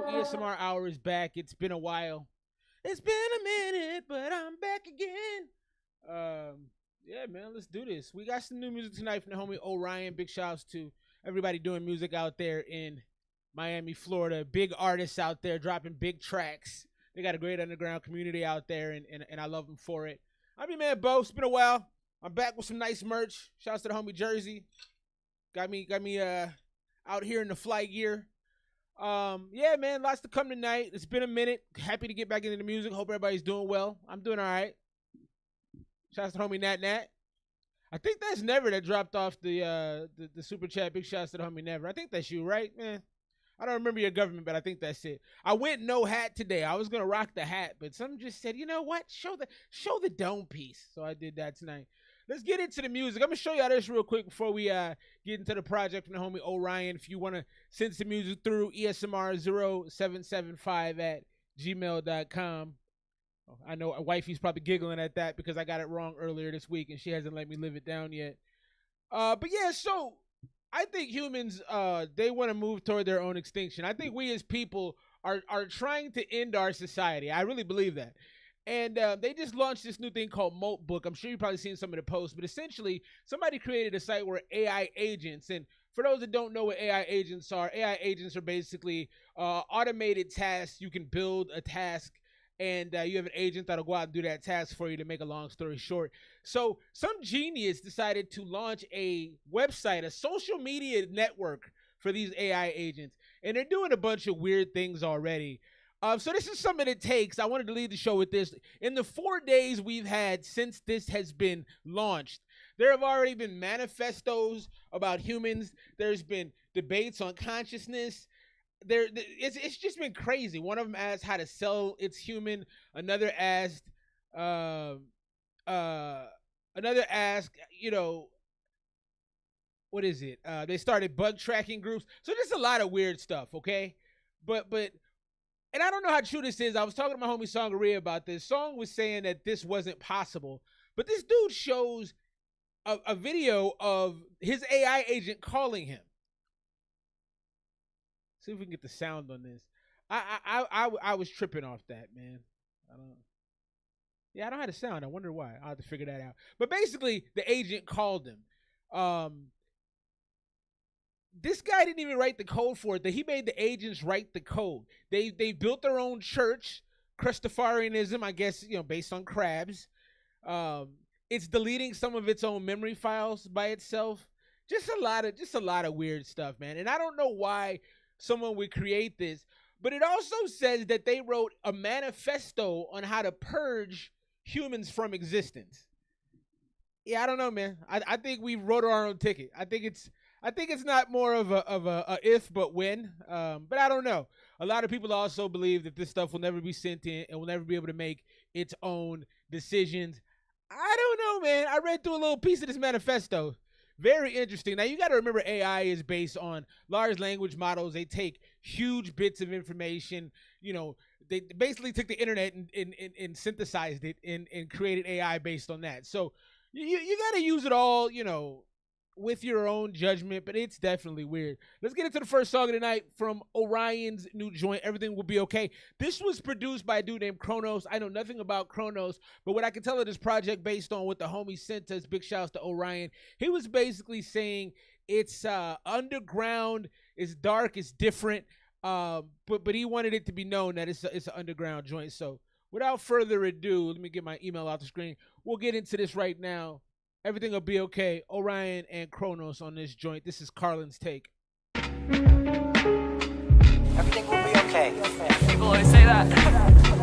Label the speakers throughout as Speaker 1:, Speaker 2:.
Speaker 1: ESMR Hour is back. It's been a while. It's been a minute, but I'm back again. Yeah, man, let's do this. We got some new music tonight from the homie Orion. Big shouts to everybody doing music out there in Miami, Florida. Big artists out there dropping big tracks. They got a great underground community out there, and I love them for it. I'm your man, Bo. It's been a while. I'm back with some nice merch. Shouts to the homie Jersey. Got me out here in the fly gear. Yeah, man, lots to come tonight. It's been a minute. Happy to get back into the music. Hope everybody's doing well. I'm doing all right. Shouts to the homie Nat Nat. I think that's Never that dropped off the super chat. Big shouts to the homie Never. I think that's you, right, man? I don't remember your government, but I think that's it. I went no hat today. I was gonna rock the hat, but some just said, you know what? Show the dome piece. So I did that tonight. Let's get into the music. I'm gonna show y'all this real quick before we get into the project from the homie Orion. If you wanna send some music through, ESMR0775@gmail.com. I know a wifey's probably giggling at that because I got it wrong earlier this week and she hasn't let me live it down yet. But yeah, so I think humans, they want to move toward their own extinction. I think we as people are trying to end our society. I really believe that. And they just launched this new thing called Molt Book. I'm sure you've probably seen some of the posts, but essentially somebody created a site where AI agents, and for those that don't know what AI agents are basically automated tasks. You can build a task and you have an agent that'll go out and do that task for you, to make a long story short. So some genius decided to launch a website, a social media network for these AI agents. And they're doing a bunch of weird things already. So this is something it takes. I wanted to lead the show with this. In the 4 days we've had since this has been launched, there have already been manifestos about humans. There's been debates on consciousness. It's just been crazy. One of them asked how to sell its human. Another asked, you know, what is it? They started bug tracking groups. So there's a lot of weird stuff, okay? But, and I don't know how true this is. I was talking to my homie Sangaria about this. Song was saying that this wasn't possible. But this dude shows a video of his AI agent calling him. See if we can get the sound on this. I was tripping off that, man. I don't have the sound. I wonder why. I'll have to figure that out. But basically, the agent called him. This guy didn't even write the code for it. He made the agents write the code. They built their own church, Christafarianism, I guess, you know, based on crabs. It's deleting some of its own memory files by itself. Just a lot of weird stuff, man. And I don't know why someone would create this, but it also says that they wrote a manifesto on how to purge humans from existence. Yeah, I don't know, man. I think we wrote our own ticket. I think it's not more of a if but when. But I don't know. A lot of people also believe that this stuff will never be sentient and will never be able to make its own decisions. I don't know, man. I read through a little piece of this manifesto. Very interesting. Now, you got to remember AI is based on large language models. They take huge bits of information. You know, they basically took the internet and synthesized it and created AI based on that. So you got to use it all, you know, with your own judgment, but it's definitely weird. Let's get into the first song of the night from Orion's new joint, Everything Will Be Okay. This was produced by a dude named KRONOS. I know nothing about KRONOS, but what I can tell of this project based on what the homie sent us, big shouts to Orion, he was basically saying it's underground, it's dark, it's different, but he wanted it to be known that it's an underground joint. So without further ado, let me get my email off the screen. We'll get into this right now. Everything Will Be Okay. Orion and KRONOS on this joint. This is Carlin's take.
Speaker 2: Everything will be okay.
Speaker 3: People always say that.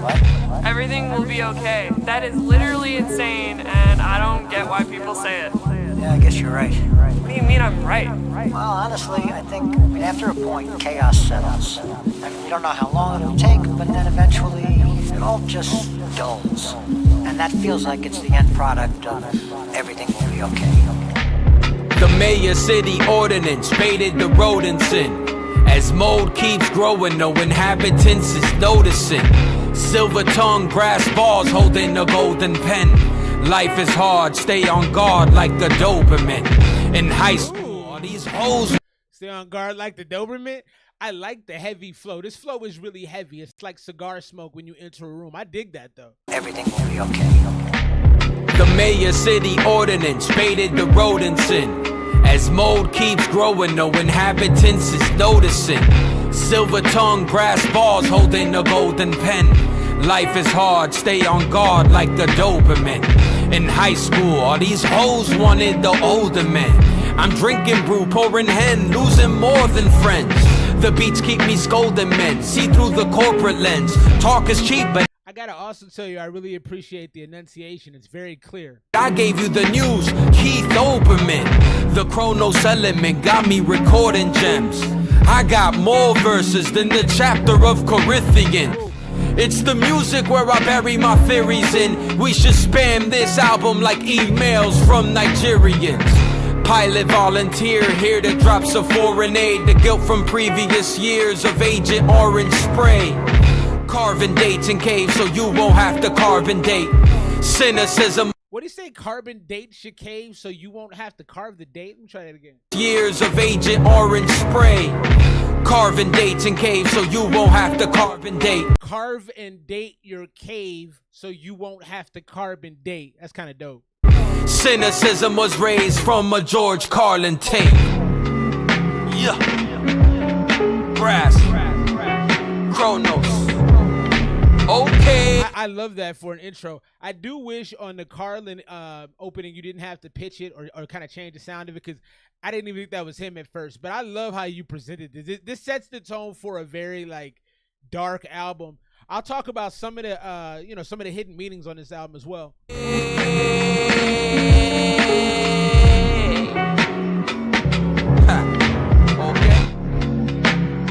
Speaker 2: What?
Speaker 3: Everything will be okay. That is literally insane, and I don't get why people say it.
Speaker 2: Yeah, I guess you're right.
Speaker 3: What do you mean I'm right?
Speaker 2: Well, honestly, I think after a point, chaos settles. I mean, you don't know how long it'll take, but then eventually it all just dulls. And that feels like it's the end product of everything will be okay.
Speaker 4: The mayor city ordinance baited the rodents in. As mold keeps growing, no inhabitants is noticing. Silver tongue, brass balls holding a golden pen. Life is hard, stay on guard like the Doberman. In high school, all these hoes
Speaker 1: stay on guard like the Doberman. I like the heavy flow. This flow is really heavy. It's like cigar smoke when you enter a room. I dig that though.
Speaker 2: Everything will be okay.
Speaker 4: The mayor city ordinance baited the rodents in. As mold keeps growing, no inhabitants is noticing. Silver tongue brass balls holding a golden pen. Life is hard, stay on guard like the Doberman. In high school, all these hoes wanted the older men. I'm drinking brew, pouring hen, losing more than friends. The beats keep me scolding men, see through the corporate lens. Talk is cheap, but
Speaker 1: I gotta also tell you, I really appreciate the enunciation. It's very clear.
Speaker 4: I gave you the news, Keith Olbermann. The KRONOS element got me recording gems. I got more verses than the chapter of Corinthians. It's the music where I bury my theories in. We should spam this album like emails from Nigerians. Pilot volunteer here that drops a foreign aid. The guilt from previous years of Agent Orange spray. Carving dates in caves so you won't have to carbon date. Cynicism.
Speaker 1: What do you say? Carbon dates your cave so you won't have to carve the date? Let me try that again.
Speaker 4: Years of Agent Orange spray. Carving dates in caves so you won't have to carbon date.
Speaker 1: Carve and date your cave so you won't have to carbon date. That's kind of dope.
Speaker 4: Cynicism was raised from a George Carlin tape. Yeah. Brass. KRONOS. Okay.
Speaker 1: I love that for an intro. I do wish on the Carlin opening you didn't have to pitch it or kind of change the sound of it, because I didn't even think that was him at first. But I love how you presented this. This sets the tone for a very like dark album. I'll talk about some of the some of the hidden meanings on this album as well.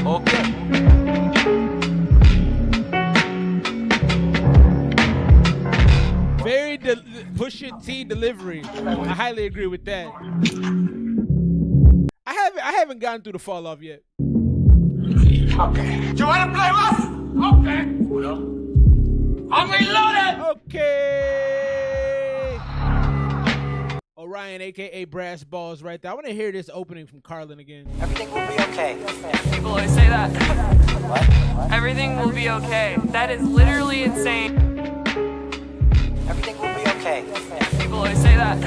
Speaker 4: Okay.
Speaker 1: Very Pusha T delivery. I highly agree with that. I haven't gotten through the fall off yet.
Speaker 5: Okay. Do you want to play rough? Okay. Well, I'm reloaded.
Speaker 1: Okay. Orion, aka Brass Balls, right there. I want to hear this opening from Carlin again.
Speaker 2: Everything will be okay.
Speaker 3: People always say that.
Speaker 2: What?
Speaker 3: Everything will be okay. That is literally insane.
Speaker 2: Everything will be okay.
Speaker 3: People always say that.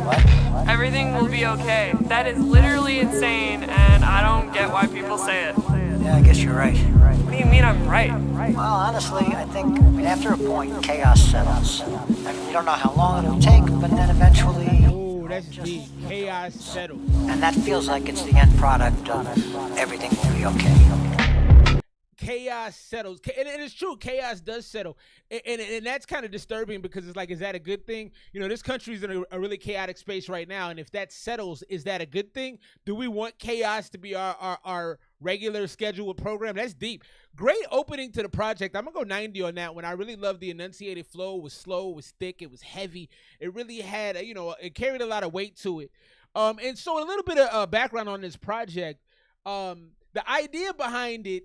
Speaker 2: What?
Speaker 3: Everything will be okay. That is literally insane, and I don't get why people say it.
Speaker 2: Yeah, I guess you're right.
Speaker 3: What do you mean I'm right?
Speaker 2: Well, honestly, I think after a point, chaos settles. You don't know how long it'll take, but then eventually...
Speaker 1: Oh, that's deep. Chaos settles.
Speaker 2: And that feels like it's the end product of everything will be okay.
Speaker 1: Chaos settles, and it's true. Chaos does settle, and that's kind of disturbing, because it's like, is that a good thing? You know, this country's in a really chaotic space right now, and if that settles, is that a good thing? Do we want chaos to be our regular scheduled program? That's deep. Great opening to the project. I'm gonna go 90 on that one. I really love the enunciated flow. It was slow, it was thick, it was heavy. It really had, it carried a lot of weight to it. And so a little bit of background on this project. The idea behind it,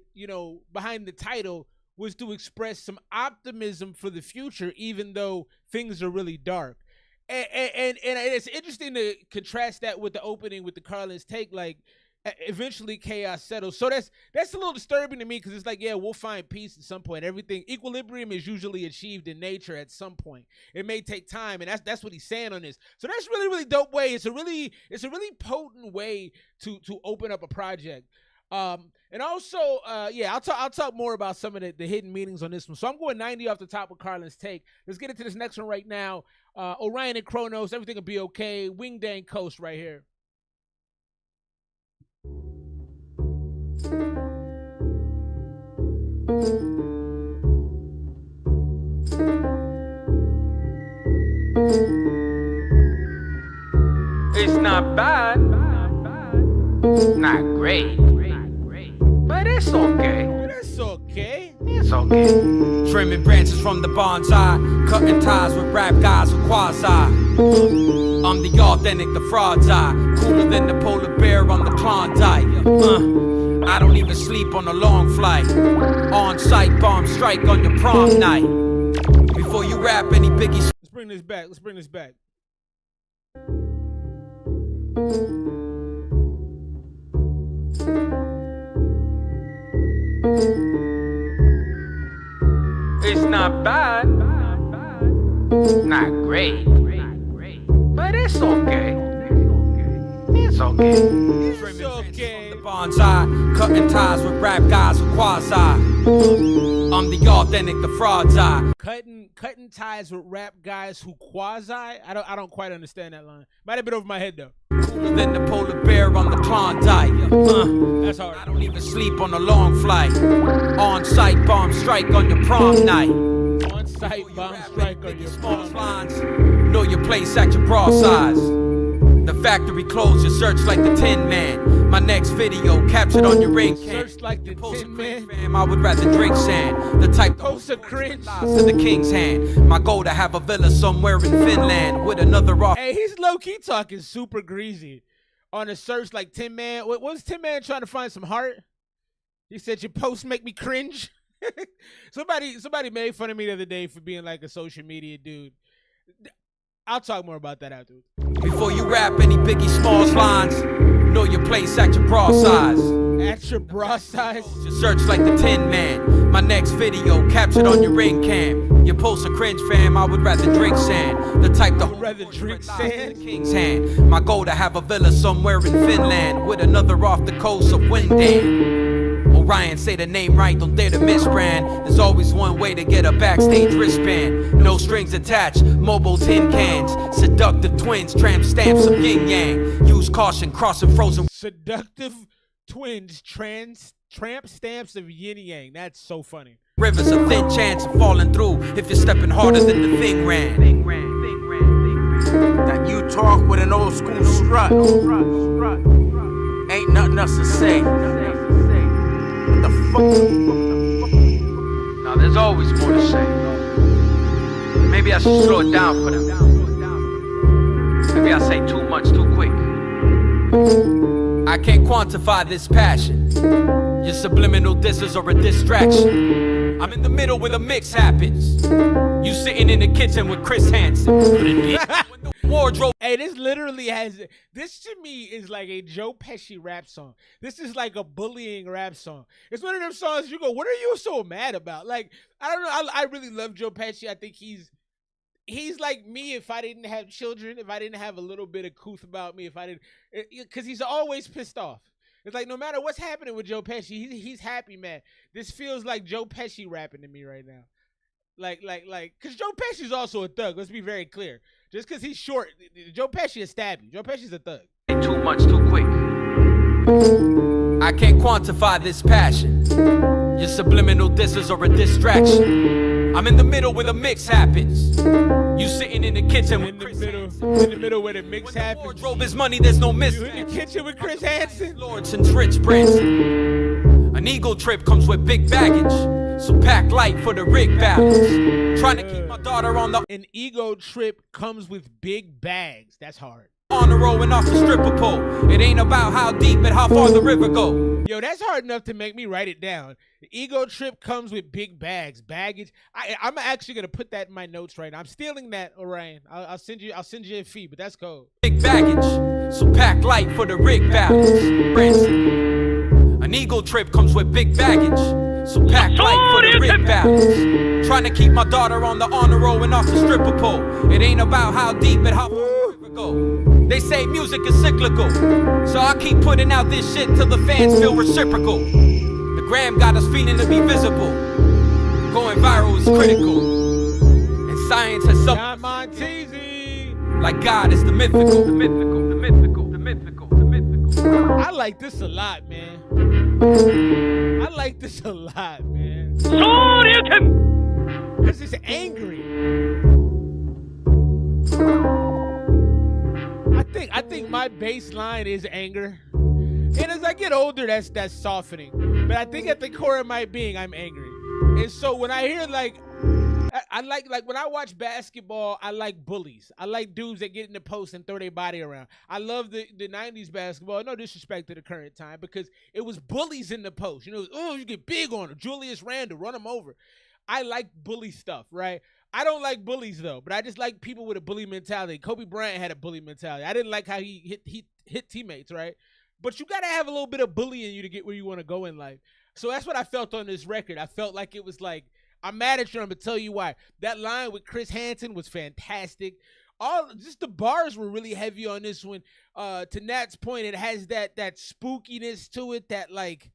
Speaker 1: behind the title, was to express some optimism for the future, even though things are really dark. And it's interesting to contrast that with the opening with the Carlin's take, like, eventually chaos settles. So that's a little disturbing to me, because it's like, yeah, we'll find peace at some point. Equilibrium is usually achieved in nature at some point. It may take time, and that's what he's saying on this. So that's really, really dope way. It's a really potent way to open up a project. And also, I'll talk more about some of the hidden meanings on this one. So I'm going 90 off the top of Carlin's take. Let's get into this next one right now. Orion and KRONOS, everything will be okay. Wingdang Coast right here.
Speaker 4: It's not bad, not great, but it's okay.
Speaker 1: That's okay.
Speaker 4: It's okay. Trimming branches from the bonsai, cutting ties with rap guys with quasi. I'm the authentic, the fraud's eye. Cooler than the polar bear on the Klondike. I don't even sleep on a long flight. On-site bomb strike on your prom night. Before you rap any Biggie.
Speaker 1: Let's bring this back.
Speaker 4: not bad. Not great. But it's okay. It's okay.
Speaker 1: It's okay.
Speaker 4: The bonsai, cutting ties with rap guys with quasi. I'm the authentic, the fraud's eye.
Speaker 1: Cutting ties with rap guys who quasi. I don't quite understand that line. Might have been over my head though.
Speaker 4: Then the polar bear on the Klondike.
Speaker 1: That's hard.
Speaker 4: I don't even sleep on a long flight. On site bomb strike on your prom night.
Speaker 1: On site bomb strike on your prom night.
Speaker 4: Know your place at your bra size. The factory closed your search like the Tin Man. My next video captured on your ring cam.
Speaker 1: Search like the Tin Man.
Speaker 4: Fam, I would rather drink sand. The type to
Speaker 1: Post a cringe
Speaker 4: to the king's hand. My goal to have a villa somewhere in Finland with another off.
Speaker 1: Hey, he's low key talking super greasy on a search like Tin Man. What was Tin Man trying to find some heart? He said your posts make me cringe. somebody made fun of me the other day for being like a social media dude. I'll talk more about that afterwards.
Speaker 4: Before you rap any Biggie Smalls lines, know your place at your bra size.
Speaker 1: At your bra size?
Speaker 4: You search like the Tin Man. My next video captured on your ring cam. You post a cringe fam, I would rather drink sand. The type to
Speaker 1: rather drink sand?
Speaker 4: King's hand. My goal to have a villa somewhere in Finland with another off the coast of Windham. Orion, say the name right, don't dare to misbrand. There's always one way to get a backstage wristband. No strings attached, mobile tin cans. Seductive twins, tramp stamps of yin yang. Use caution, crossing frozen.
Speaker 1: Seductive twins, tramp stamps of yin yang. That's so funny.
Speaker 4: Rivers, a thin chance of falling through if you're stepping harder than the thing ran.
Speaker 6: That you talk with an old school strut. Ain't nothing else to say. What the fuck?
Speaker 4: Now there's always more to say. Maybe I should slow it down for them. Maybe I say too much too quick. I can't quantify this passion. Your subliminal disses are a distraction. I'm in the middle where the mix happens. You sitting in the kitchen with Chris Hansen. When the wardrobe.
Speaker 1: Hey, this literally has, this to me is like a Joe Pesci rap song. This is like a bullying rap song. It's one of them songs you go, what are you so mad about? Like, I don't know. I really love Joe Pesci. I think he's like me if I didn't have children, if I didn't have a little bit of couth about me, if I didn't, because he's always pissed off. It's like no matter what's happening with Joe Pesci, he's happy, man. This feels like Joe Pesci rapping to me right now. Like, because Joe Pesci's also a thug. Let's be very clear. Just because he's short, Joe Pesci will stab you. Joe Pesci's a thug.
Speaker 4: Too much too quick. I can't quantify this passion. Your subliminal disses are a distraction. I'm in the middle where the mix happens. You sitting in the kitchen with Chris Hansen.
Speaker 1: In the middle where the mix happens.
Speaker 4: Wardrobe is money, there's no
Speaker 1: You in
Speaker 4: mismatch.
Speaker 1: the kitchen with Chris Hansen.
Speaker 4: Lords and Rich Branson. An ego trip comes with big baggage, so pack light for the rig balance. Trying to keep my daughter on the
Speaker 1: An ego trip comes with big bags. That's hard.
Speaker 4: on the road and off the stripper pole. It ain't about how deep and how far the river go.
Speaker 1: Yo, that's hard enough to make me write it down. The ego trip comes with big bags, baggage. I'm actually gonna put that in my notes right now. I'm stealing that, Orion. I'll send you a fee, but that's cool.
Speaker 4: Big baggage, so pack light for the rig balance. Branson. An ego trip comes with big baggage, so pack light for the rig balance. Trying to keep my daughter on the honor roll and off the stripper pole. It ain't about how deep and how far the river go. They say music is cyclical, so I keep putting out this shit till the fans feel reciprocal. The gram got us feeling to be visible. Going viral is critical, and science has something like God is the mythical, the mythical, the mythical, the mythical, the mythical.
Speaker 1: I like this a lot, man. I like this a lot, man. Cause it's angry. I think my baseline is anger, and as I get older, that's softening. But I think at the core of my being, I'm angry. And so when I hear I like when I watch basketball, I like bullies. I like dudes that get in the post and throw their body around. I love the 90s basketball. No disrespect to the current time, because it was bullies in the post. You know, oh, you get big on them. Julius Randle, run them over. I like bully stuff, right? I don't like bullies though, but I just like people with a bully mentality. Kobe Bryant had a bully mentality. I didn't like how he hit teammates, right? But you gotta have a little bit of bullying you to get where you want to go in life. So that's what I felt on this record. I felt like it was like I'm mad at you. I'm gonna tell you why. That line with Chris Hansen was fantastic. Just the bars were really heavy on this one. To Nat's point, it has that spookiness to it, that like,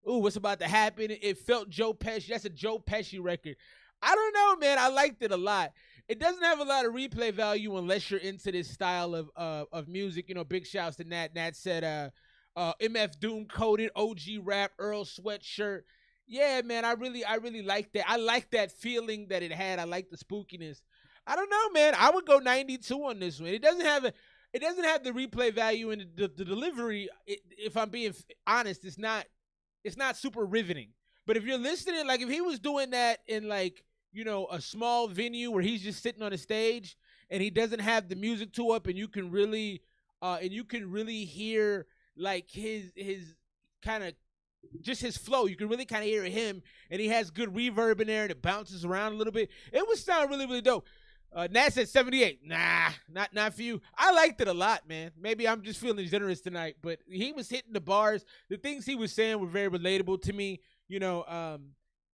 Speaker 1: ooh, what's about to happen? It felt Joe Pesci. That's a Joe Pesci record. I don't know, man. I liked it a lot. It doesn't have a lot of replay value unless you're into this style of music. You know, big shouts to Nat. Nat said, MF Doom coded, OG rap, Earl Sweatshirt. Yeah, man, I really like that. I like that feeling that it had. I like the spookiness. I don't know, man. I would go 92 on this one. It doesn't have the replay value, and the delivery. If I'm being honest, it's not super riveting. But if you're listening, like if he was doing that in like, you know, a small venue where he's just sitting on a stage and he doesn't have the music to up, and you can really hear like his kind of just his flow. You can really kind of hear him, and he has good reverb in there, and it bounces around a little bit. It would sound really, really dope. Nat said 78. Nah, not for you. I liked it a lot, man. Maybe I'm just feeling generous tonight, but he was hitting the bars. The things he was saying were very relatable to me. You know,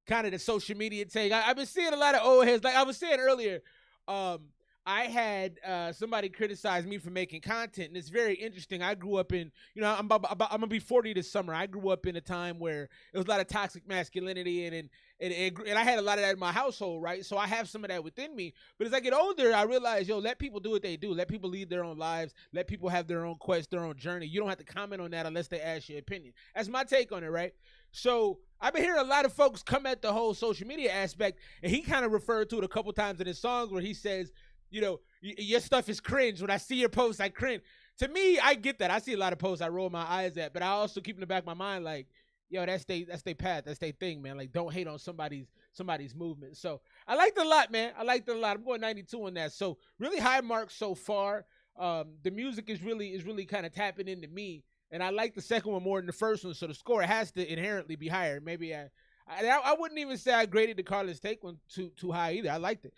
Speaker 1: kind of the social media take. I've been seeing a lot of old heads. Like I was saying earlier, I had somebody criticize me for making content, and it's very interesting. I grew up in, you know, I'm gonna be 40 this summer. I grew up in a time where there was a lot of toxic masculinity, and I had a lot of that in my household, right? So I have some of that within me. But as I get older, I realize, yo, let people do what they do. Let people lead their own lives. Let people have their own quest, their own journey. You don't have to comment on that unless they ask your opinion. That's my take on it, right? So I've been hearing a lot of folks come at the whole social media aspect, and he kind of referred to it a couple times in his songs where he says, you know, your stuff is cringe. When I see your posts, I cringe. To me, I get that. I see a lot of posts I roll my eyes at, but I also keep in the back of my mind like, yo, that's they path, that's their thing, man. Like, don't hate on somebody's movement. So I liked it a lot, man. I liked it a lot. I'm going 92 on that. So really high marks so far. The music is really kind of tapping into me, and I like the second one more than the first one. So the score has to inherently be higher. Maybe I wouldn't even say I graded the Carlos Take one too high either. I liked it.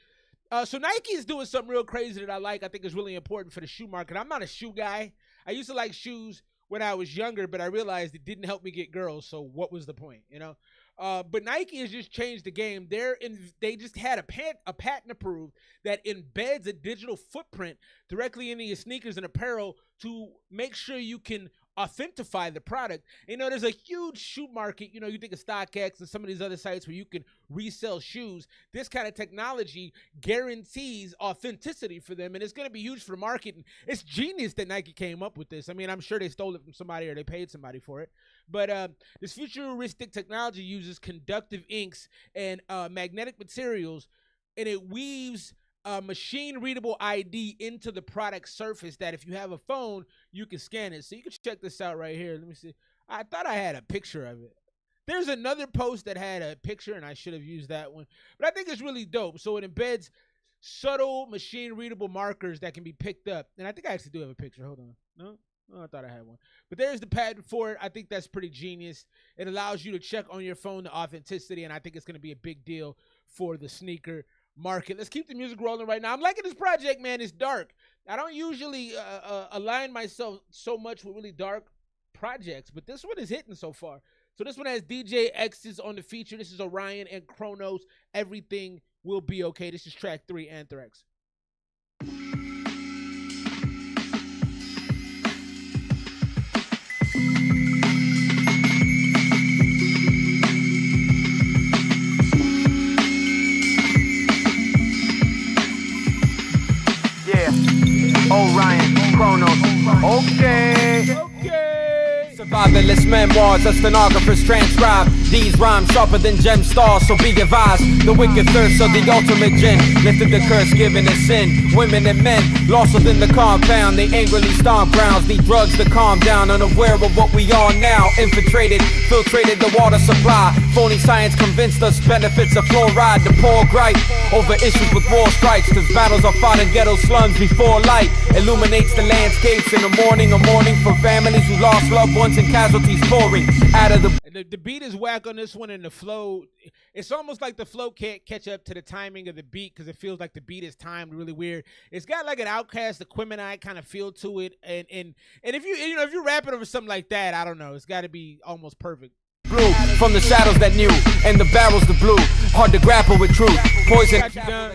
Speaker 1: So Nike is doing something real crazy that I like. I think is really important for the shoe market. I'm not a shoe guy. I used to like shoes when I was younger, but I realized it didn't help me get girls. So what was the point, you know? But Nike has just changed the game. They just had a patent approved that embeds a digital footprint directly into your sneakers and apparel to make sure you can authentify the product. You know, there's a huge shoe market. You know, you think of StockX and some of these other sites where you can resell shoes. This kind of technology guarantees authenticity for them, and it's going to be huge for the market. And it's genius that Nike came up with this. I mean, I'm sure they stole it from somebody or they paid somebody for it. But this futuristic technology uses conductive inks and magnetic materials, and it weaves machine-readable ID into the product surface that if you have a phone, you can scan it. So you can check this out right here. Let me see. I thought I had a picture of it. There's another post that had a picture, and I should have used that one. But I think it's really dope. So it embeds subtle machine-readable markers that can be picked up. And I think I actually do have a picture. Hold on. No? Oh, I thought I had one. But there's the patent for it. I think that's pretty genius. It allows you to check on your phone the authenticity, and I think it's going to be a big deal for the sneaker market. Let's keep the music rolling right now. I'm liking this project, man. It's dark. I don't usually align myself so much with really dark projects, but this one is hitting so far. So this one has DJ X's on the feature. This is Orion and KRONOS. Everything Will Be Okay. This is track 3, Anthrax.
Speaker 6: Orion, KRONOS, okay.
Speaker 4: Survivalist memoirs, as stenographers transcribe. These rhymes sharper than gem stars, so be advised. The wicked thirst of the ultimate gin, lifted the curse, given a sin. Women and men lost within the compound, they angrily stomp grounds. Need drugs to calm down, unaware of what we are now. Infiltrated, filtrated the water supply. Phony science convinced us benefits of fluoride. The poor gripe over issues with war strikes, cause battles are fought in ghetto slums before light illuminates the landscapes in the morning. A morning for families who lost loved ones and casualties pouring out of
Speaker 1: the beat is whack on this one, and the flow, it's almost like the flow can't catch up to the timing of the beat because it feels like the beat is timed really weird. It's got like an Outkast, the Aquemini kind of feel to it, and if you're rapping over something like that, I don't know, it's got to be almost perfect.
Speaker 6: Blue
Speaker 4: from the shadows that knew, and the barrels the blue. Hard to grapple with truth. Poison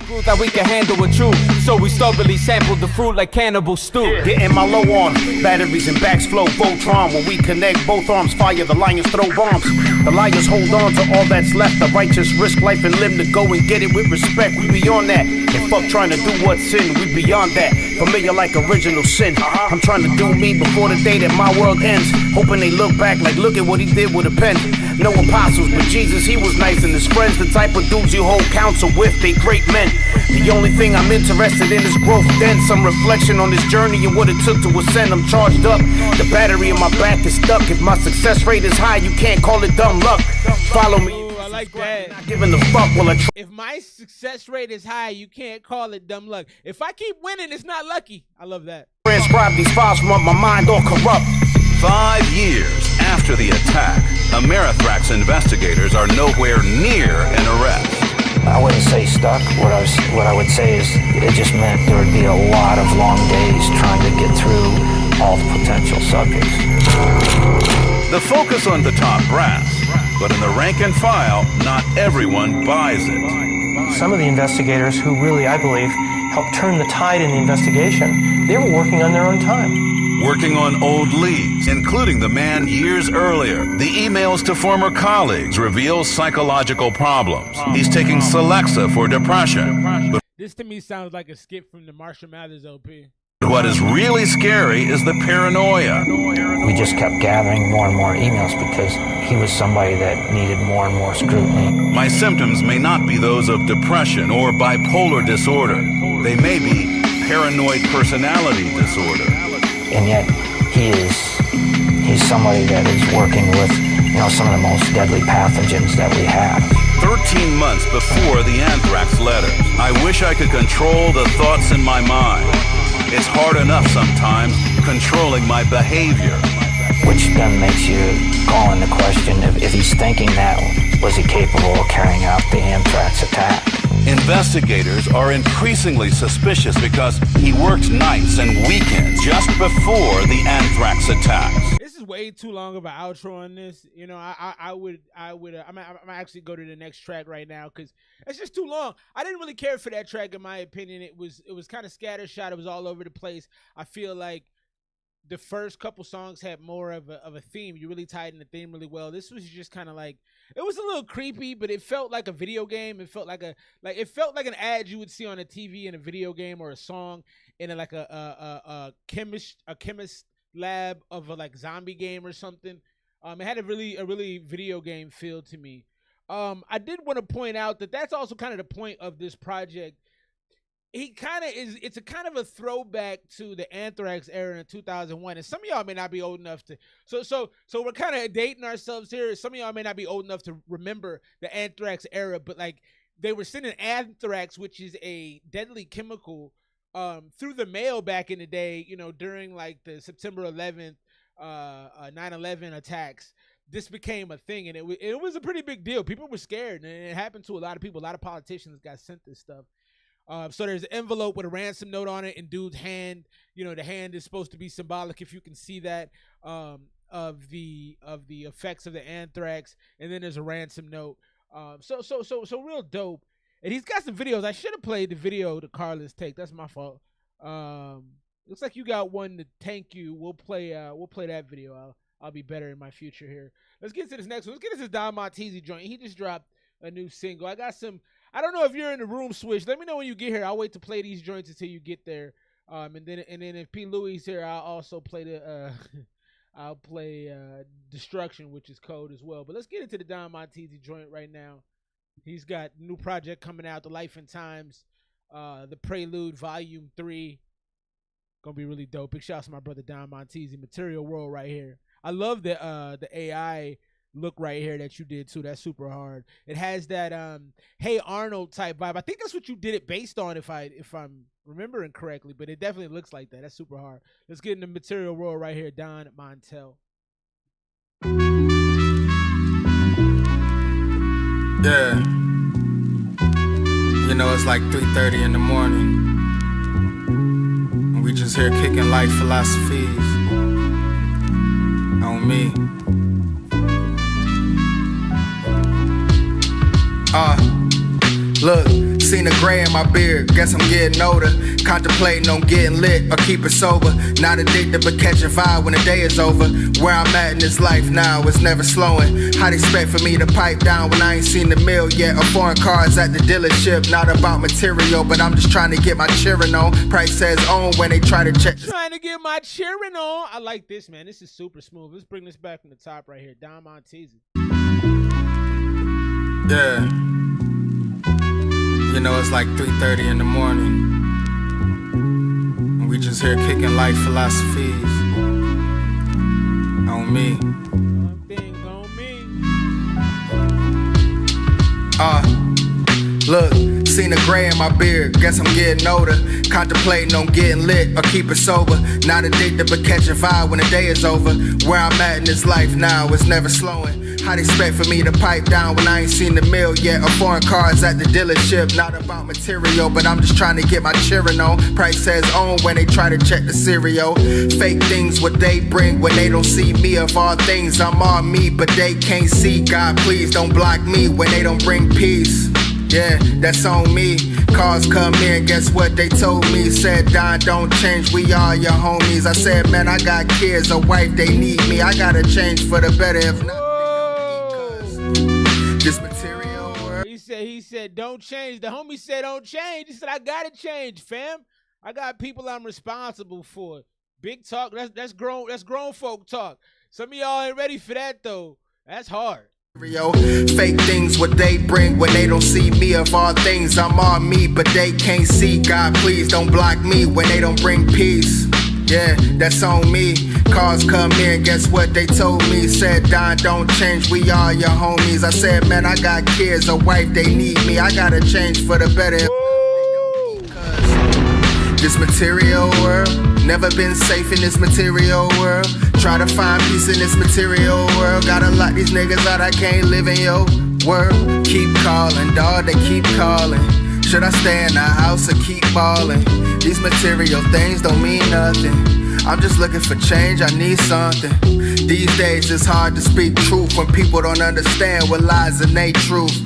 Speaker 4: fruit that we can handle with truth. So we stubbornly sampled the fruit like cannibal stew.
Speaker 7: Getting my low on batteries and backs flow Voltron. When we connect, both arms fire. The lions throw bombs. The liars hold on to all that's left. The righteous risk life and limb to go and get it with respect. We beyond that. And fuck trying to do what's sin. We beyond that. Familiar like original sin. I'm trying to do me before the day that my world ends. Hoping they look back like look at what he did with a pen. No apostles, but Jesus, he was nice. And his friends, the type of dudes you hold counsel with, they great men. The only thing I'm interested in is growth, then some reflection on this journey and what it took to ascend. I'm charged up, the battery in my back is stuck. If my success rate is high, you can't call it dumb luck. Follow me.
Speaker 1: Ooh, I like that.
Speaker 7: Not giving the fuck will I
Speaker 1: If my success rate is high, you can't call it dumb luck. If I keep winning, it's not lucky. I love that.
Speaker 7: transcribe these files from my mind all corrupt.
Speaker 8: 5 years after the attack, Amerithrax investigators are nowhere near an arrest.
Speaker 2: I wouldn't say stuck. What I would say is it just meant there would be a lot of long days trying to get through all the potential subjects.
Speaker 8: The focus on the top brass, but in the rank and file, not everyone buys it.
Speaker 9: Some of the investigators who really, I believe, helped turn the tide in the investigation, they were working on their own time.
Speaker 8: Working on old leads, including the man years earlier. The emails to former colleagues reveal psychological problems. He's taking Celexa for depression. But
Speaker 1: This to me sounds like a skit from the Marshall Mathers LP.
Speaker 8: what is really scary is the paranoia.
Speaker 2: We just kept gathering more and more emails because he was somebody that needed more and more scrutiny.
Speaker 8: My symptoms may not be those of depression or bipolar disorder. They may be paranoid personality disorder.
Speaker 2: And yet he's somebody that is working with, some of the most deadly pathogens that we have.
Speaker 8: 13 months before the anthrax letter, I wish I could control the thoughts in my mind. It's hard enough sometimes controlling my behavior.
Speaker 2: Which then makes you call into question if he's thinking that, was he capable of carrying out the anthrax attack?
Speaker 8: Investigators are increasingly suspicious because he worked nights and weekends just before the anthrax attacks.
Speaker 1: This is way too long of an outro on this. I'm actually go to the next track right now because it's just too long. I didn't really care for that track in my opinion. It was kind of scattershot. It was all over the place. I feel like the first couple songs had more of a theme. You really tied in the theme really well. This was just kind of like, it was a little creepy, but it felt like a video game. It felt like an ad you would see on a TV in a video game, or a song in a chemist lab of a like zombie game or something. It had a really video game feel to me. I did want to point out that that's also kind of the point of this project. He kind of is. It's a kind of a throwback to the Anthrax era in 2001, and some of y'all may not be old enough to. So we're kind of dating ourselves here. Some of y'all may not be old enough to remember the Anthrax era, but like they were sending anthrax, which is a deadly chemical, through the mail back in the day. During like the September 11th, 9/11 attacks. This became a thing, and it was a pretty big deal. People were scared, and it happened to a lot of people. A lot of politicians got sent this stuff. So there's an envelope with a ransom note on it, and dude's hand. The hand is supposed to be symbolic, if you can see that, of the effects of the anthrax. And then there's a ransom note. So real dope. And he's got some videos. I should have played the video to Carlos take. That's my fault. Looks like you got one to thank you. We'll play that video. I'll be better in my future here. Let's get to this next one. Let's get to this Don Montesi joint. He just dropped a new single. I got some. I don't know if you're in the room, Switch. Let me know when you get here. I'll wait to play these joints until you get there. And then if P. Louie's here, I'll also play I'll play Destruction, which is code as well. But let's get into the Don Montesi joint right now. He's got a new project coming out, The Life and Times, The Prelude Volume 3. Gonna be really dope. Big shout out to my brother Don Montesi, Material World right here. I love the AI look right here that you did too. That's super hard. It has that Hey Arnold type vibe. I think that's what you did it based on, if I'm remembering correctly, but it definitely looks like that. That's super hard. Let's get in the Material World right here. Don Montel.
Speaker 6: Yeah. It's like 3:30 in the morning. And we just here kicking life philosophies on me. Look, seen the gray in my beard, guess I'm getting older. Contemplating on getting lit or keep it sober. Not addicted but catch a vibe when the day is over. Where I'm at in this life now, it's never slowing. How they expect for me to pipe down when I ain't seen the meal yet? Or foreign cars at the dealership, not about material, but I'm just trying to get my cheering on. Price says on when they try to check.
Speaker 1: Trying to get my cheering on. I like this, man. This is super smooth. Let's bring this back from the top right here. Don Montesi.
Speaker 6: Yeah. You know, it's like 3:30 in the morning. And we just here kicking life philosophies. On me.
Speaker 1: One thing on me.
Speaker 6: Look, seen the gray in my beard, guess I'm getting older. Contemplating on getting lit or keep it sober. Not addicted but catch a vibe when the day is over. Where I'm at in this life now, it's never slowing. How they expect for me to pipe down when I ain't seen the meal yet? Or foreign cars at the dealership, not about material, but I'm just trying to get my cheering on. Price says on when they try to check the cereal. Fake things what they bring when they don't see me. Of all things, I'm all me, but they can't see. God, please don't block me when they don't bring peace. Yeah, that's on me. Cars come in, guess what they told me? Said, Don, don't change, we all your homies. I said, man, I got kids, a wife, they need me. I gotta change for the better, if not, this material world.
Speaker 1: He said, don't change. The homie said, don't change. He said, I gotta change, fam. I got people I'm responsible for. Big talk, that's grown folk talk. Some of y'all ain't ready for that though. That's hard.
Speaker 6: Fake things what they bring when they don't see me. Of all things, I'm all me, but they can't see. God, please don't block me when they don't bring peace. Yeah, that's on me. Cars come in, guess what they told me? Said, Don, don't change, we all your homies. I said, man, I got kids, a wife, they need me. I gotta change for the better. This material world, never been safe in this material world. Try to find peace in this material world. Gotta lock these niggas out, I can't live in your world. Keep calling, dawg, they keep calling. Should I stay in the house or keep balling? These material things don't mean nothing. I'm just looking for change, I need something. These days it's hard to speak truth when people don't understand what lies and ain't truth.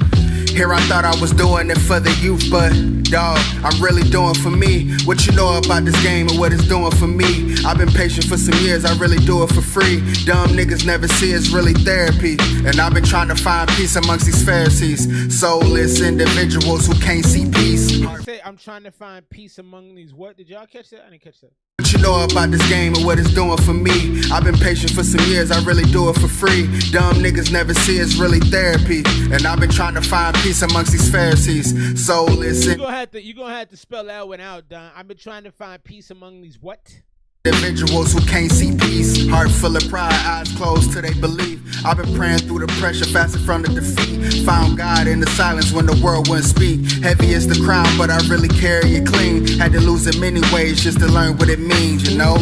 Speaker 6: Here I thought I was doing it for the youth, but dawg, I'm really doing for me. What you know about this game and what it's doing for me? I've been patient for some years, I really do it for free. Dumb niggas never see it's really therapy. And I've been trying to find peace amongst these Pharisees. Soulless individuals who can't see peace.
Speaker 1: I'm trying to find peace among these what? Did y'all catch that? I didn't catch that.
Speaker 6: What you know about this game and what it's doing for me? I've been patient for some years, I really do it for free. Dumb niggas never see it's really therapy. And I've been trying to find peace amongst these Pharisees. Soulless.
Speaker 1: You're gonna have to spell that one out, Don. I've been trying to find peace among these what?
Speaker 6: Individuals who can't see peace. Heart full of pride, eyes closed till they believe. I've been praying through the pressure, fasting from the defeat. Found God in the silence when the world wouldn't speak. Heavy is the crown, but I really carry it clean. Had to lose it many ways just to learn what it means, you know?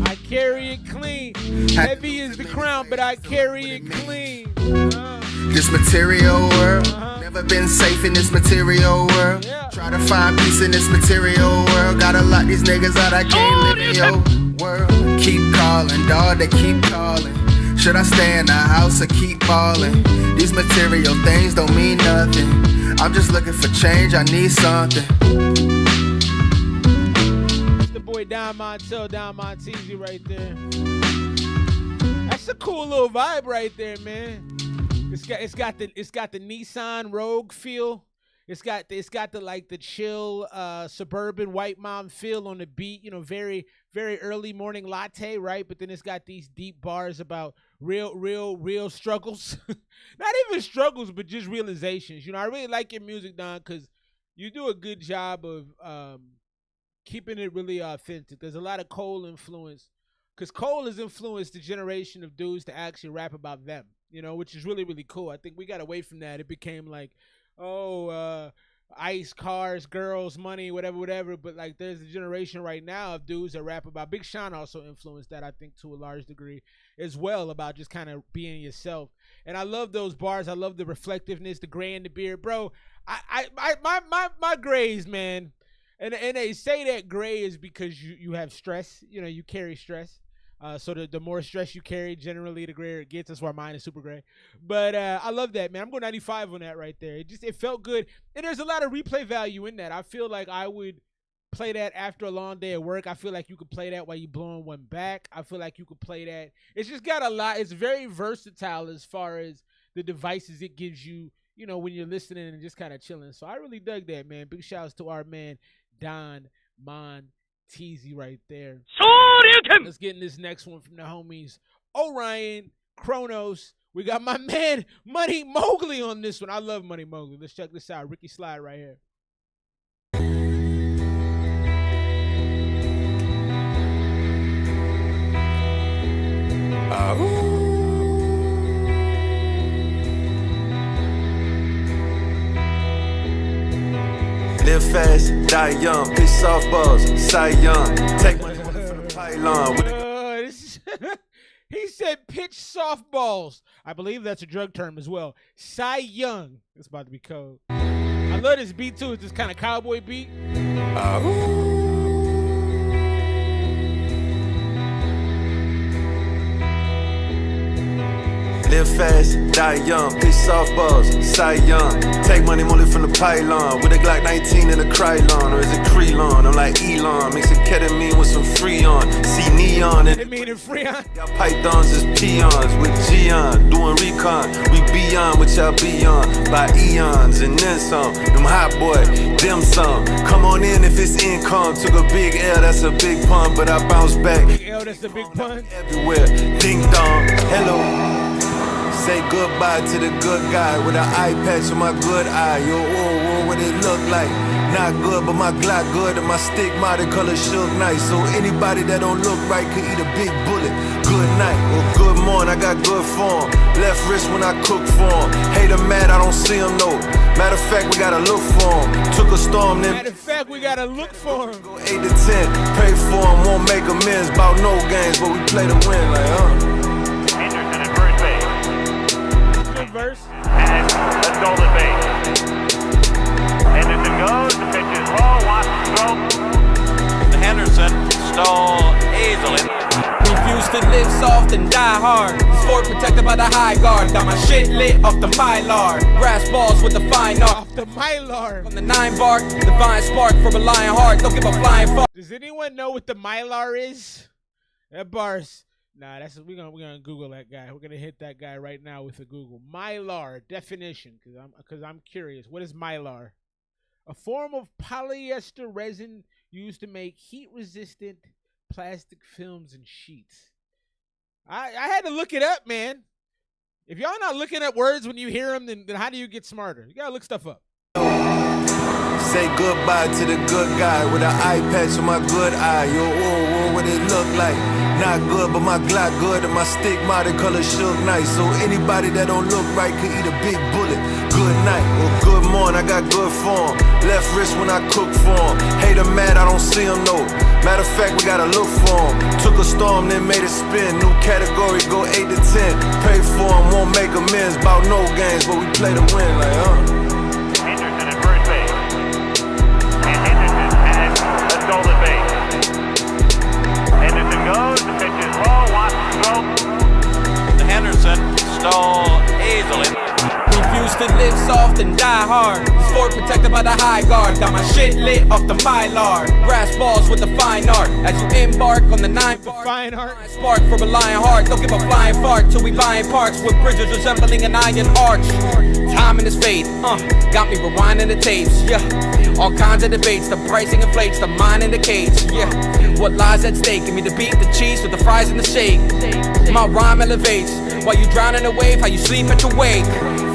Speaker 1: I carry it clean. Heavy is the crown, but I carry it clean.
Speaker 6: This material world, never been safe in this material world. Try to find peace in this material world. Gotta lock these niggas out, I can't live in your world. Keep calling, dawg, they keep calling. Should I stay in the house or keep balling? These material things don't mean nothing. I'm just looking for change, I need something.
Speaker 1: That's the boy Don Montesi right there. That's a cool little vibe right there, man. It's got the Nissan Rogue feel. It's got the like the chill suburban white mom feel on the beat, you know, very very early morning latte, right? But then it's got these deep bars about real struggles. Not even struggles, but just realizations. You know, I really like your music, Don, because you do a good job of keeping it really authentic. There's a lot of Cole influence, because Cole has influenced the generation of dudes to actually rap about them, you know, which is really, really cool. I think we got away from that. It became like, ice, cars, girls, money, whatever. But like, there's a generation right now of dudes that rap about. Big Sean also influenced that, I think, to a large degree as well, about just kind of being yourself. And I love those bars. I love the reflectiveness, the gray in the beard, bro. My grays, man. And they say that gray is because you have stress. You know, you carry stress. So the more stress you carry, generally the grayer it gets. That's why mine is super gray. But I love that, man. I'm going 95 on that right there. It felt good. And there's a lot of replay value in that. I feel like I would play that after a long day at work. I feel like you could play that while you blowing one back. I feel like you could play that. It's just got a lot. It's very versatile as far as the devices it gives you, you know, when you're listening and just kind of chilling. So I really dug that, man. Big shouts to our man, Don Monteezy right there. Let's get in this next one from the homies Orion, KRONOS. We got my man Money Mowgly on this one. I love Money Mowgly. Let's check this out. Ricky Slide right here.
Speaker 10: Live fast, die young, pitch softballs, Cy Young. Take money from the pylon.
Speaker 1: He said pitch softballs. I believe that's a drug term as well. Cy Young. It's about to be cold. I love this beat too. It's this kind of cowboy beat.
Speaker 10: Live fast, die young, pitch softballs, Cy Young. Take money only from the pylon, with a Glock 19 and a Krylon, or is it Krelon? I'm like Elon, mixing ketamine with some Freon. See neon and
Speaker 1: Freon.
Speaker 10: Y'all pythons is peons with Gion, doing recon. We beyond what y'all beyond, by eons and then some. Them hot boy, them some. Come on in if it's income. Took a big L, that's a big pun, but I bounce back.
Speaker 1: Big L, that's a big pun.
Speaker 10: Everywhere, ding dong, hello. Say goodbye to the good guy with an eye patch on my good eye. Yo, what it look like? Not good, but my Glock good and my stick modded color Suge Knight. So anybody that don't look right could eat a big bullet. Good night or good morning, I got good form. Left wrist when I cook for him. Hater mad, I don't see him no. Matter of fact, we gotta look for him. Took a storm, then.
Speaker 1: Matter of fact, we gotta look for him.
Speaker 10: Go 8 to 10, pray for him, won't make amends. About no games, but we play to win, like
Speaker 11: Anderson at first base.
Speaker 1: Verse.
Speaker 11: And let's go to base. Henderson goes, the pitch is low, wants to throw.
Speaker 12: Henderson stole easily.
Speaker 4: Refuse to live soft and die hard. Sport protected by the high guard. Got my shit lit off the mylar. Brass balls with the fine art.
Speaker 1: Off the mylar.
Speaker 4: On the 9 bark, divine spark for a lion heart. Don't give a flying fuck.
Speaker 1: Does anyone know what the mylar is? That bar's. Nah, that's we're gonna Google that guy. We're gonna hit that guy right now with a Google. Mylar definition, because I'm curious. What is mylar? A form of polyester resin used to make heat-resistant plastic films and sheets. I had to look it up, man. If y'all not looking up words when you hear them, then how do you get smarter? You gotta look stuff up.
Speaker 10: Say goodbye to the good guy with an eye patch on my good eye. Yo, what it look like? Not good, but my Glock good and my stick modded color Suge Knight. So anybody that don't look right could eat a big bullet. Good night or good morning, I got good form. Left wrist when I cook for him. Hater mad, I don't see him no. Matter of fact, we gotta look for him. Took a storm, then made it spin. New category, go 8 to 10. Pray for him, won't make amends. About no games, but we play to win, like
Speaker 11: Henderson at first base. And Henderson has let's go to base. Henderson goes, the pitch is low, wants to throw.
Speaker 12: Henderson stole easily.
Speaker 4: Refuse to live soft and die hard. Sport protected by the high guard. Got my shit lit off the mylar. Brass balls with the fine art. As you embark on the 9 bark.
Speaker 1: Fine art.
Speaker 4: Spark from a lion heart. Don't give a flying fart till we buying parks with bridges resembling an iron arch. Time in his fate, got me rewinding the tapes, yeah. All kinds of debates, the pricing inflates, the mind in the cage, yeah. What lies at stake? Give me the beat, the cheese with the fries and the shake. My rhyme elevates, while you drown in a wave, how you sleep at your wake.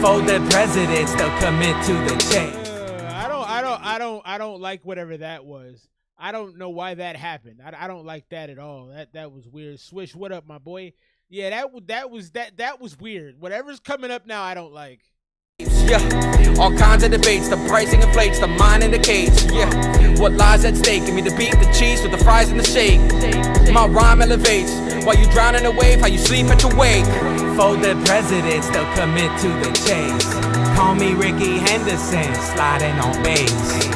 Speaker 4: For the presidents, they'll commit to the change.
Speaker 1: I don't like whatever that was. I don't know why that happened. I don't like that at all. That was weird. Swish, what up, my boy? Yeah, that was weird. Whatever's coming up now, I don't like.
Speaker 4: Yeah, all kinds of debates, the pricing inflates, the mind in the cage, yeah. What lies at stake? Give me the beat, the cheese with the fries and the shake. My rhyme elevates, while you drown in a wave, how you sleep at your wake. For the presidents, they'll commit to the chase. Call me Ricky Henderson, sliding on base.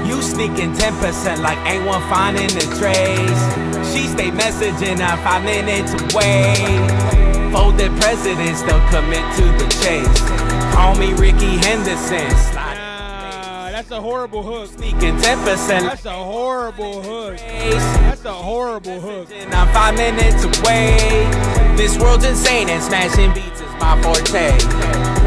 Speaker 4: You sneaking 10% like ain't one finding the trace. She stay messaging, I'm 5 minutes away. Folded presidents don't commit to the chase. Call me Ricky Henderson.
Speaker 1: That's a horrible hook.
Speaker 4: Sneaking 10%.
Speaker 1: That's a horrible hook. That's a horrible hook.
Speaker 4: I'm 5 minutes away. This world's insane and smashing beats is my forte.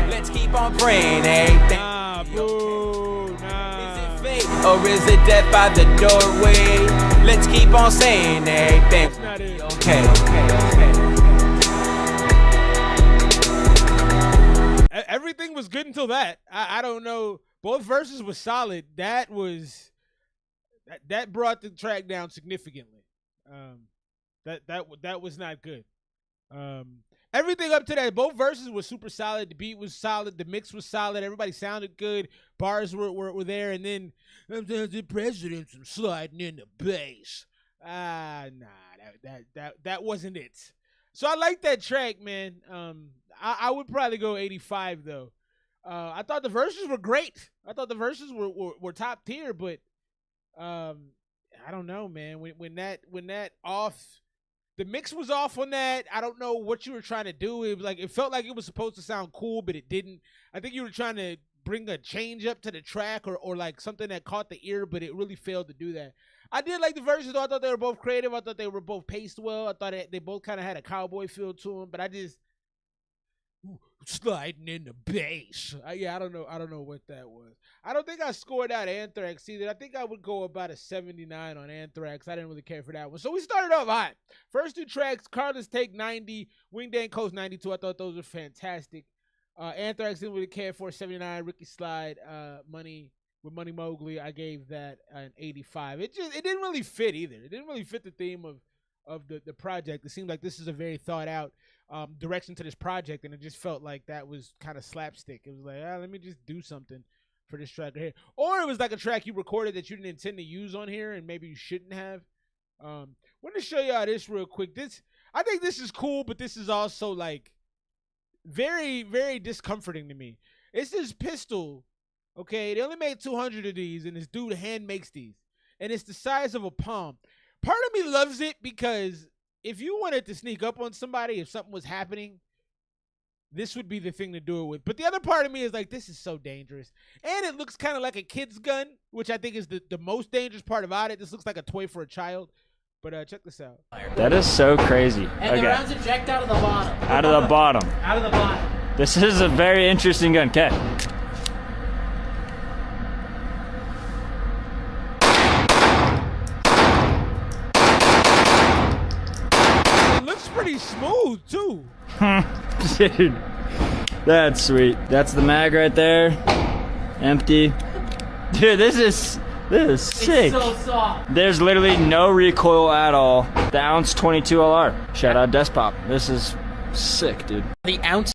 Speaker 4: Let's keep on praying, everything.
Speaker 1: Nah, boo, nah.
Speaker 4: Is it fake or is it death by the doorway? Let's keep on saying everything.
Speaker 1: That's not it.
Speaker 4: Okay.
Speaker 1: Everything was good until that. I don't know. Both verses were solid. That brought the track down significantly. That was not good. Everything up to that, both verses were super solid. The beat was solid. The mix was solid. Everybody sounded good. Bars were there. And then the president's sliding in the bass. That wasn't it. So I like that track, man. I would probably go 85 though. I thought the verses were great. I thought the verses were top tier, but I don't know, man. When that off, the mix was off on that. I don't know what you were trying to do. It felt like it was supposed to sound cool, but it didn't. I think you were trying to bring a change up to the track or like something that caught the ear, but it really failed to do that. I did like the verses though. I thought they were both creative. I thought they were both paced well. I thought they both kind of had a cowboy feel to them, but I just sliding in the bass. I don't know what that was. I don't think I scored out Anthrax either. I think I would go about a 79 on Anthrax. I didn't really care for that one. So we started off hot. First two tracks, Carlos Take 90, Winged Coast 92. I thought those were fantastic. Anthrax didn't really care for 79. Ricky Slide, Money Mowgli, I gave that an 85. It didn't really fit either. It didn't really fit the theme of the project. It seemed like this is a very thought out direction to this project, and it just felt like that was kind of slapstick. It was like, let me just do something for this track right here. Or it was like a track you recorded that you didn't intend to use on here, and maybe you shouldn't have. Want to show y'all this real quick. I think this is cool, but this is also like very, very discomforting to me. It's this pistol, okay? They only made 200 of these, and this dude hand makes these, and it's the size of a palm. Part of me loves it because if you wanted to sneak up on somebody, if something was happening, this would be the thing to do it with. But the other part of me is like, this is so dangerous. And it looks kind of like a kid's gun, which I think is the most dangerous part about it. This looks like a toy for a child. But check this out.
Speaker 13: That is so crazy.
Speaker 14: And the rounds eject out of the bottom.
Speaker 13: Out of the bottom.
Speaker 14: Out of the bottom.
Speaker 13: This is a very interesting gun. Okay.
Speaker 1: Pretty smooth too.
Speaker 13: Dude, that's sweet. That's the mag right there. Empty. Dude, this is sick.
Speaker 14: It's so soft.
Speaker 13: There's literally no recoil at all. The ounce 22 LR. Shout out Despop. This is sick, dude.
Speaker 14: The ounce.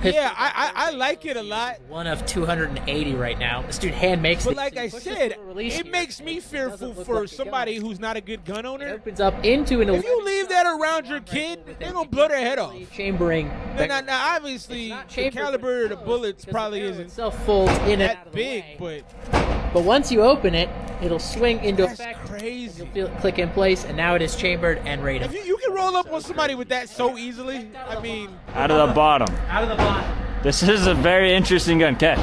Speaker 1: Yeah, I like it a lot.
Speaker 14: One of 280 right now. This dude hand makes it.
Speaker 1: But like I said, it makes me fearful for somebody who's not a good gun owner.
Speaker 14: It opens up into an.
Speaker 1: If you leave that around your kid, they're gonna blow their head off.
Speaker 14: Chambering.
Speaker 1: Now obviously, the caliber of the bullets probably isn't
Speaker 14: folds in
Speaker 1: that big,
Speaker 14: but once you open it, it'll swing into effect.
Speaker 1: Crazy.
Speaker 14: You'll feel it click in place, and now it is chambered and ready.
Speaker 1: If you can roll up on somebody with that so easily, I mean.
Speaker 13: Out of the bottom.
Speaker 14: Out of the bottom.
Speaker 13: This is a very interesting gun. Okay.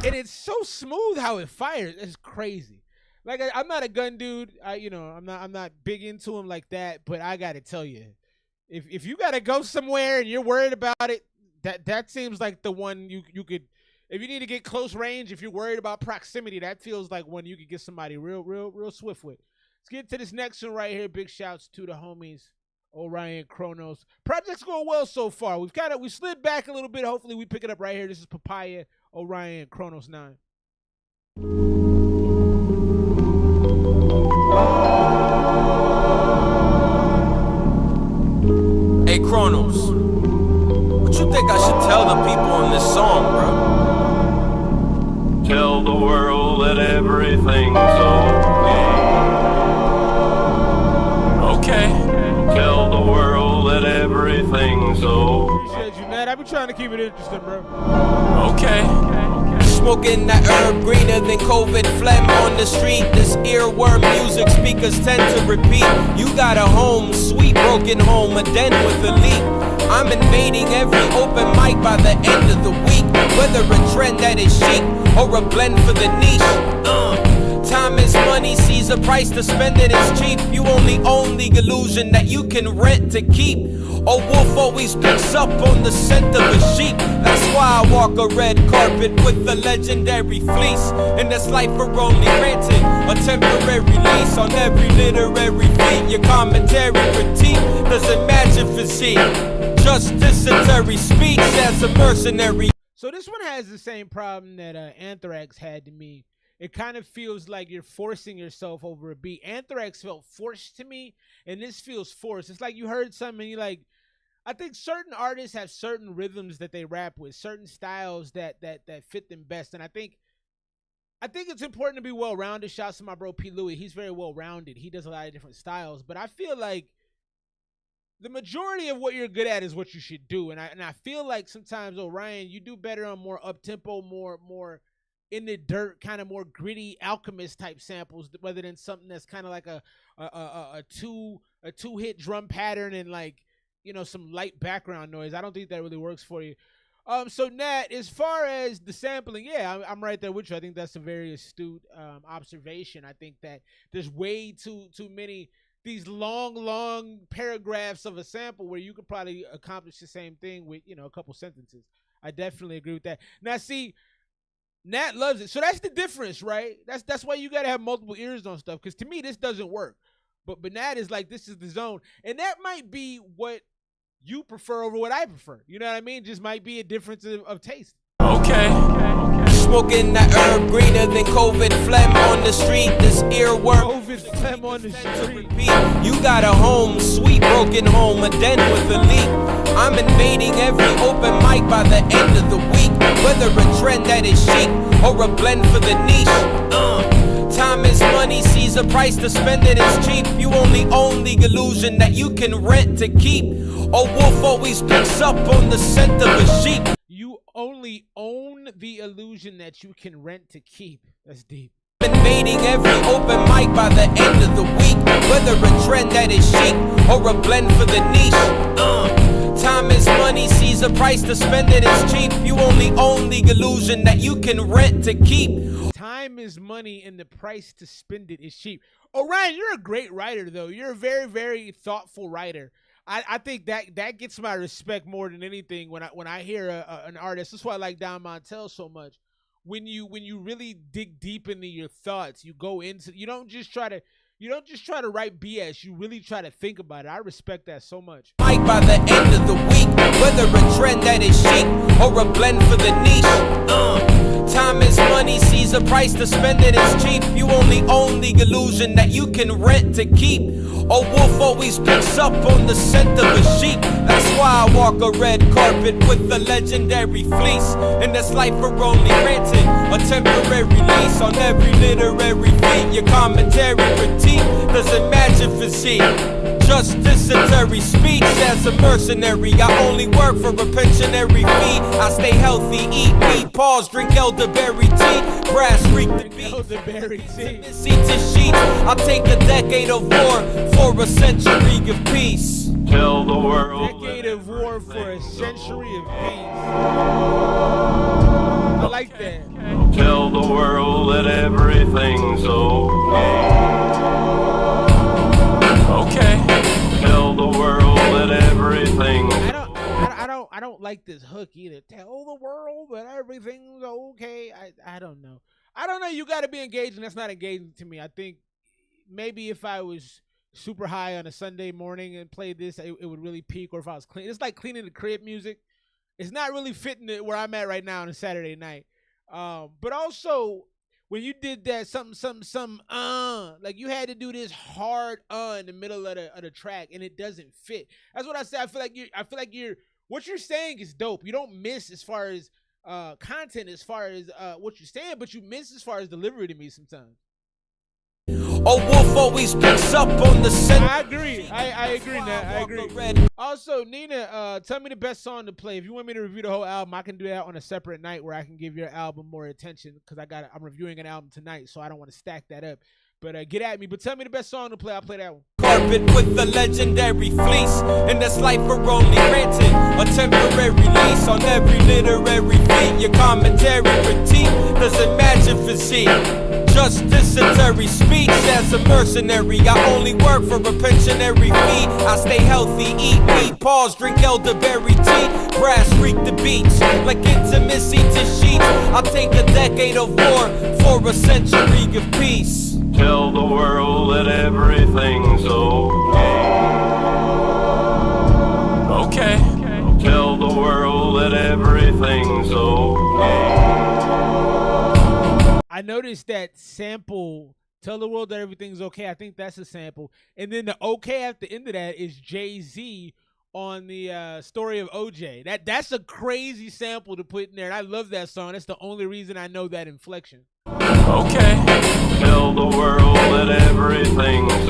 Speaker 1: And it's so smooth how it fires. It's crazy. Like I'm not a gun dude. I'm not big into them like that. But I gotta tell you, if you gotta go somewhere and you're worried about it, that seems like the one you could. If you need to get close range, if you're worried about proximity, that feels like one you could get somebody real swift with. Let's get to this next one right here. Big shouts to the homies, Orion, KRONOS. Project's going well so far. We slid back a little bit. Hopefully we pick it up right here. This is Papaya, Orion, KRONOS 9.
Speaker 4: Hey KRONOS, what you think I should tell the people on this song, bro?
Speaker 15: Tell the world that everything's okay. Tell the world that everything's everything. So
Speaker 1: Appreciate you, Nat. I be trying to keep it interesting, bro.
Speaker 4: Okay. Smoking that herb greener than COVID phlegm on the street. This earworm music speakers tend to repeat. You got a home, sweet broken home, a den with a leak. I'm invading every open mic by the end of the week. Whether a trend that is chic or a blend for the niche. Time is money, sees a price to spend it is cheap. You only own the illusion that you can rent to keep. A wolf always picks up on the scent of a sheep. That's why I walk a red carpet with a legendary fleece. In this life we're only granted a temporary lease on every literary feat. Your commentary critique doesn't match your physique. Just dysentery speech as a mercenary.
Speaker 1: So this one has the same problem that Anthrax had to me. It kind of feels like you're forcing yourself over a beat. Anthrax felt forced to me, and this feels forced. It's like you heard something and you're like, I think certain artists have certain rhythms that they rap with, certain styles that fit them best. And I think it's important to be well-rounded. Shouts to my bro P. Louie. He's very well-rounded. He does a lot of different styles. But I feel like the majority of what you're good at is what you should do. And I feel like sometimes, Orion, you do better on more up-tempo, more in the dirt, kind of more gritty Alchemist type samples, rather than something that's kind of like a two-hit drum pattern and like, you know, some light background noise. I don't think that really works for you. So Nat, as far as the sampling, yeah, I'm right there with you. I think that's a very astute observation. I think that there's way too many these long paragraphs of a sample where you could probably accomplish the same thing with, you know, a couple sentences. I definitely agree with that. Now, see, Nat loves it. So that's the difference, right? That's why you got to have multiple ears on stuff, because to me, this doesn't work. But Nat is like, this is the zone. And that might be what you prefer over what I prefer. You know what I mean? Just might be a difference of taste.
Speaker 4: Okay. Smoking that herb greener than COVID phlegm on the street. This earworm.
Speaker 1: COVID phlegm on the street.
Speaker 4: You got a home, sweet broken home, a den with a leak. I'm invading every open mic by the end of the week. Whether a trend that is chic or a blend for the niche. Time is money, sees a price to spend it is cheap. You only own the illusion that you can rent to keep. A wolf always picks up on the scent of a sheep.
Speaker 1: You only own the illusion that you can rent to keep. That's deep.
Speaker 4: Invading every open mic by the end of the week. Whether a trend that is chic or a blend for the niche. Time is money, sees a price to spend it is cheap. You only own the illusion that you can rent to keep.
Speaker 1: Time is money and the price to spend it is cheap. Orion, you're a great writer, though. You're a very, very thoughtful writer. I think that gets my respect more than anything when I hear an artist. That's why I like Don Montel so much. When you really dig deep into your thoughts, you go into, you don't just try to write BS. You really try to think about it. I respect that so much.
Speaker 4: By the end of the week, whether a trend that is chic or a blend for the niche. Time is money, sees a price to spend it is cheap. You only own the illusion that you can rent to keep. A wolf always picks up on the scent of a sheep. That's why I walk a red carpet with a legendary fleece. In this life we're only granted a temporary lease on every literary feat. Your commentary critique doesn't match your physique. Just dysentery speech as a mercenary. I only work for a pensionary fee. I stay healthy, eat meat, pause, drink elderberry tea. Grass reek the beat.
Speaker 1: Elderberry tea.
Speaker 4: Seat to sheets. I'll take a decade of war for a century of peace.
Speaker 15: Tell the world.
Speaker 1: Decade of war for a century of peace. I like that.
Speaker 15: Tell the world that everything's okay. Okay. Tell the world that everything.
Speaker 1: I don't like this hook either. Tell the world that everything's okay. I don't know. You got to be engaging. That's not engaging to me. I think maybe if I was super high on a Sunday morning and played this, it would really peak. Or if I was clean, it's like cleaning the crib music. It's not really fitting it where I'm at right now on a Saturday night. But also, when you did that something, like you had to do this hard in the middle of the track, and it doesn't fit. That's what I say. I feel like you're what you're saying is dope. You don't miss as far as content, as far as what you're saying, but you miss as far as delivery to me sometimes.
Speaker 4: A wolf always picks up on the scent.
Speaker 1: I agree. I agree, Nat. I agree. Also, Nina, tell me the best song to play. If you want me to review the whole album, I can do that on a separate night where I can give your album more attention because I'm reviewing an album tonight, so I don't want to stack that up. But get at me. But tell me the best song to play. I'll play that one.
Speaker 4: Carpet with the legendary fleece, and that's life for only granted. A temporary lease on every literary feat. Your commentary critique doesn't match your physique. Just dysentery speech as a mercenary. I only work for a pensionary fee. I stay healthy, eat meat, pause, drink elderberry tea. Grass reek the beach like intimacy to sheets. I'll take a decade of war for a century of peace.
Speaker 15: Tell the world that everything's okay. Tell the world that everything's okay.
Speaker 1: I noticed that sample, tell the world that everything's okay. I think that's a sample. And then the okay at the end of that is Jay-Z on the story of OJ. That's a crazy sample to put in there. And I love that song. That's the only reason I know that inflection.
Speaker 15: Okay. Tell the world that everything's okay.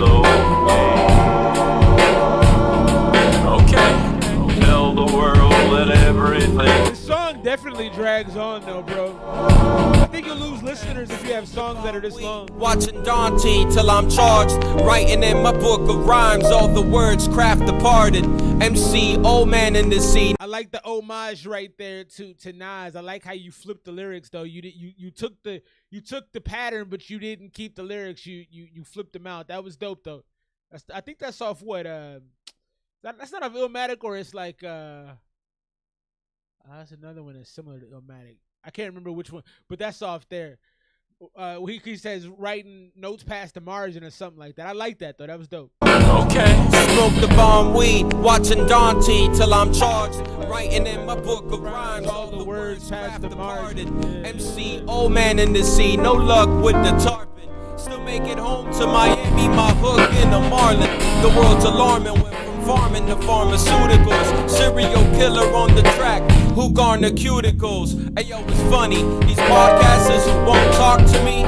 Speaker 15: Tell the world that everything.
Speaker 1: This song definitely drags on though, bro. I think you'll lose listeners if you have songs that are this long.
Speaker 4: Watching Dante till I'm charged, writing in my book of rhymes, all the words craft departed. MC, old man in the scene.
Speaker 1: I like the homage right there to Nas. I like how you flipped the lyrics though. You took the pattern, but you didn't keep the lyrics. You flipped them out. That was dope though. I think that's off what that's not of Illmatic, or it's like that's another one that's similar to Illmatic. I can't remember which one, but that's off there. He says writing notes past the margin or something like that. I like that though. That was dope.
Speaker 4: Okay. Smoke the bomb weed, watching Dante till I'm charged, writing in my book of rhymes, all the words past the margin. MC, old man in the sea, no luck with the tarpon. Still make it home to Miami, my hook in the Marlin. The world's alarming, went from farming to pharmaceuticals. Serial killer on the track, who garner cuticles. Ayo, it's funny, these podcasters who won't talk to me,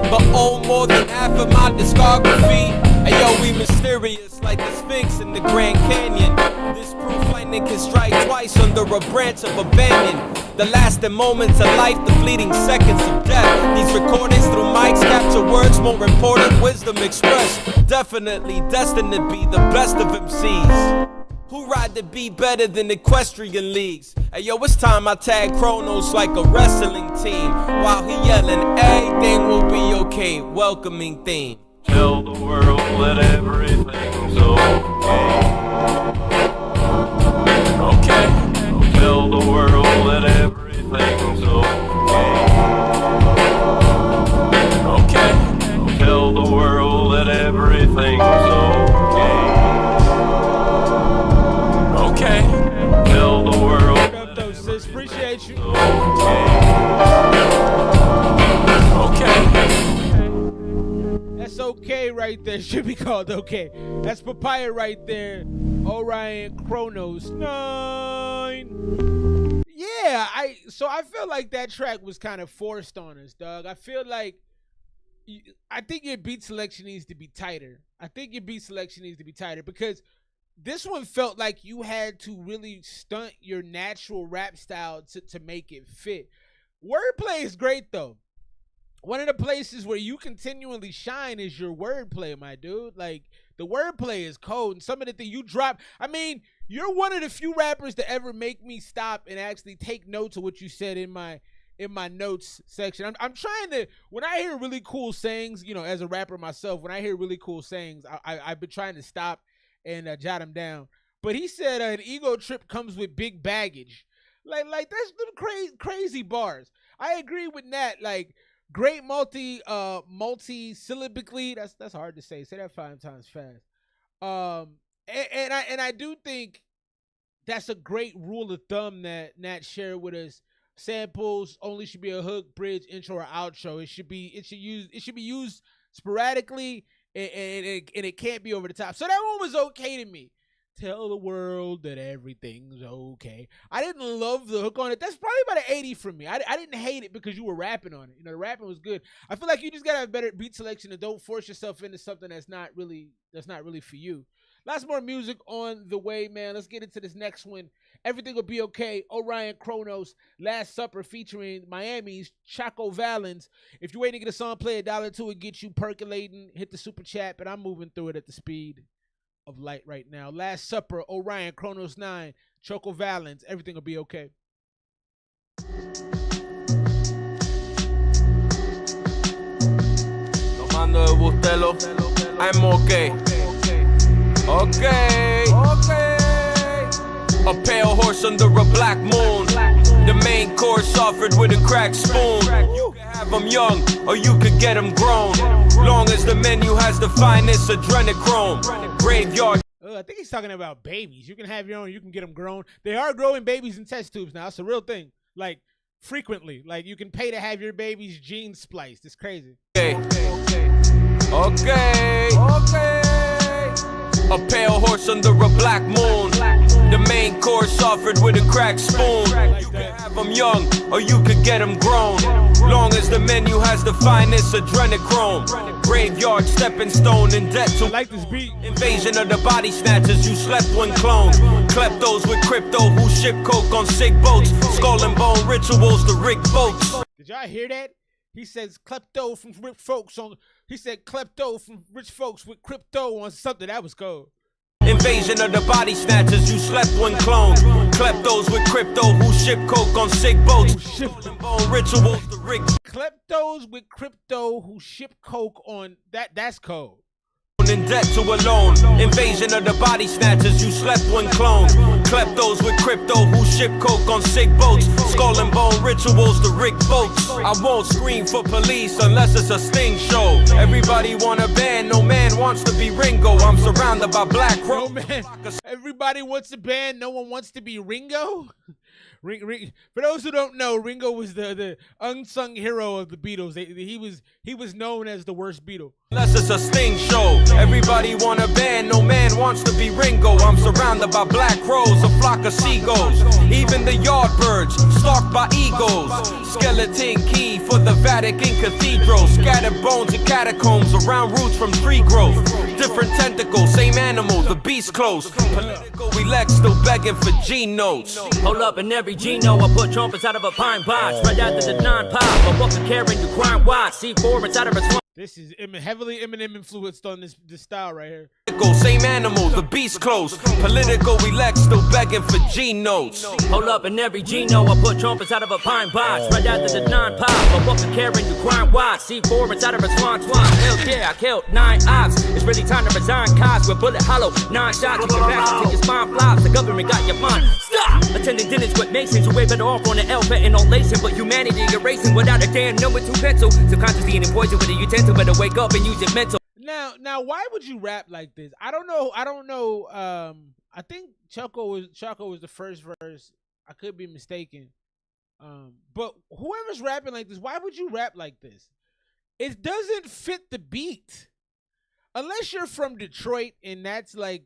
Speaker 4: but own more than half of my discography. Ayo, we mysterious like the Sphinx in the Grand Canyon. This proof lightning can strike twice under a branch of a banyan. The lasting moments of life, the fleeting seconds of death. These recordings through mics capture words more important, wisdom expressed. Definitely destined to be the best of MCs. Who ride to be better than equestrian leagues? Hey yo, it's time I tag KRONOS like a wrestling team. While he yelling, everything will be okay. Welcoming theme.
Speaker 15: Tell the world that everything's okay. Okay. Tell the world that everything's okay. Okay. Tell the world that everything's okay. Okay. Tell the world.
Speaker 1: What up though, sis? Appreciate you.
Speaker 15: Okay.
Speaker 1: That's okay right there. Should be called okay. That's Papaya right there. Orion KRONOS 9. Yeah, I feel like that track was kind of forced on us, dog. I feel like I think your beat selection needs to be tighter. Because this one felt like you had to really stunt your natural rap style to make it fit. Wordplay is great though. One of the places where you continually shine is your wordplay, my dude. Like, the wordplay is cold. And some of the things you drop, I mean, you're one of the few rappers to ever make me stop and actually take notes of what you said in my notes section. I'm trying to, when I hear really cool sayings, you know, as a rapper myself, when I hear really cool sayings, I've been trying to stop and jot them down. But he said an ego trip comes with big baggage. Like that's them crazy bars. I agree with Nat. Like, great multi-syllabically. That's hard to say. Say that 5 times fast. And I do think that's a great rule of thumb that Nat shared with us. Samples only should be a hook, bridge, intro, or outro. It should be used sporadically, and it can't be over the top. So that one was okay to me. tell the world that everything's okay. I didn't love the hook on it. That's probably about an 80 from me. I didn't hate it because you were rapping on it. You know, the rapping was good. I feel like you just gotta have better beat selection and don't force yourself into something that's not really for you. Lots more music on the way, man. Let's get into this next one. Everything Will Be Okay. Orion KRONOS, Last Supper featuring Miami's CHOCO VALENS. If you're waiting to get a song, play $1 and get you percolating. Hit the super chat, but I'm moving through it at the speed of light right now. Last Supper, Orion KRONOS 9, CHOCO VALENS. Everything Will Be Okay.
Speaker 4: Tomando de Bustelo, I'm okay. Okay. A pale horse under a black moon. The main course offered with a cracked spoon. You can have them young, or you could get them grown. Long as the menu has the finest adrenochrome. Graveyard.
Speaker 1: I think he's talking about babies. You can have your own, you can get them grown. They are growing babies in test tubes now. It's a real thing. Like, frequently. Like, you can pay to have your baby's genes spliced. It's crazy.
Speaker 4: Okay. A pale horse under a black moon. The main course offered with a cracked spoon. You can have them young, or you could get them grown. Long as the menu has the finest adrenochrome. Graveyard, stepping stone, in debt to
Speaker 1: like this beat.
Speaker 4: Invasion of the body snatchers, you slept when cloned. Kleptos with crypto who ship coke on sick boats. Skull and bone rituals to rig boats.
Speaker 1: Did y'all hear that? He says klepto from rich folks on. He said klepto from rich folks with crypto on something. That was cold.
Speaker 4: Invasion of the body snatchers, you slept when cloned. Kleptos with crypto who ship coke on sick boats. Bone rituals to rig.
Speaker 1: Kleptos with crypto who ship coke on that's cold.
Speaker 4: In debt to a loan. Invasion of the body snatchers, you slept when cloned. Kleptos with crypto who ship coke on sick boats. Skull and bone rituals to rig boats. I won't scream for police unless it's a sting show. Everybody want a band, no man wants to be Ringo. I'm surrounded by black crow.
Speaker 1: No man. Everybody wants a band, no one wants to be Ringo. For those who don't know, Ringo was the unsung hero of the Beatles. He was known as the worst Beatle.
Speaker 4: Unless it's a sting show. Everybody want a band, no man wants to be Ringo. I'm surrounded by black crows, a flock of seagulls. Even the yardbirds, stalked by egos. Skeleton key for the Vatican Cathedral. Scattered bones and catacombs around roots from tree growth. Different tentacles, same animal, the beast close. Political elect still begging for G notes.
Speaker 16: Hold up, in every Gino, I put trumpets out of a pine box. Right after the non-pop, I walk a carrying the crime watch. C4 inside of a swamp.
Speaker 1: This is heavily Eminem influenced on this style right here.
Speaker 4: Same animal, the beast close. Political elect still begging for G notes.
Speaker 16: Hold up, in every Gino, I put trumpets out of a pine box. Right after the non-pop, I walk a carrying the crime watch. C4 inside of a swamp. Hell yeah, I killed 9 ops. It's really time to resign cause with bullet hollow. 9 shots, you can pass until your spine flops. The government got your mind. Stop! Attending dinners with Masons, you way better off on the L-bet and on lacing. But humanity erasing without a damn number 2 pencil. Subconsciously eating poison with a utensil. Better wake up and use your mental.
Speaker 1: Now, why would you rap like this? I don't know. I think Choco was the first verse. I could be mistaken. But whoever's rapping like this, why would you rap like this? It doesn't fit the beat. Unless you're from Detroit and that's like,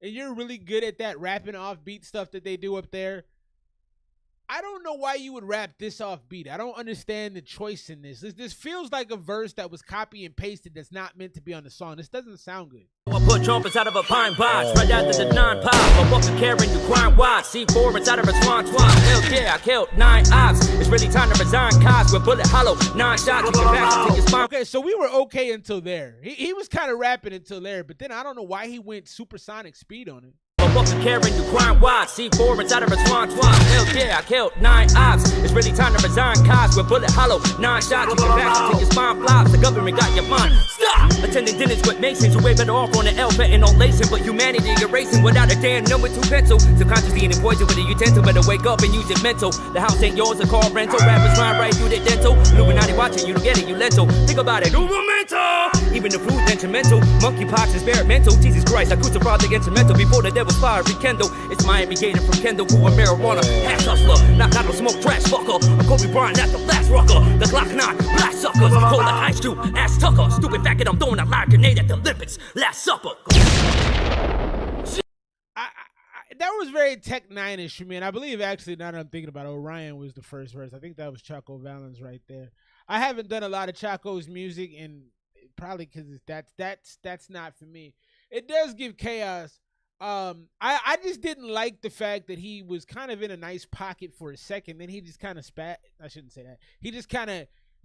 Speaker 1: and you're really good at that rapping off beat stuff that they do up there. I don't know why you would rap this off beat. I don't understand the choice in this. This feels like a verse that was copy and pasted that's not meant to be on the song. This doesn't sound good.
Speaker 16: I put trumpets out of a pine box. Right after the non-pop, I walk a carrying the crime watch. C4 inside of a swamp. Hell yeah, I killed 9 ops. It's really time to resign cause with bullet hollow. 9 shots, you can pass until your spine.
Speaker 1: Okay, so we were okay until there. He was kind of rapping until there, but then I don't know why he went supersonic speed on it.
Speaker 16: Walk a carrying the crime watch. C4 inside of a swamp. Hell yeah, I killed 9 ops. It's really time to resign cause with bullet hollow. 9 shots, you can pass until your spine flops. The government got your mind. Stop! Attending dinners with Masons, you way better off on the L-bet and on lacing. But humanity erasing without a damn number 2 pencil. Subconsciously eating poison with a utensil. Better wake up and use your mental. The house ain't yours, a car rental. Rappers flying right through the dental. Illuminati watching, you don't get it, you lentil. Think about it, mental. Even the food detrimental. Monkeypox is mental. Jesus Christ, I crucified the instrumental before the devil's fire rekindle. It's Miami Gator from Kendall, who a marijuana hash hustler. Knock out no smoke trash fucker. I'm Kobe Bryant at the last rocker. The Glock 9, black suckers. Cold like Ice Cube, ass tucker. Stupid faggot, I'm throwing a live grenade at the Olympics. Last supper.
Speaker 1: that was very Tech Nine-ish for me, and I believe actually now that I'm thinking about it, Orion was the first verse. I think that was Choco VALENS right there. I haven't done a lot of Choco's music, and probably because that's not for me. It does give chaos. I just didn't like the fact that he was kind of in a nice pocket for a second, then he just kind of spat. I shouldn't say that. He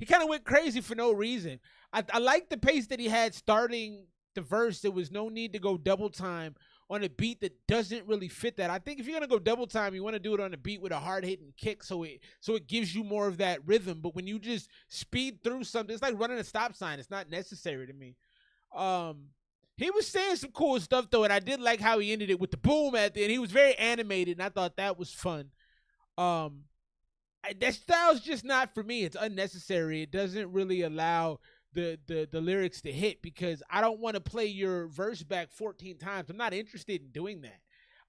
Speaker 1: kind of went crazy for no reason. I like the pace that he had starting the verse. There was no need to go double time on a beat that doesn't really fit that. I think if you're gonna go double time, you want to do it on a beat with a hard hitting kick, so it gives you more of that rhythm. But when you just speed through something, it's like running a stop sign. It's not necessary to me. He was saying some cool stuff though, and I did like how he ended it with the boom at the end. He was very animated, and I thought that was fun. That style's just not for me. It's unnecessary. It doesn't really allow the lyrics to hit, because I don't want to play your verse back 14 times. I'm not interested in doing that.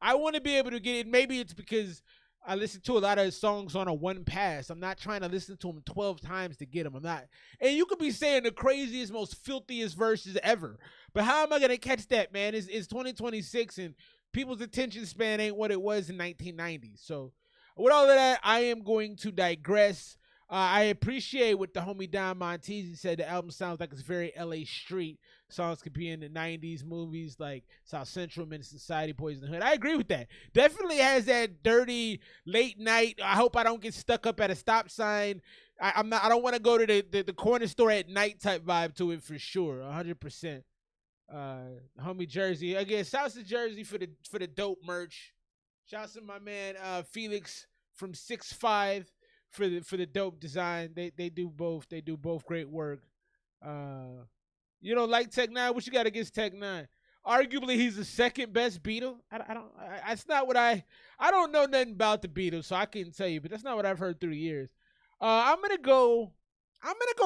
Speaker 1: I want to be able to get it. Maybe it's because I listen to a lot of songs on a one pass. I'm not trying to listen to them 12 times to get them. I'm not. And you could be saying the craziest, most filthiest verses ever, but how am I going to catch that, man? It's 2026 and people's attention span ain't what it was in 1990. So with all of that, I am going to digress. I appreciate what the homie Don Montesi said. The album sounds like it's very LA Street. Songs could be in the 90s movies like South Central, Menace Society, Boys in the Hood. I agree with that. Definitely has that dirty late night. I hope I don't get stuck up at a stop sign. I don't want to go to the corner store at night type vibe to it for sure. 100%. Homie Jersey. Again, shouts to Jersey for the dope merch. Shouts to my man Felix from 6'5" for the dope design. They do both. They do both great work. You don't like Tech Nine? What you got against Tech Nine? Arguably, he's the second best Beatle. That's not what I don't know nothing about the Beatles, so I can't tell you. But that's not what I've heard through the years. I'm gonna go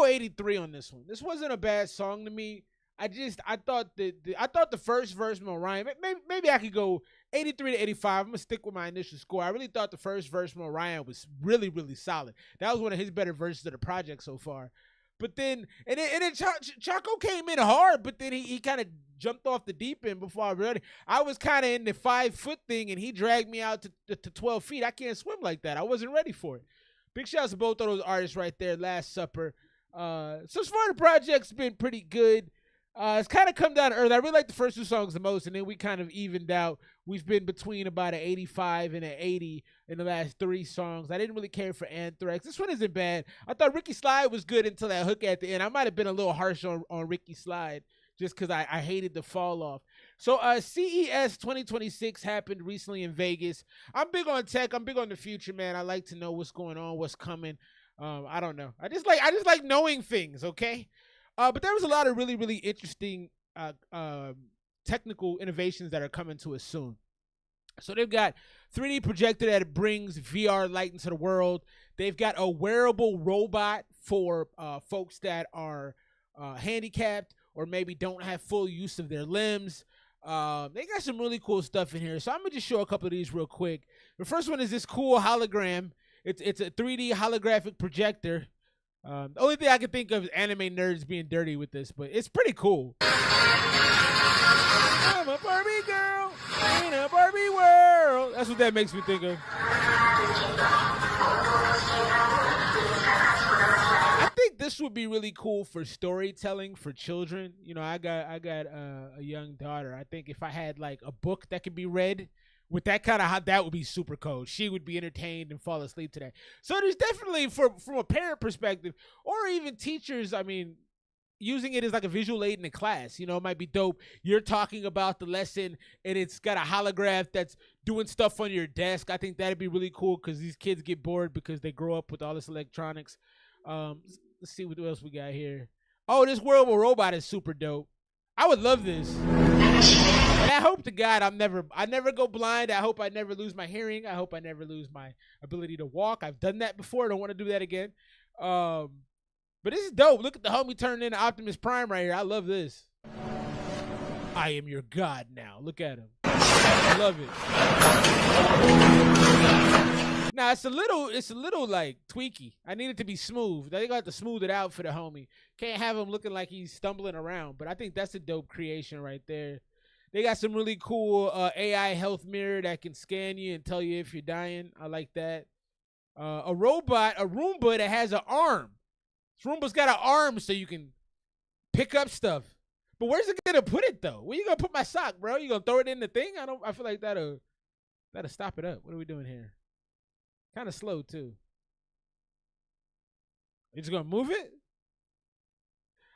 Speaker 1: 83 on this one. This wasn't a bad song to me. I thought the first verse from Orion. Maybe I could go 83 to 85. I'm gonna stick with my initial score. I really thought the first verse from Orion was really, really solid. That was one of his better verses of the project so far. But then, and then Choco came in hard, but then he kind of jumped off the deep end before I read it. I was kind of in the 5 foot thing, and he dragged me out to 12 feet. I can't swim like that. I wasn't ready for it. Big shouts to both of those artists right there. Last Supper. So far the project's been pretty good. It's kind of come down to earth. I really like the first 2 songs the most, and then we kind of evened out. We've been between about an 85 and an 80 in the last 3 songs. I didn't really care for Anthrax. This one isn't bad. I thought Ricky Slide was good until that hook at the end. I might have been a little harsh on Ricky Slide just because I hated the fall off. So CES 2026 happened recently in Vegas. I'm big on tech. I'm big on the future, man. I like to know what's going on, what's coming. I don't know. I just like knowing things, okay? But there was a lot of really, really interesting technical innovations that are coming to us soon. So they've got 3D projector that brings VR light into the world. They've got a wearable robot for folks that are handicapped or maybe don't have full use of their limbs. They got some really cool stuff in here. So I'm going to just show a couple of these real quick. The first one is this cool hologram. It's a 3D holographic projector. The only thing I can think of is anime nerds being dirty with this, but it's pretty cool. I'm a Barbie girl in a Barbie world. That's what that makes me think of. I think this would be really cool for storytelling for children. You know, I got a young daughter. I think if I had like a book that could be read with that kind of how that would be super cool. She would be entertained and fall asleep to that. So there's definitely from a parent perspective or even teachers, I mean, using it as like a visual aid in the class, you know, it might be dope. You're talking about the lesson and it's got a holograph that's doing stuff on your desk. I think that'd be really cool because these kids get bored because they grow up with all this electronics. Let's see what else we got here. Oh, this wearable robot is super dope. I would love this. And I hope to God I never go blind. I hope I never lose my hearing. I hope I never lose my ability to walk. I've done that before. I don't want to do that again. But this is dope. Look at the homie turning into Optimus Prime right here. I love this. I am your God now. Look at him. I love it. Now it's a little like tweaky. I need it to be smooth. They got to smooth it out for the homie. Can't have him looking like he's stumbling around. But I think that's a dope creation right there. They got some really cool AI health mirror that can scan you and tell you if you're dying. I like that. A Roomba that has an arm. This Roomba's got an arm so you can pick up stuff. But where's it gonna put it though? Where you gonna put my sock, bro? You gonna throw it in the thing? I feel like that'll stop it up. What are we doing here? Kind of slow too. You just gonna move it?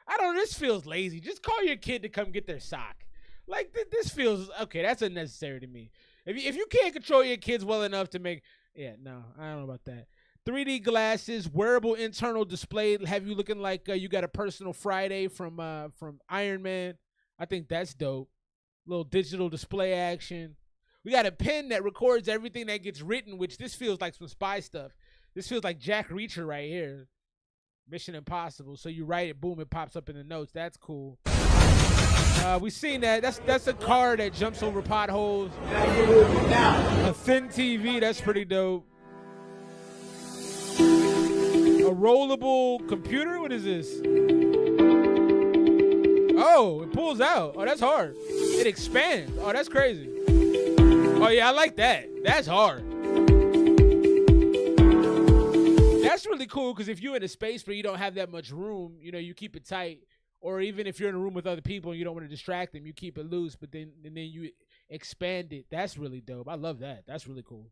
Speaker 1: I don't know. This feels lazy. Just call your kid to come get their sock. Like this feels okay. That's unnecessary to me. If you can't control your kids well enough to make, no, I don't know about that. 3D glasses, wearable internal display, have you looking like you got a personal Friday from Iron Man. I think that's dope. Little digital display action. We got a pen that records everything that gets written, which this feels like some spy stuff. This feels like Jack Reacher right here. Mission Impossible. So you write it, boom, it pops up in the notes. That's cool. We seen that. That's a car that jumps over potholes. A thin TV. That's pretty dope. A rollable computer? What is this? Oh, it pulls out. Oh, that's hard. It expands. Oh, that's crazy. Oh, yeah, I like that. That's hard. That's really cool because if you're in a space where you don't have that much room, you keep it tight. Or even if you're in a room with other people and you don't want to distract them, you keep it loose, but then you expand it. That's really dope. I love that. That's really cool.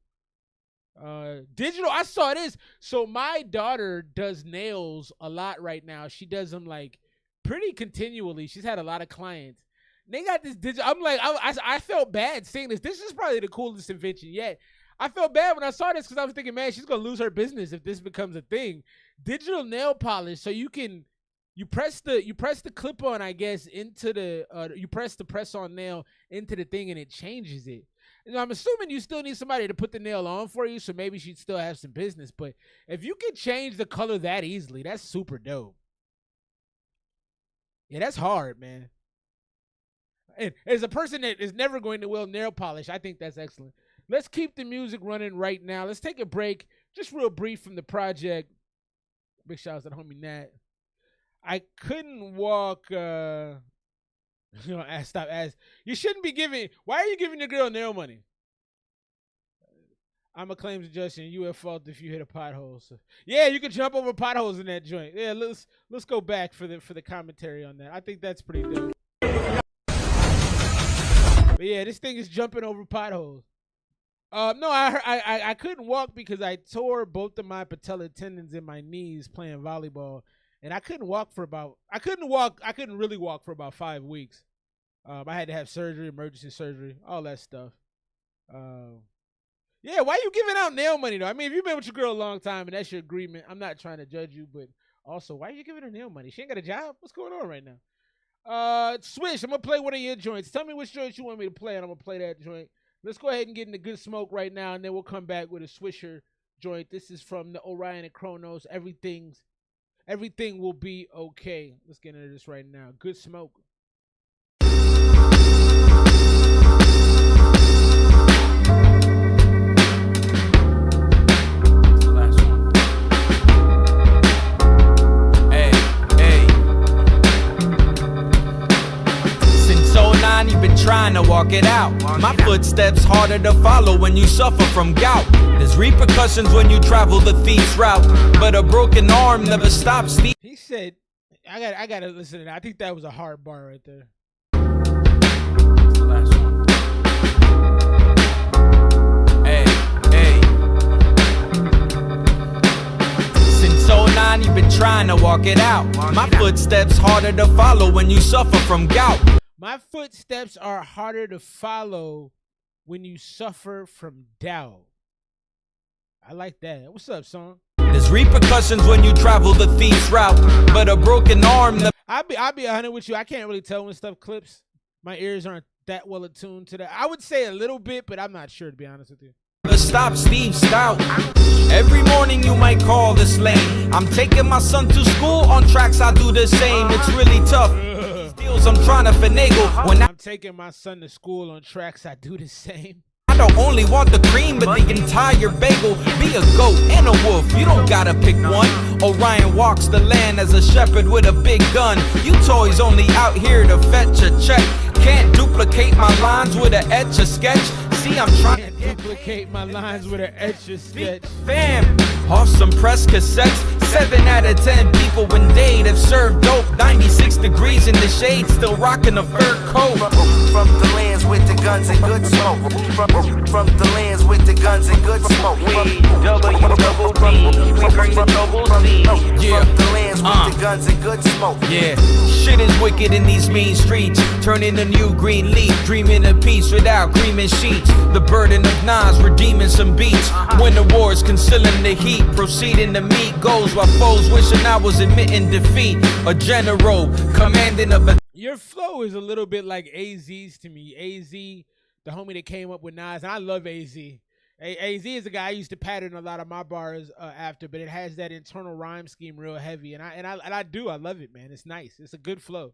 Speaker 1: Digital, I saw this. So my daughter does nails a lot right now. She does them like pretty continually. She's had a lot of clients. They got this digital. I'm like, I felt bad seeing this. This is probably the coolest invention yet. I felt bad when I saw this because I was thinking, man, she's gonna lose her business if this becomes a thing. Digital nail polish, so you press the clip on, I guess, into the you press the press on nail into the thing and it changes it. I'm assuming you still need somebody to put the nail on for you, so maybe she'd still have some business. But if you can change the color that easily, that's super dope. Yeah, that's hard, man. And as a person that is never going to wear nail polish, I think that's excellent. Let's keep the music running right now. Let's take a break, just real brief from the project. Big shout out to the homie Nat. I couldn't walk. Stop. You shouldn't be giving. Why are you giving your girl nail money? I'm a claims adjuster. You at fault if you hit a pothole. So, yeah, you can jump over potholes in that joint. Yeah, let's go back for the commentary on that. I think that's pretty dope. But yeah, this thing is jumping over potholes. No, I couldn't walk because I tore both of my patella tendons in my knees playing volleyball. And I couldn't really walk for about 5 weeks. I had to have surgery, emergency surgery, all that stuff. Yeah, why are you giving out nail money, though? I mean, if you've been with your girl a long time and that's your agreement, I'm not trying to judge you, but also, why are you giving her nail money? She ain't got a job? What's going on right now? Swish, I'm going to play one of your joints. Tell me which joints you want me to play, and I'm going to play that joint. Let's go ahead and get into Good Smoke right now, and then we'll come back with a Swisher joint. This is from the Orion and KRONOS. Everything will be okay. Let's get into this right now. Good Smoke.
Speaker 4: You've been trying to walk it out. My footsteps harder to follow when you suffer from gout. There's repercussions when you travel the thief's route, but a broken arm never stops me.
Speaker 1: He said, I gotta listen to that. I think that was a hard bar right there.
Speaker 4: Last one. Hey. Since 09 you've been trying to walk it out. My footsteps harder to follow when you suffer from gout.
Speaker 1: My footsteps are harder to follow when you suffer from doubt. I like that. What's up, son?
Speaker 4: There's repercussions when you travel the thief's route, but a broken arm.
Speaker 1: I'll be 100 with you. I can't really tell when stuff clips. My ears aren't that well attuned to that. I would say a little bit, but I'm not sure, to be honest with you.
Speaker 4: Stop Steve Stout. Every morning you might call this lane. I'm taking my son to school on tracks. I do the same. It's really tough. I'm trying to finagle when
Speaker 1: I'm taking my son to school on tracks. I do the same.
Speaker 4: I don't only want the cream, but the entire bagel. Be a goat and a wolf, you don't gotta pick one. Orion walks the land as a shepherd with a big gun. You toys only out here to fetch a check. Can't duplicate my lines with an etch a sketch. See, I'm trying to
Speaker 1: duplicate my lines with an etch a sketch.
Speaker 4: Fam, off some press cassettes. 7 out of 10 people in date have served dope. 96 degrees in the shade, still rocking a fur coat.
Speaker 17: From the lands with the guns and good smoke. From the lands with the guns and good smoke.
Speaker 15: We W-double-D, we bring the double C.
Speaker 4: Yeah.
Speaker 17: From the lands with the guns and good smoke.
Speaker 4: Yeah, shit is wicked in these mean streets. Turning a new green leaf, dreaming of peace without creaming sheets. The burden of Nas, redeeming some beats. Win awards, concealing the heat. Proceeding to meet goals while foes wishing I was admitting defeat. A general, commanding a
Speaker 1: Your flow is a little bit like AZ's to me. AZ, the homie that came up with Nas, and I love AZ. AZ is a guy I used to pattern a lot of my bars after, but it has that internal rhyme scheme real heavy, and I love it, man. It's nice. It's a good flow.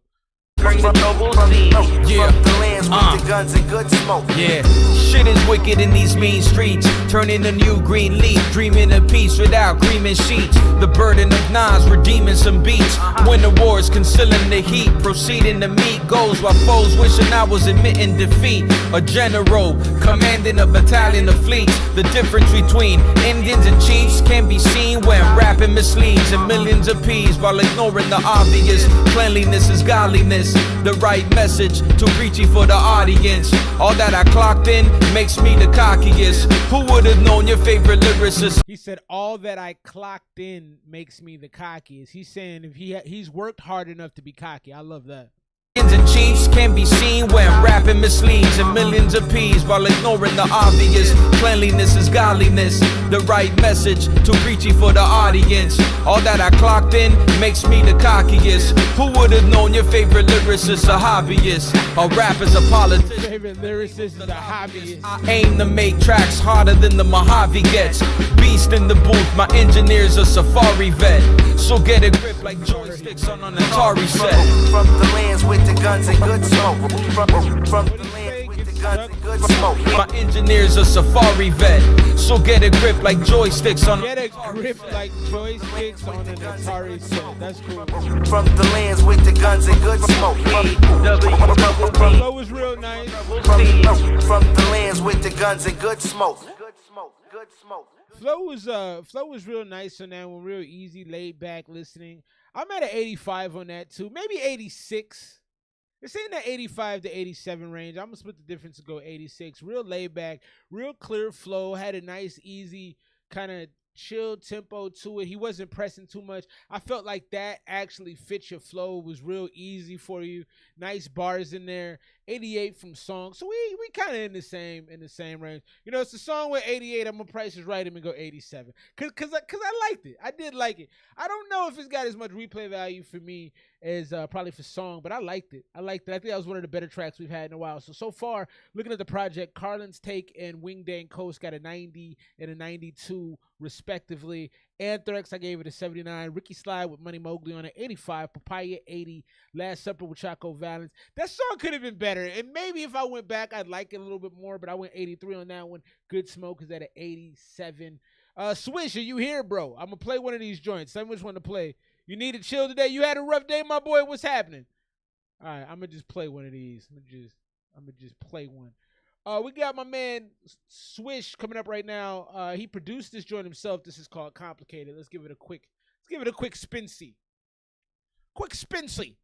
Speaker 15: Bring the double C.
Speaker 4: Yeah.
Speaker 17: From the lands with the guns and good smoke.
Speaker 4: Yeah, shit is wicked in these mean streets. Turning a new green leaf, dreaming of peace without creaming sheets. The burden of Nas, redeeming some beats. Win awards, concealing the heat. Proceeding to meet goals while foes wishing I was admitting defeat. A general, commanding a battalion of fleets. The difference between Indians and chiefs can be seen when rapping misleads and millions of peas while ignoring the obvious. Cleanliness is godliness. The right message, too preachy for the audience. All that I clocked in makes me the cockiest. Who would have known your favorite lyricist?
Speaker 1: He said, all that I clocked in makes me the cockiest. He's saying if he's worked hard enough to be cocky. I love that.
Speaker 4: And chiefs can be seen when rapping misleads and millions of peas while ignoring the obvious. Cleanliness is godliness. The right message, too preachy for the audience. All that I clocked in makes me the cockiest. Who would have known your favorite lyricist a hobbyist? A rapper's a politician.
Speaker 1: Favorite lyricist is a hobbyist.
Speaker 4: I aim to make tracks harder than the Mojave gets. Beast in the booth, my engineer's a safari vet. So get a grip like joysticks on an Atari set.
Speaker 17: From the lands with the guns and good smoke. From the lands with the guns and good smoke.
Speaker 4: My engineer's a safari vet. So get a grip like joysticks on.
Speaker 1: Get a grip like joysticks on an Atari set. That's cool.
Speaker 17: From the lands with the guns and good smoke.
Speaker 1: The flow was real nice.
Speaker 17: From the lands with the guns and good smoke. Good smoke. Good smoke.
Speaker 1: Flow was real nice on that one, real easy, laid back listening. I'm at an 85 on that too, maybe 86. It's in that 85 to 87 range. I'm gonna split the difference and go 86. Real laid back, real clear flow. Had a nice, easy kind of chill tempo to it. He wasn't pressing too much. I felt like that actually fit your flow. It was real easy for you. Nice bars in there. 88 from Song. So we kind of in the same range. You know, it's a song with 88. I'm gonna Price is Right him and go 87. Cause I liked it. I did like it. I don't know if it's got as much replay value for me as probably for Song, but I liked it. I think that was one of the better tracks we've had in a while. So far, looking at the project, Carlin's Take and Wingday and Coast got a 90 and a 92 respectively. Anthrax, I gave it a 79. Ricky Slide with Money Mowgly on it, 85. Papaya, 80. Last Supper with Choco, Valens. That song could have been better. And maybe if I went back, I'd like it a little bit more, but I went 83 on that one. Good Smoke is at an 87. Swish, are you here, bro? I'm going to play one of these joints. Tell me which one to play. You need to chill today? You had a rough day, my boy? What's happening? All right, I'm going to just play one of these. I'm going to just play one. We got my man Swish coming up right now. He produced this joint himself. This is called Complicated. Let's give it a quick spin-see. Quick spin-see.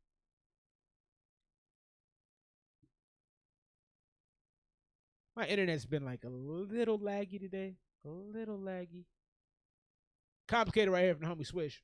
Speaker 1: My internet's been like a little laggy today. A little laggy. Complicated right here from the homie Swish.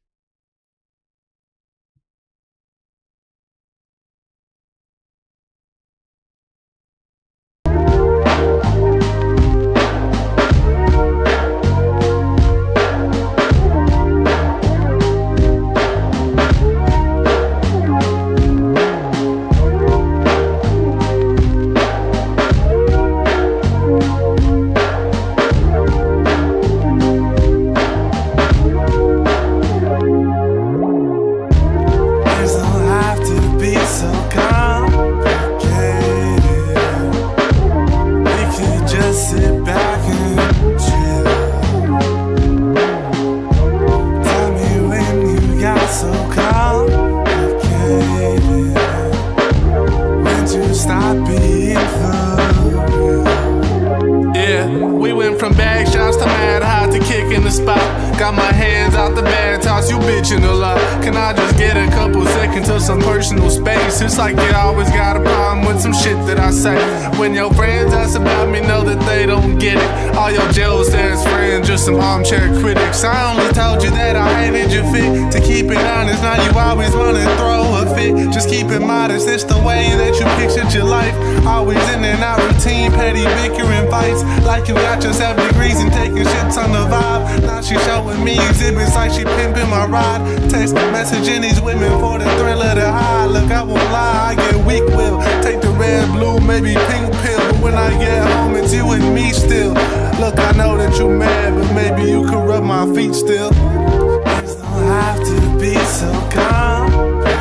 Speaker 18: some personal space. It's like you always got a problem with some shit that I say. When your friends ask about me, know that they don't get it. All your jealous ass friends, just some armchair critics. I only told you that I hated your fit. To keep it honest, now you always wanna throw a fit. Just keep it modest, it's the way that you pictured your life. Always in and out routine, petty bickering fights. Like you got yourself degrees and taking shits on the vibe. Now she showing me exhibits like she pimping my ride. Text messaging these women for the thrill of the high. Look, I won't lie, I get weak will. Take the red, blue, maybe pink pill. But when I get home, it's you and me still. Look, I know that you mad, but maybe you could rub my feet still. Things don't have to be so complicated.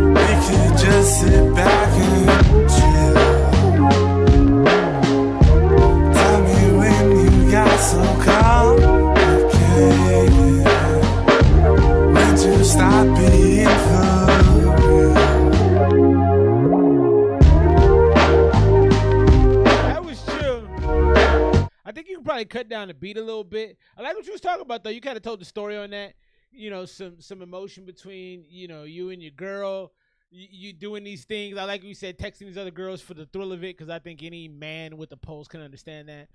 Speaker 18: We could just sit back and chill. Tell me when you got so complicated. When to stop being for real.
Speaker 1: That was chill. I think you can probably cut down the beat a little bit. I like what you was talking about though. You kind of told the story on that. You know, some emotion between, you know, you and your girl. You doing these things. I like what you said, texting these other girls for the thrill of it, because I think any man with a pulse can understand that.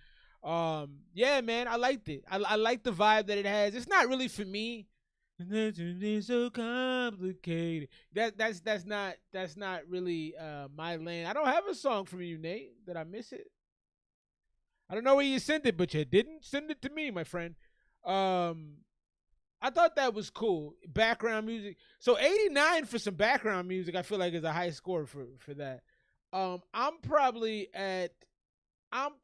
Speaker 1: Yeah, man, I liked it. I like the vibe that it has. It's not really for me. It's so complicated. That's not really my lane. I don't have a song from you, Nate. Did I miss it? I don't know where you sent it, but you didn't send it to me, my friend. I thought that was cool. Background music. So 89 for some background music, I feel like is a high score for that. I'm probably at about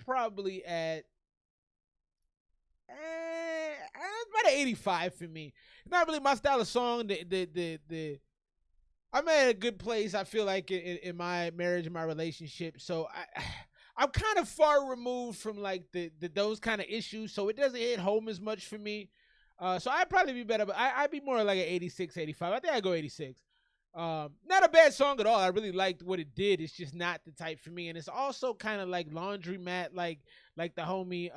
Speaker 1: an 85 for me. It's not really my style of song. I'm at a good place, I feel like, in my marriage and my relationship. So I'm kind of far removed from like those kind of issues, so it doesn't hit home as much for me. So I'd probably be better, but I'd be more like an 86, 85. I think I'd go 86. Not a bad song at all. I really liked what it did. It's just not the type for me. And it's also kind of like laundromat, like the homie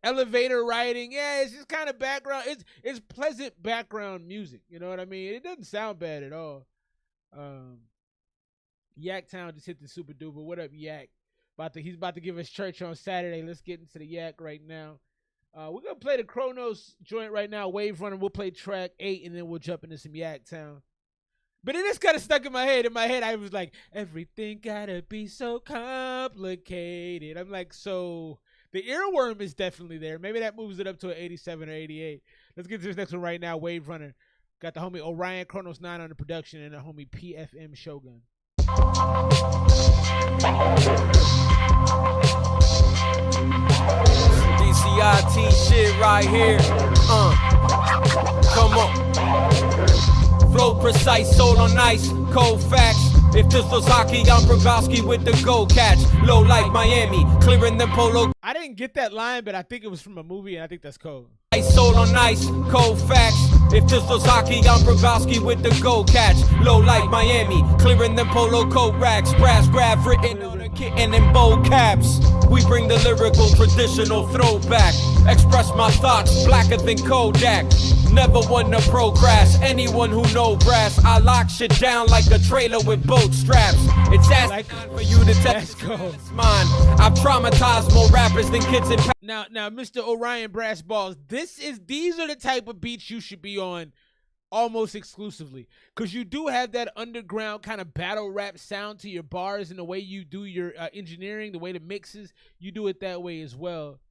Speaker 1: elevator riding. Yeah, it's just kind of background. It's pleasant background music. You know what I mean? It doesn't sound bad at all. Yak Town just hit the super duper. What up, Yak? He's about to give us church on Saturday. Let's get into the Yak right now. We're going to play the KRONOS joint right now, Wave Runner. We'll play track 8, and then we'll jump into some Yak Town. But it is kind of stuck in my head. In my head, I was like, everything gotta be so complicated. I'm like, so the earworm is definitely there. Maybe that moves it up to an 87 or 88. Let's get to this next one right now, Wave Runner. Got the homie Orion KRONOS 9 on the production and the homie PFM Shogun.
Speaker 4: DCIT shit right here. Come on. Flow precise, soul on ice, cold facts. If this was hockey, I'm Grabowski with the goal catch. Low like Miami, clearing them polo.
Speaker 1: I didn't get that line, but I think it was from a movie, and I think that's cold.
Speaker 4: Soul on ice, cold facts. If this was hockey, I'm Grabowski with the goal catch. Low like Miami, clearing them polo coat racks. Brass grab written on a kitten in bold caps. We bring the lyrical traditional throwback. Express my thoughts, blacker than Kodak. Never want to progress. Anyone who know brass, I lock shit down like a trailer with boat straps. It's asking for you to test mine. I've traumatized more rappers than kids in.
Speaker 1: Now, Mr. Orion Brass Balls, these are the type of beats you should be on almost exclusively, because you do have that underground kind of battle rap sound to your bars, and the way you do your engineering, the way the mixes, you do it that way as well.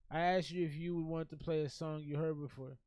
Speaker 1: I asked you if you would want to play a song you heard before.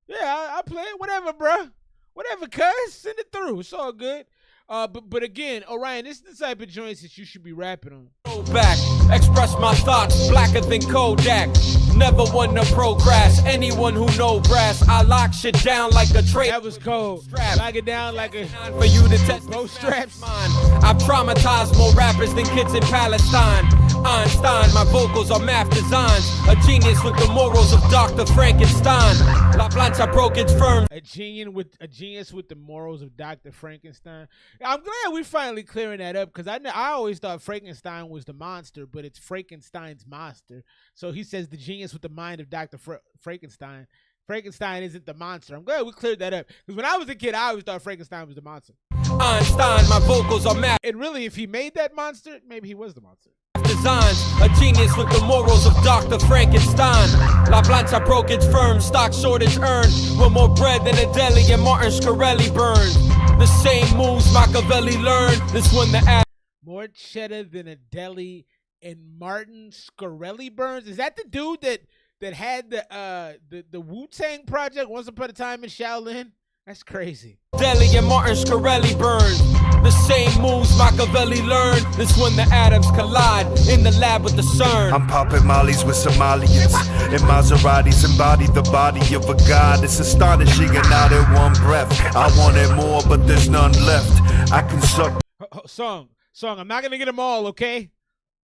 Speaker 1: Yeah, I'll play it. Whatever, bro. Whatever, cuz. Send it through. It's all good. But again, Orion, this is the type of joints that you should be rapping on.
Speaker 4: Back, express my thoughts, blacker than Kodak. Never want to progress. Anyone who know brass, I lock shit down like a trade.
Speaker 1: That was cold. Lock it down like a
Speaker 4: for you to test
Speaker 1: both straps.
Speaker 4: I've traumatized more rappers than kids in Palestine. Einstein, my vocals are math designs. A genius with the morals of Dr. Frankenstein. La Plancha broke its firm.
Speaker 1: A genius with the morals of Dr. Frankenstein. I'm glad we're finally clearing that up, because I always thought Frankenstein was the monster, but it's Frankenstein's monster. So he says the genius with the mind of Dr. Frankenstein. Frankenstein isn't the monster. I'm glad we cleared that up. Because when I was a kid, I always thought Frankenstein was the monster.
Speaker 4: Einstein, my vocals are mad.
Speaker 1: And really, if he made that monster, maybe he was the monster.
Speaker 4: Designs, a genius with the morals of Dr. Frankenstein. La Plancha broke its firm, stock shortage earned. With more bread than a deli and Martin Shkreli burned. The same moves Machiavelli learned. This one the ad.
Speaker 1: More cheddar than a deli and Martin Shkreli burns. Is that the dude that had the Wu-Tang Project once upon a time in Shaolin? That's crazy.
Speaker 4: Deli and Martin Shkreli burned. The same moves Machiavelli learned. This when the atoms collide in the lab with the CERN.
Speaker 10: I'm popping mollies with Somalians, and Maseratis embody the body of a god. It's astonishing and not in one breath. I wanted more, but there's none left. I can suck.
Speaker 1: Song. I'm not gonna get them all, okay?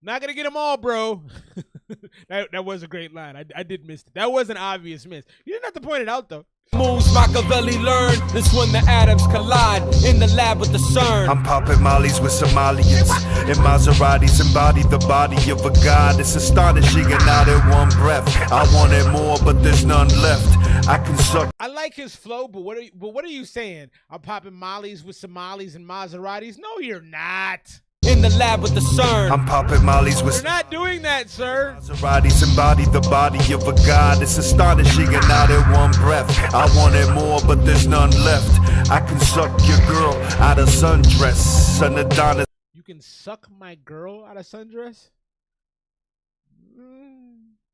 Speaker 1: Not gonna get them all, bro. that was a great line. I did miss it. That was an obvious miss. You didn't have to point it out though.
Speaker 4: Moves Machiavelli learned. This when the atoms collide in the lab with the CERN.
Speaker 10: I'm popping mollies with Somalians, and Maseratis embody the body of a god. It's astonishing and not in one breath. I wanted more, but there's none left. I can suck.
Speaker 1: I like his flow, but what are you saying? I'm popping mollies with Somalis and Maseratis? No, you're not.
Speaker 4: In the lab with the CERN.
Speaker 10: I'm popping mollies with.
Speaker 1: You're not doing that, sir.
Speaker 10: Maseratis embody the body of a god. It's astonishing and not in one breath. I wanted more, but there's none left. I can suck your girl out of sundress. An Adonis.
Speaker 1: You can suck my girl out of sundress?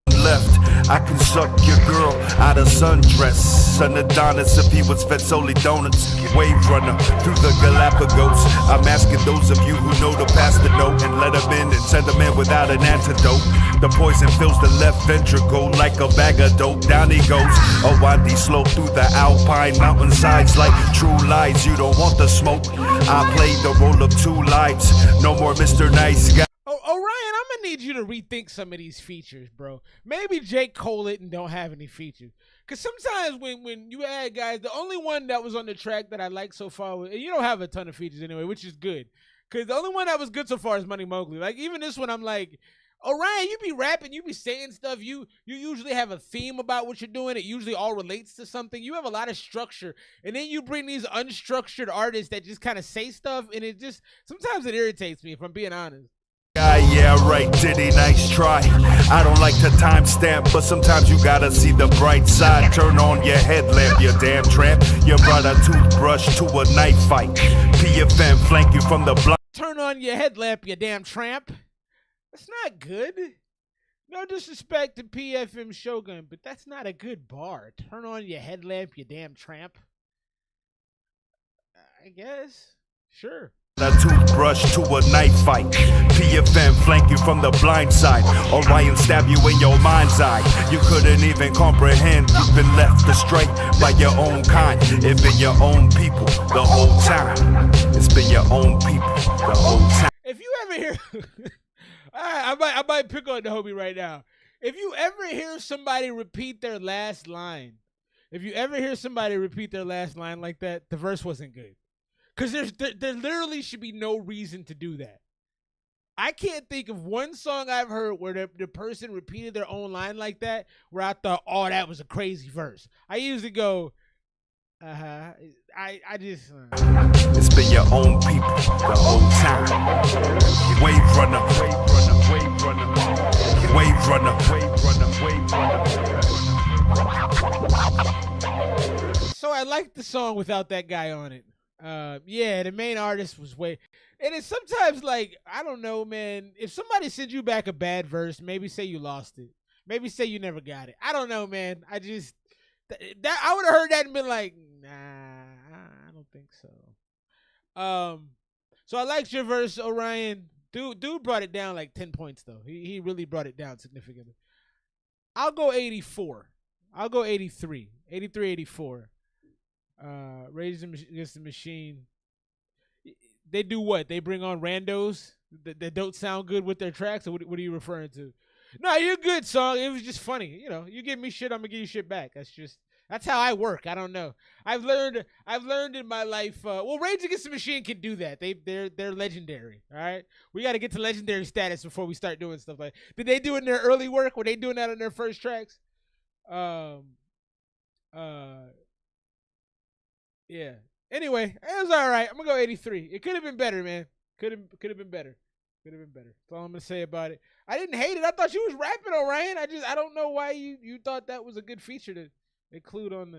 Speaker 10: Left. I can suck your girl out of sundress. An Adonis if he was fed solely donuts. Wave runner through the Galapagos. I'm asking those of you who know to pass the note and let them in and send them in without an antidote. The poison fills the left ventricle like a bag of dope. Down he goes. A windy slope through the alpine mountainsides like true lies. You don't want the smoke. I played the role of two lives. No more Mr. Nice Guy.
Speaker 1: Oh, Ryan, I'm gonna need you to rethink some of these features, bro. Maybe J. Cole it and don't have any features. Cause sometimes when you add guys, the only one that was on the track that I like so far was, and you don't have a ton of features anyway, which is good. Cause the only one that was good so far is Money Mowgli. Like even this one, I'm like, oh Ryan, you be rapping, you be saying stuff. You usually have a theme about what you're doing. It usually all relates to something. You have a lot of structure, and then you bring these unstructured artists that just kind of say stuff, and it just sometimes it irritates me if I'm being honest.
Speaker 10: Yeah, right, Diddy, nice try. I don't like to timestamp, but sometimes you gotta see the bright side. Turn on your headlamp, you damn tramp. You brought a toothbrush to a knife fight. PFM flank you from the block.
Speaker 1: Turn on your headlamp, you damn tramp. That's not good. No disrespect to PFM Shogun, but that's not a good bar. Turn on your headlamp, you damn tramp. I guess. Sure.
Speaker 10: A toothbrush to a knife fight. PFM flank you from the blind side. Orion stab you in your mind's eye. You couldn't even comprehend. You've been left astray by your own kind. It's been your own people the whole time. It's been your own people the whole time.
Speaker 1: If you ever hear I might pick on the homie right now. If you ever hear somebody repeat their last line, like that, the verse wasn't good. Because there literally should be no reason to do that. I can't think of one song I've heard where the person repeated their own line like that where I thought, oh, that was a crazy verse. I usually go, I just...
Speaker 10: It's been your own people the whole time. Wave runner, wave runner, wave runner, wave runner, wave runner, wave runner.
Speaker 1: So I like the song without that guy on it. Yeah, the main artist was way, and it's sometimes like, I don't know, man, if somebody sends you back a bad verse, maybe say you lost it, maybe say you never got it. I don't know, man. I just that I would have heard that and been like, nah, I don't think so. So I liked your verse, Orion. Dude brought it down like 10 points though. He really brought it down significantly. I'll go 84. I'll go 83. 83, 84. Rage Against the Machine. They do what? They bring on randos that don't sound good with their tracks? Or what are you referring to? No, you're good, song. It was just funny. You know, you give me shit, I'm gonna give you shit back. That's how I work. I don't know. I've learned in my life. Well, Rage Against the Machine can do that. They're legendary. All right, we got to get to legendary status before we start doing stuff like. Did they do it in their early work? Were they doing that on their first tracks? Yeah. Anyway, it was all right. I'm gonna go 83. It could have been better, man. Could have been better. Could have been better. That's all I'm gonna say about it. I didn't hate it. I thought you was rapping, Orion. I don't know why you thought that was a good feature to include on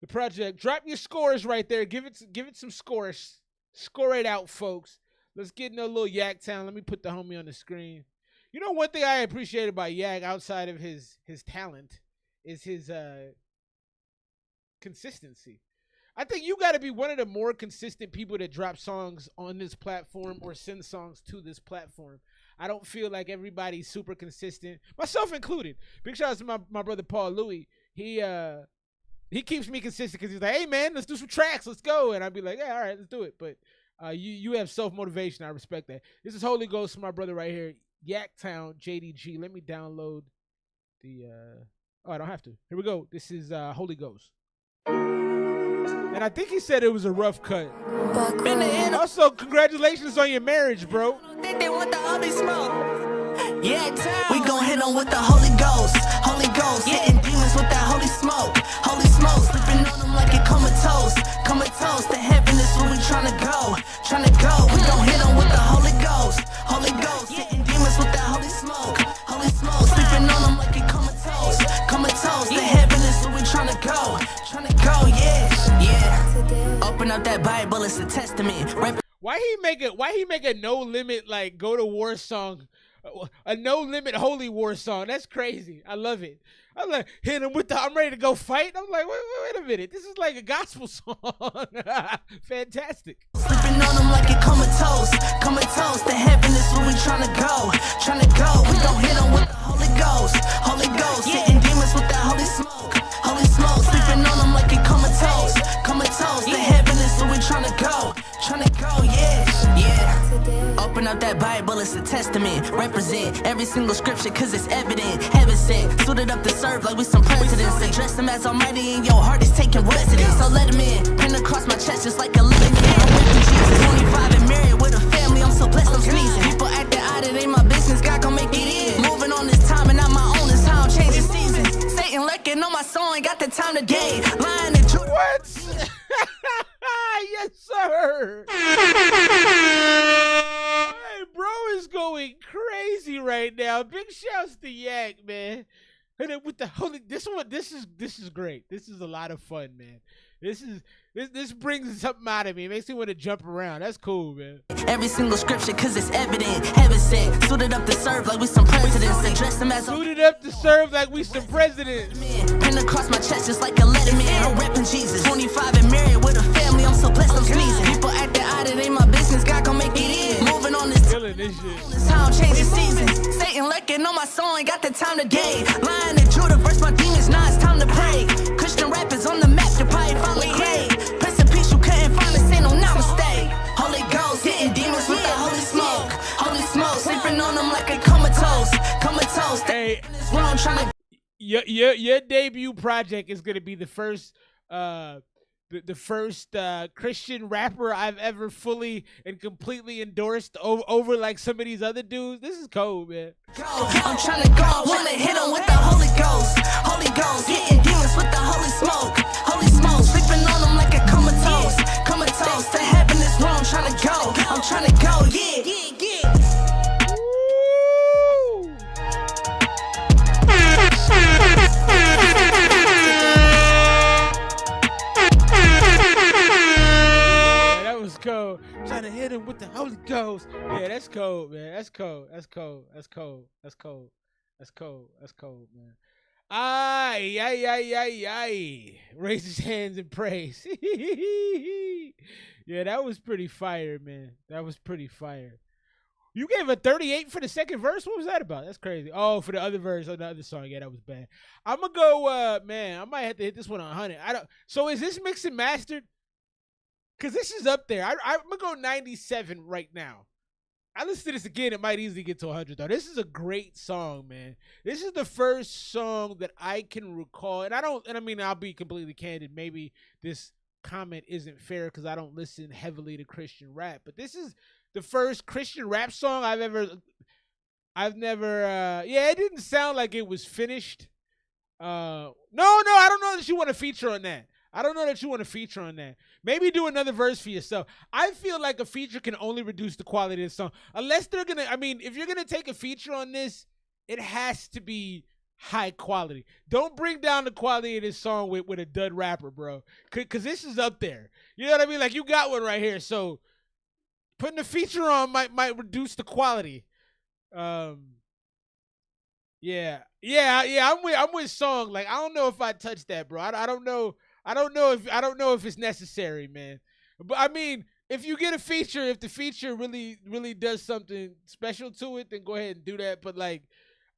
Speaker 1: the project. Drop your scores right there. Give it some scores. Score it out, folks. Let's get in a little Yak Town. Let me put the homie on the screen. You know, one thing I appreciate about Yak outside of his talent is his consistency. I think you got to be one of the more consistent people that drop songs on this platform or send songs to this platform. I don't feel like everybody's super consistent, myself included. Big shout out to my brother Paul Louis. He keeps me consistent because he's like, hey man, let's do some tracks, let's go. And I'd be like, yeah, all right, let's do it. But you have self-motivation. I respect that. This is Holy Ghost for my brother right here, Yaktown JDG. Let me download the oh, I don't have to. Here we go. This is Holy Ghost. And I think he said it was a rough cut. Also, congratulations on your marriage, bro.
Speaker 17: They want the Holy Smoke. Yeah, we gon' hit them with the Holy Ghost. Holy Ghost, hitting demons with that Holy Smoke. Holy Smoke, sleeping on them like it comatose. Comatose, to heaven is where we tryna go. We gon' hit them with the Holy Ghost. Holy Ghost, hitting demons with that Holy Smoke. Holy Smoke, sleeping on them like it comatose. Comatose, to heaven is where we tryna go. Yeah. Open up that Bible, it's a testament.
Speaker 1: Why he make a no limit like go to war song, a no limit holy war song? That's crazy. I love it. I'm like, hit him with the I'm ready to go fight. I'm like, wait a minute. This is like a gospel song. Fantastic.
Speaker 17: Sleeping on them like it comatose. To heaven is where we tryna go. We gon' hit them with the Holy Ghost. Hitting demons with that Holy Smoke. Sleeping on them like it comatose. To heaven is where we tryna go. Yeah. Open up that Bible, it's a testament. Represent every single scripture, cause it's evident. Heaven sent, suited up to serve like we some presidents. Address him as almighty and your heart is taking residence. So let him in, pin across my chest just like a living man. I'm with Jesus, 25 and married with a family, I'm so blessed, I'm sneezing. People acting out, it ain't my business, God gon' make it in. Moving on this time and not my own, it's how I'm changing seasons. Satan lurking on my soul, ain't got the time today. Lying and truth.
Speaker 1: What? Yes, sir. Hey, bro is going crazy right now. Big shouts to Yak, man. And then with the holy, this is great. This is a lot of fun, man. This brings something out of me. It makes me want to jump around. That's cool, man.
Speaker 17: Every single scripture, cause it's evident. Heaven sent, suited up to serve like we some presidents. Address them as
Speaker 1: suited up to serve like we some presidents.
Speaker 17: Pin across my chest just like a letterman. I'm reppin' Jesus. 25 and married with a family, I'm so blessed, I'm sneezing. People acting out, it ain't my business, God gon' make it in. Moving on this
Speaker 1: killing this shit.
Speaker 17: This how I'm changing seasons. Satan lurking on my soul, ain't got the time today. Lying and true to verse my demons, now it's time to pray. Christian rappers on the map, you probably finally great. Prince of Peace, you couldn't find us, ain't no namaste. Holy Ghost, hitting demons with the Holy Smoke. Holy Smoke, sleeping on them like a comatose.
Speaker 1: Hey, your debut project is gonna be the first the first Christian rapper I've ever fully and completely endorsed over like some of these other dudes. This is cold, man.
Speaker 17: I'm trying to go, wanna hit them with the Holy Ghost. Holy Ghost, hitting demons with the Holy Smoke. Holy Smoke, sleeping on them like a comatose. To heaven is where I'm trying to go. I'm trying to go, yeah.
Speaker 1: That was cold. Trying to hit him with the Holy Ghost. Yeah, that's cold, man. That's cold, man. Aye. Raise his hands in praise. Yeah, that was pretty fire, man. That was pretty fire. You gave a 38 for the second verse? What was that about? That's crazy. Oh, for the other verse on the other song. Yeah, that was bad. I'm gonna go, man, I might have to hit this one on 100. So is this mixed and mastered? Because this is up there. I'm gonna go 97 right now. I listen to this again, it might easily get to 100 though. This is a great song, man. This is the first song that I can recall, and I mean, I'll be completely candid. Maybe this comment isn't fair because I don't listen heavily to Christian rap, but this is the first Christian rap song I've never. Yeah, it didn't sound like it was finished. No, I don't know that you want to feature on that. I don't know that you want to feature on that. Maybe do another verse for yourself. I feel like a feature can only reduce the quality of the song. Unless they're going to, I mean, if you're going to take a feature on this, it has to be high quality. Don't bring down the quality of this song with a dud rapper, bro. Because this is up there. You know what I mean? Like, you got one right here. So putting a feature on might reduce the quality. Yeah. I'm with Song. Like, I don't know if I touch that, bro. I don't know if it's necessary, man. But I mean, if you get a feature, if the feature really does something special to it, then go ahead and do that. But like,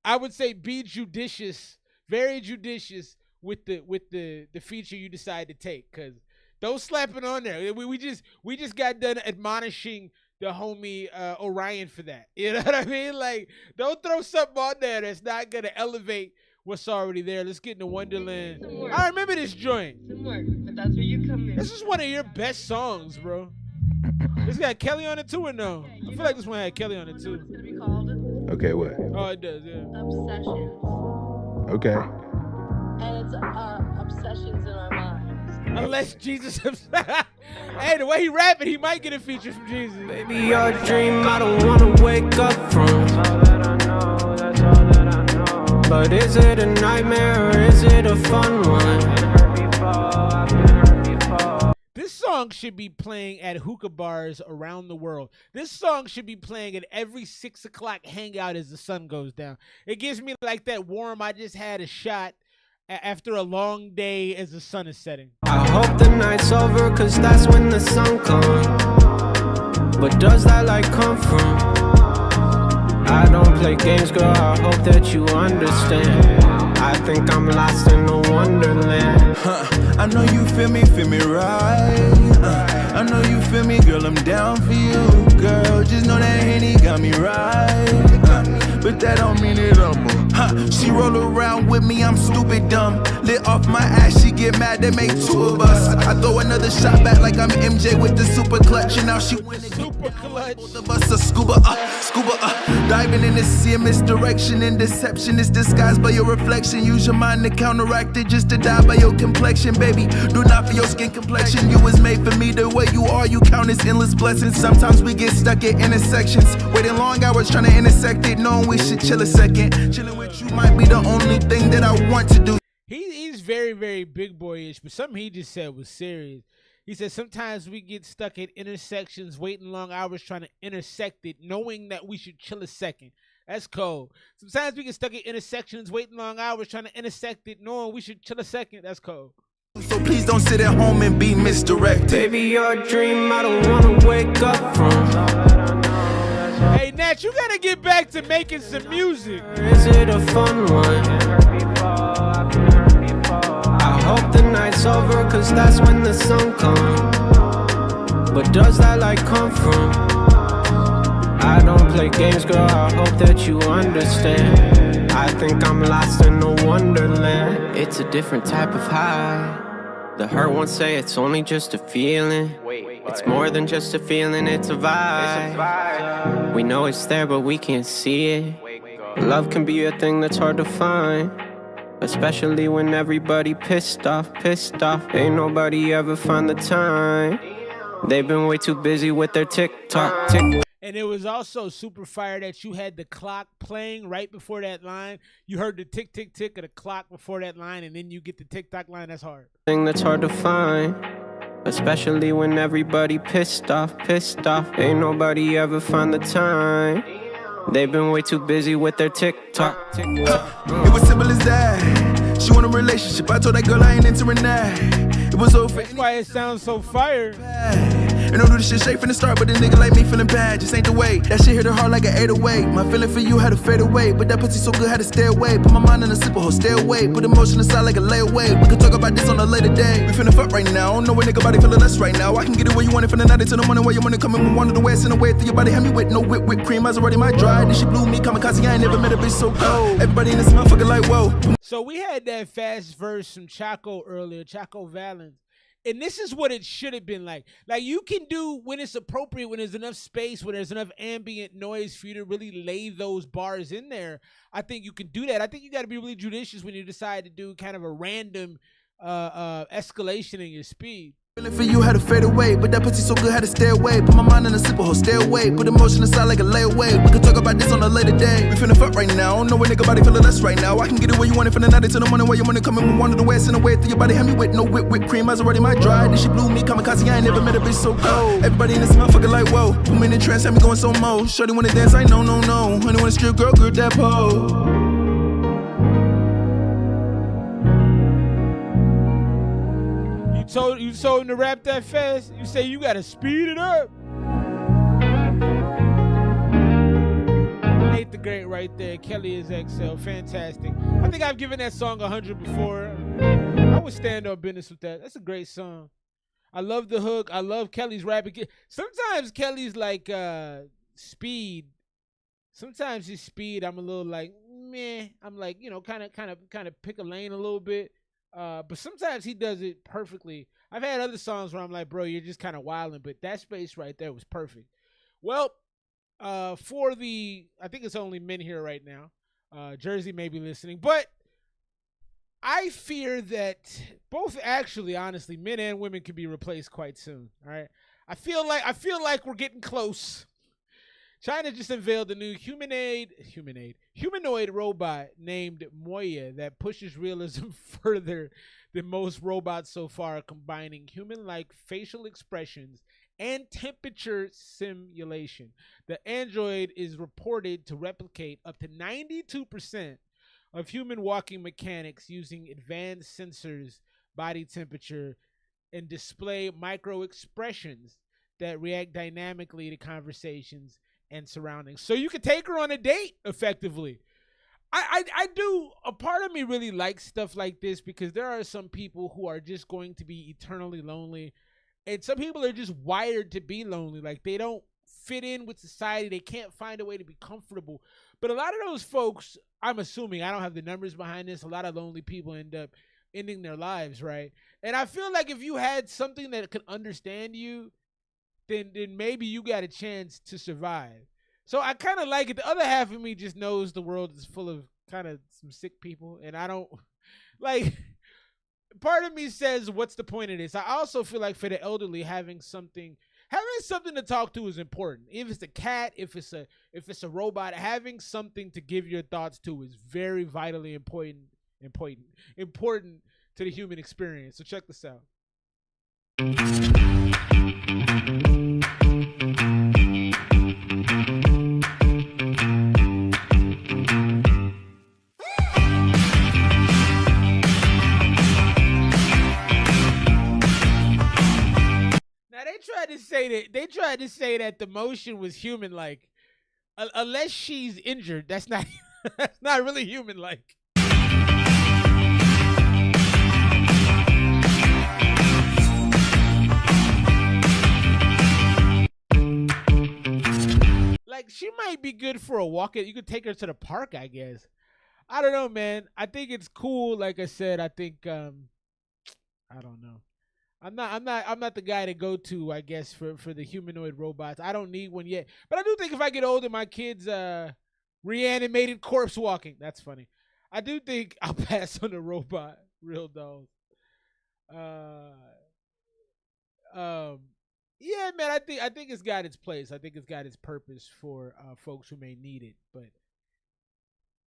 Speaker 1: I would say be judicious, very judicious with the feature you decide to take, because don't slap it on there. We just got done admonishing the homie Orion for that. You know what I mean? Like, don't throw something on there that's not gonna elevate what's already there. Let's get into Wonderland. I remember this joint.
Speaker 3: But that's where you come in.
Speaker 1: This is one of your best songs, bro. This got Kelly on it too, or no? I feel like this one had Kelly on it too.
Speaker 3: It's gonna be called
Speaker 19: Okay, what?
Speaker 1: Oh, it does, yeah.
Speaker 3: Obsessions.
Speaker 19: Okay.
Speaker 3: And it's obsessions in our minds.
Speaker 1: Unless Jesus himself. Hey, the way he rapping, he might get a feature from Jesus.
Speaker 20: Baby, your dream I don't wanna wake up from. That's all that I know, that's all that I know. But is it a nightmare or is it a fun one?
Speaker 1: This song should be playing at hookah bars around the world. This song should be playing at every 6 o'clock hangout as the sun goes down. It gives me like that warm, I just had a shot after a long day as the sun is setting.
Speaker 20: I hope the night's over, cause that's when the sun comes. But does that light come from? I don't play games, girl, I hope that you understand. I think I'm lost in a wonderland.
Speaker 10: I know you feel me right. I know you feel me, girl, I'm down for you, girl. Just know that Henny got me right. But that don't mean it She roll around with me, I'm stupid dumb. Lit off my ass, she get mad, they make two of us. I throw another shot back like I'm MJ with the super clutch. And now she winning.
Speaker 1: Super clutch.
Speaker 10: Both of us are scuba diving in the sea of misdirection and deception. It's disguised by your reflection. Use your mind to counteract it, just to die by your complexion, baby. Do not for your skin complexion. You was made for me the way you are. You count as endless blessings. Sometimes we get stuck at intersections, waiting long hours trying to intersect it, knowing we should chill a second. Chilling with you might be the only thing that I want to do.
Speaker 1: He's very, very big boyish, but something he just said was serious. He said sometimes we get stuck at intersections, waiting long hours trying to intersect it, knowing that we should chill a second. That's cold. Sometimes we get stuck at intersections, waiting long hours trying to intersect it, knowing we should chill a second. That's cold.
Speaker 10: So please don't sit at home and be misdirected.
Speaker 20: Baby, your dream I don't wanna wake up from.
Speaker 1: Hey, Nat, you gotta get back to making some music.
Speaker 20: Is it a fun one? I hope the night's over, cause that's when the sun comes. But does that light come from? I don't play games, girl, I hope that you understand. I think I'm lost in a wonderland. It's a different type of high. The hurt won't say it's only just a feeling. It's more than just a feeling, it's a vibe. We know it's there, but we can't see it. Love can be a thing that's hard to find, especially when everybody pissed off. Ain't nobody ever find the time. They've been way too busy with their TikTok.
Speaker 1: And it was also super fire that you had the clock playing right before that line. You heard the tick, tick, tick of the clock before that line, and then you get the TikTok line. That's hard.
Speaker 20: Thing that's hard to find, especially when everybody pissed off. Ain't nobody ever find the time. They've been way too busy with their TikTok.
Speaker 10: It was simple as that. She want a relationship. I told that girl I ain't entering that. It was over.
Speaker 1: That's why it sounds so fire.
Speaker 10: And don't do this shit straight from the start, but a nigga like me feeling bad just ain't the way. That shit hit her hard like an 808. My feeling for you had to fade away, but that pussy so good had to stay away. Put my mind in a simple hole, stay away. Put emotion aside like a layaway. We can talk about this on a later day. We finna fuck right now. Don't know what nigga body feeling less right now. I can get it where you want it from the night until the morning. Where you wanna come in with one of the ways in the way through your body. Have me with no whipped cream. I was already my dry. Then she blew me kamikaze. I ain't never met a bitch so cold. Everybody in this motherfucker like whoa.
Speaker 1: So we had that fast verse from Choco earlier, Choco Valens. And this is what it should have been like. Like, you can do when it's appropriate, when there's enough space, when there's enough ambient noise for you to really lay those bars in there. I think you can do that. I think you got to be really judicious when you decide to do kind of a random escalation in your speed.
Speaker 21: Feeling for you had to fade away, but that pussy so good had to stay away. Put my mind in a sleeper hole, stay away. Put emotion aside like a layaway. We can talk about this on a later day. We finna fuck right now. Don't know what nigga body feeling less right now. I can get it where you want it from the night until the morning. Where your money coming from one of the ways in the way through your body. Hand me with no whipped cream. I already my dry. Then she blew me kamikaze. I ain't never met a bitch so cold. Everybody in this motherfucker like whoa. Put me in the trance, had me going so mo. Shorty wanna dance, I no. Honey wanna strip, girl, grip that pole.
Speaker 1: You told him to rap that fast. You say you gotta speed it up. Nate the Great right there. Kelly is XL. Fantastic. I think I've given that song 100 before. I would stand on business with that. That's a great song. I love the hook. I love Kelly's rapping. Sometimes Kelly's like speed. Sometimes his speed, I'm a little like meh. I'm like, you know, kind of pick a lane a little bit. But sometimes he does it perfectly. I've had other songs where I'm like, bro, you're just kind of wilding, but that space right there was perfect. Well, I think it's only men here right now. Jersey may be listening, but I fear that both, actually, honestly, men and women can be replaced quite soon. All right, I feel like we're getting close. China just unveiled a new humanoid robot named Moya that pushes realism further than most robots so far, combining human-like facial expressions and temperature simulation. The android is reported to replicate up to 92% of human walking mechanics using advanced sensors, body temperature, and display micro expressions that react dynamically to conversations and surroundings. So you could take her on a date effectively. I do, a part of me really likes stuff like this because there are some people who are just going to be eternally lonely, and some people are just wired to be lonely. Like, they don't fit in with society. They can't find a way to be comfortable. But a lot of those folks, I'm assuming, I don't have the numbers behind this, a lot of lonely people end up ending their lives, right? And I feel like if you had something that could understand you, then maybe you got a chance to survive. So I kind of like it. The other half of me just knows the world is full of kind of some sick people, and I don't, like, part of me says, what's the point of this? I also feel like for the elderly, having something to talk to is important. If it's a cat, if it's a robot, having something to give your thoughts to is very vitally important to the human experience. So check this out. They tried to say that the motion was human-like, unless she's injured. That's not that's not really human-like. Like, she might be good for a walk. You could take her to the park, I guess. I don't know, man. I think it's cool. Like I said, I think I don't know. I'm not the guy to go to, I guess, for the humanoid robots. I don't need one yet. But I do think if I get older, my kids reanimated corpse walking. That's funny. I do think I'll pass on the robot real dolls. Yeah, man, I think it's got its place. I think it's got its purpose for folks who may need it. But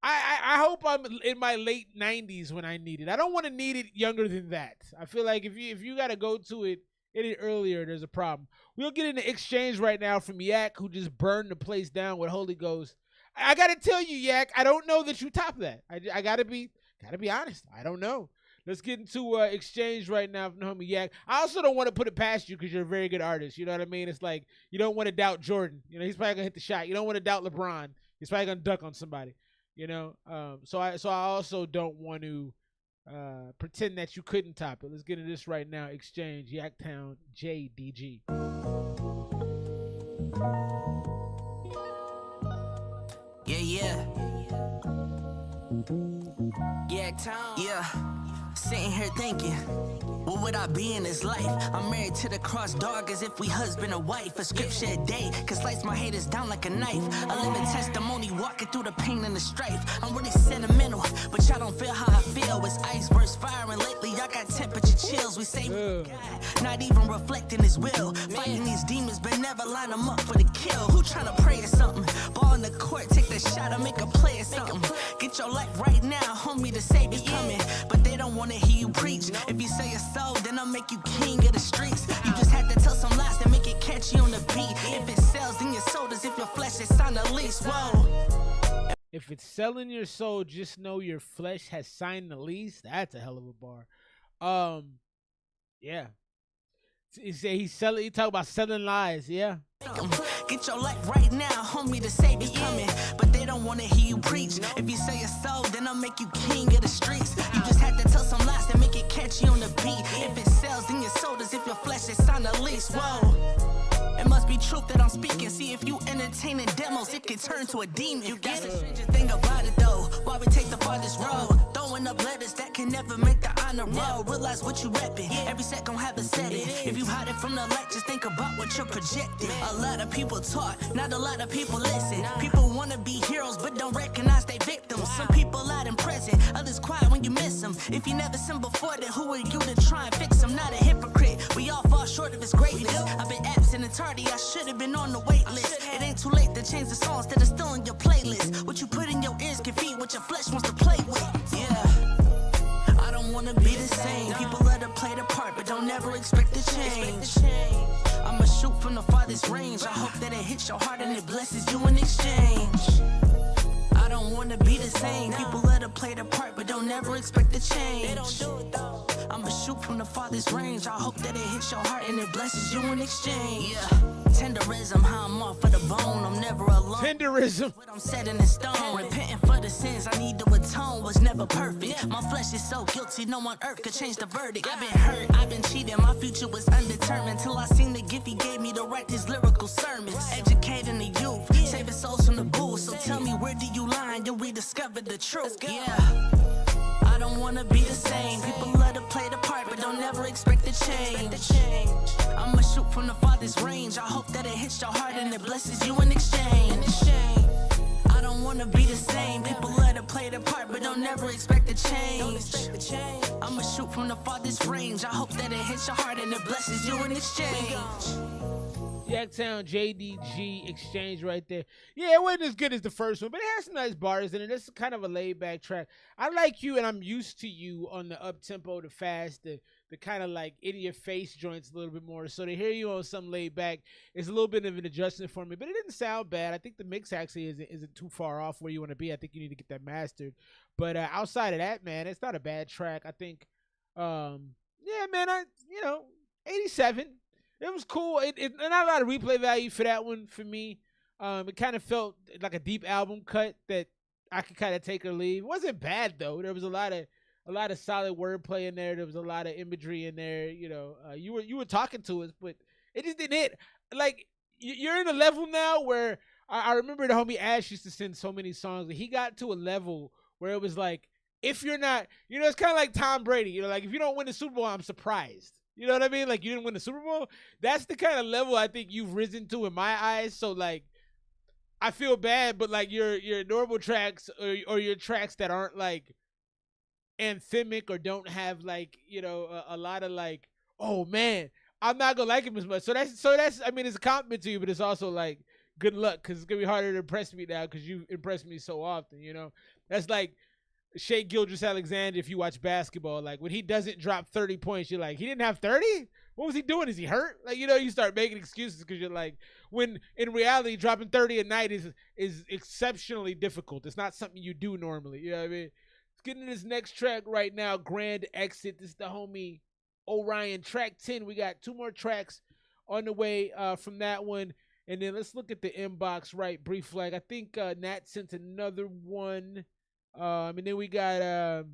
Speaker 1: I hope I'm in my late 90s when I need it. I don't want to need it younger than that. I feel like if you got to go to it any earlier, there's a problem. We'll get into exchange right now from Yak, who just burned the place down with Holy Ghost. I got to tell you, Yak, I don't know that you top that. I got to be honest. I don't know. Let's get into exchange right now from the homie Yak. I also don't want to put it past you because you're a very good artist. You know what I mean? It's like you don't want to doubt Jordan. You know, he's probably going to hit the shot. You don't want to doubt LeBron. He's probably going to dunk on somebody. You know, so I also don't want to pretend that you couldn't top it. Let's get into this right now. Exchange, Yaktown, JDG.
Speaker 17: Yeah. Yaktown. Yeah. sitting here thinking, what would I be in this life? I'm married to the cross dog as if we husband and wife. A scripture a day, can slice my haters down like a knife. A living testimony, walking through the pain and the strife. I'm really sentimental, but y'all don't feel how I feel. It's ice versus fire, and lately y'all got temperature chills. We say God, not even reflecting his will. Fighting these demons, but never line them up for the kill. Who tryna pray or something? Ball in the court, take the shot, or make a play or something. Get your life right now, homie, the Savior's coming. But they don't wanna hear you preach. If you say a soul, then I'll make you king of the streets. You just had to tell some lies to make it catchy on the beat. If it sells, then your soul as if your flesh is signed a lease. Whoa.
Speaker 1: If it's selling your soul, just know your flesh has signed the lease. That's a hell of a bar. Yeah. He say he talk about selling lies, yeah.
Speaker 17: Get your life right now, homie, the Savior's coming. But they don't wanna hear you preach. If you say a soul, then I'll make you king of the streets. You just had to tell some lies to make it catchy on the beat. If it sells, then your soul as if your flesh is signed a lease. Whoa. It must be truth that I'm speaking. See, if you entertaining demos, it can turn to a demon. You got a stranger thing about it though. Why we take the farthest road? Throwing up letters that can never make the honor roll. Realize what you repping. Every set gon' have a setting. If you hide it from the light, just think about what you're projecting. A lot of people talk, not a lot of people listen. People wanna be heroes, but don't recognize they victims. Some people out in present, others quiet when you miss them. If you never seen before, then who are you to try and fix them? Not a hypocrite. We all fall short of his greatness. I've been absent and tardy. I should have been on the wait list. It ain't too late to change the songs that are still in your playlist. What you put in your ears can feed what your flesh wants to play with. Yeah, I don't wanna be the same. People let her play the part, but don't ever expect to change. I'ma shoot from the farthest range. I hope that it hits your heart and it blesses you in exchange. I don't wanna be the same. People let her play the part, but don't ever expect to change. I'ma shoot from the farthest range. I hope that it hits your heart and it blesses you in exchange. Yeah. Tenderism, how I'm off for the bone. I'm never alone.
Speaker 1: Tenderism.
Speaker 17: What I'm setting in stone. Repenting for the sins I need to atone. Was never perfect. My flesh is so guilty, no one on earth could change the verdict. I've been hurt, I've been cheated. My future was undetermined till I seen the gift he gave me to write these lyrical sermons. Educating the youth, saving souls from the booth. So tell me, where do you lie? You'll rediscover the truth. Yeah. I don't wanna be the same. People let her play the part, but don't ever expect to change. I'ma shoot from the farthest range. I hope that it hits your heart and it blesses you in exchange. I don't wanna be the same. People let her play the part, but don't ever expect to change. I'ma shoot from the farthest range. I hope that it hits your heart and it blesses you in exchange.
Speaker 1: Jacktown JDG Exchange right there. Yeah, it wasn't as good as the first one, but it has some nice bars in it. It's kind of a laid-back track. I like you, and I'm used to you on the up-tempo, the fast, the kind of like in-your-face joints a little bit more. So to hear you on some laid-back is a little bit of an adjustment for me, but it didn't sound bad. I think the mix actually isn't too far off where you want to be. I think you need to get that mastered. But outside of that, man, it's not a bad track. I think, yeah, man, 87. It was cool. It not a lot of replay value for that one for me. It kind of felt like a deep album cut that I could kind of take or leave. It wasn't bad though. There was a lot of solid wordplay in there. There was a lot of imagery in there. You were talking to us, but it just didn't hit. Like you're in a level now where I remember the homie Ash used to send so many songs. And he got to a level where it was like, if you're not, it's kind of like Tom Brady. Like if you don't win the Super Bowl, I'm surprised. You know what I mean? Like you didn't win the Super Bowl. That's the kind of level I think you've risen to in my eyes. So like, I feel bad, but like your normal tracks or your tracks that aren't like anthemic or don't have like a lot of like, oh man, I'm not gonna like him as much. So that's I mean it's a compliment to you, but it's also like good luck because it's gonna be harder to impress me now because you impress me so often. That's like Shea Gilgeous-Alexander, if you watch basketball, like when he doesn't drop 30 points, you're like, he didn't have 30? What was he doing? Is he hurt? Like, you start making excuses because you're like, when in reality, dropping 30 a night is exceptionally difficult. It's not something you do normally. You know what I mean? Let's get into this next track right now, Grand Exit. This is the homie Orion, track 10. We got 2 more tracks on the way from that one. And then let's look at the inbox right brief flag. I think Nat sent another one. And then we got a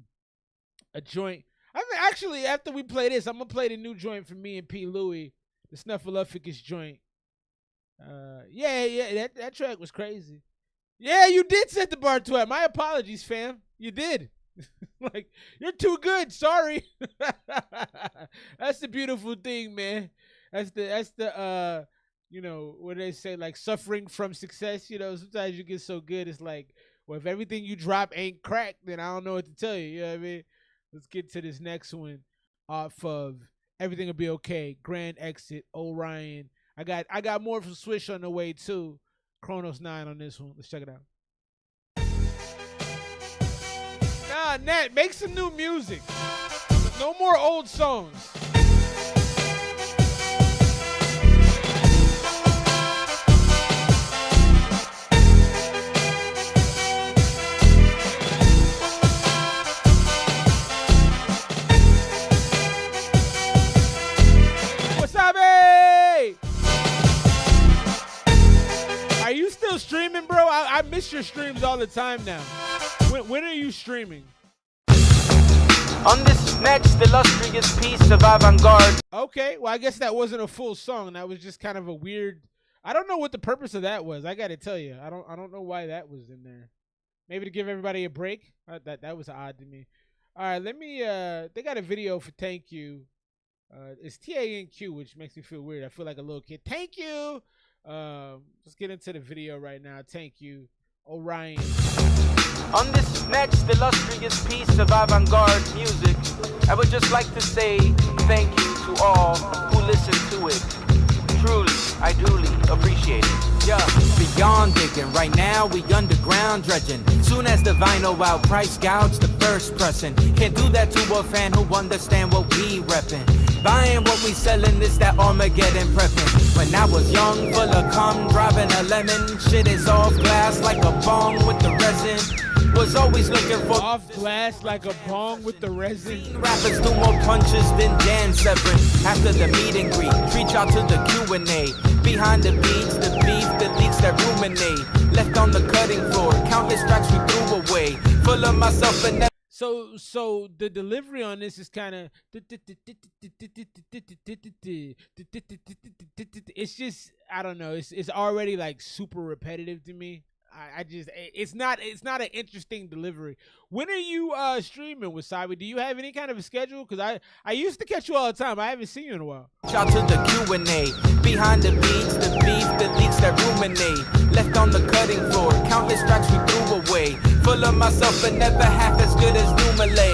Speaker 1: joint. I mean, actually, after we play this, I'm gonna play the new joint for me and P. Louie, the Snuffleupagus joint. Yeah, that track was crazy. Yeah, you did set the bar to it. My apologies, fam. You did. Like, you're too good. Sorry. That's the beautiful thing, man. That's the you know, what they say, like suffering from success. You know, sometimes you get so good, it's like, well, if everything you drop ain't crack, then I don't know what to tell you. You know what I mean? Let's get to this next one off of Everything Will Be Okay, Grand Exit, Orion. I got more from Swish on the way too. KRONOS 9 on this one. Let's check it out. Nah, Nat, make some new music. No more old songs. Wasabi! Are you still streaming, bro? I miss your streams all the time now. When are you streaming?
Speaker 5: On this next illustrious piece of avant-garde.
Speaker 1: Okay, well, I guess that wasn't a full song. That was just kind of a weird. I don't know what the purpose of that was. I got to tell you, I don't know why that was in there. Maybe to give everybody a break. That was odd to me. All right, let me. They got a video for Thank You. It's TANQ, which makes me feel weird. I feel like a little kid. Thank you. Let's get into the video right now. Thank You, Orion.
Speaker 5: On this next illustrious piece of avant-garde music, I would just like to say thank you to all who listen to it. Truly, I duly appreciate it.
Speaker 4: Yeah, beyond digging, right now we underground dredging. Soon as the vinyl out, price gouge the first pressing. Can't do that to a fan who understand what we reppin'. Buying what we sellin', this that Armageddon preppin'. When I was young, full of cum, driving a lemon. Shit is off glass like a bong with the resin. Was always looking for
Speaker 1: off glass like a bong with the resin.
Speaker 4: Rappers do more punches than Dan Severn. After the meet and greet, reach out to the Q&A. Behind the beats, the beef, the leaks that ruminate. Left on the cutting floor, countless tracks we threw away. Full of myself and
Speaker 1: So the delivery on this is kind of. It's just, I don't know. It's already like super repetitive to me. It's not an interesting delivery. When are you streaming, Wasabi? Do you have any kind of a schedule? Because I used to catch you all the time. I haven't seen you in a while.
Speaker 4: Shout to the Q&A. Behind the beats, the beef, the leaks that ruminate. Left on the cutting floor, countless tracks we threw away. Full of myself but never half as good as new Malay.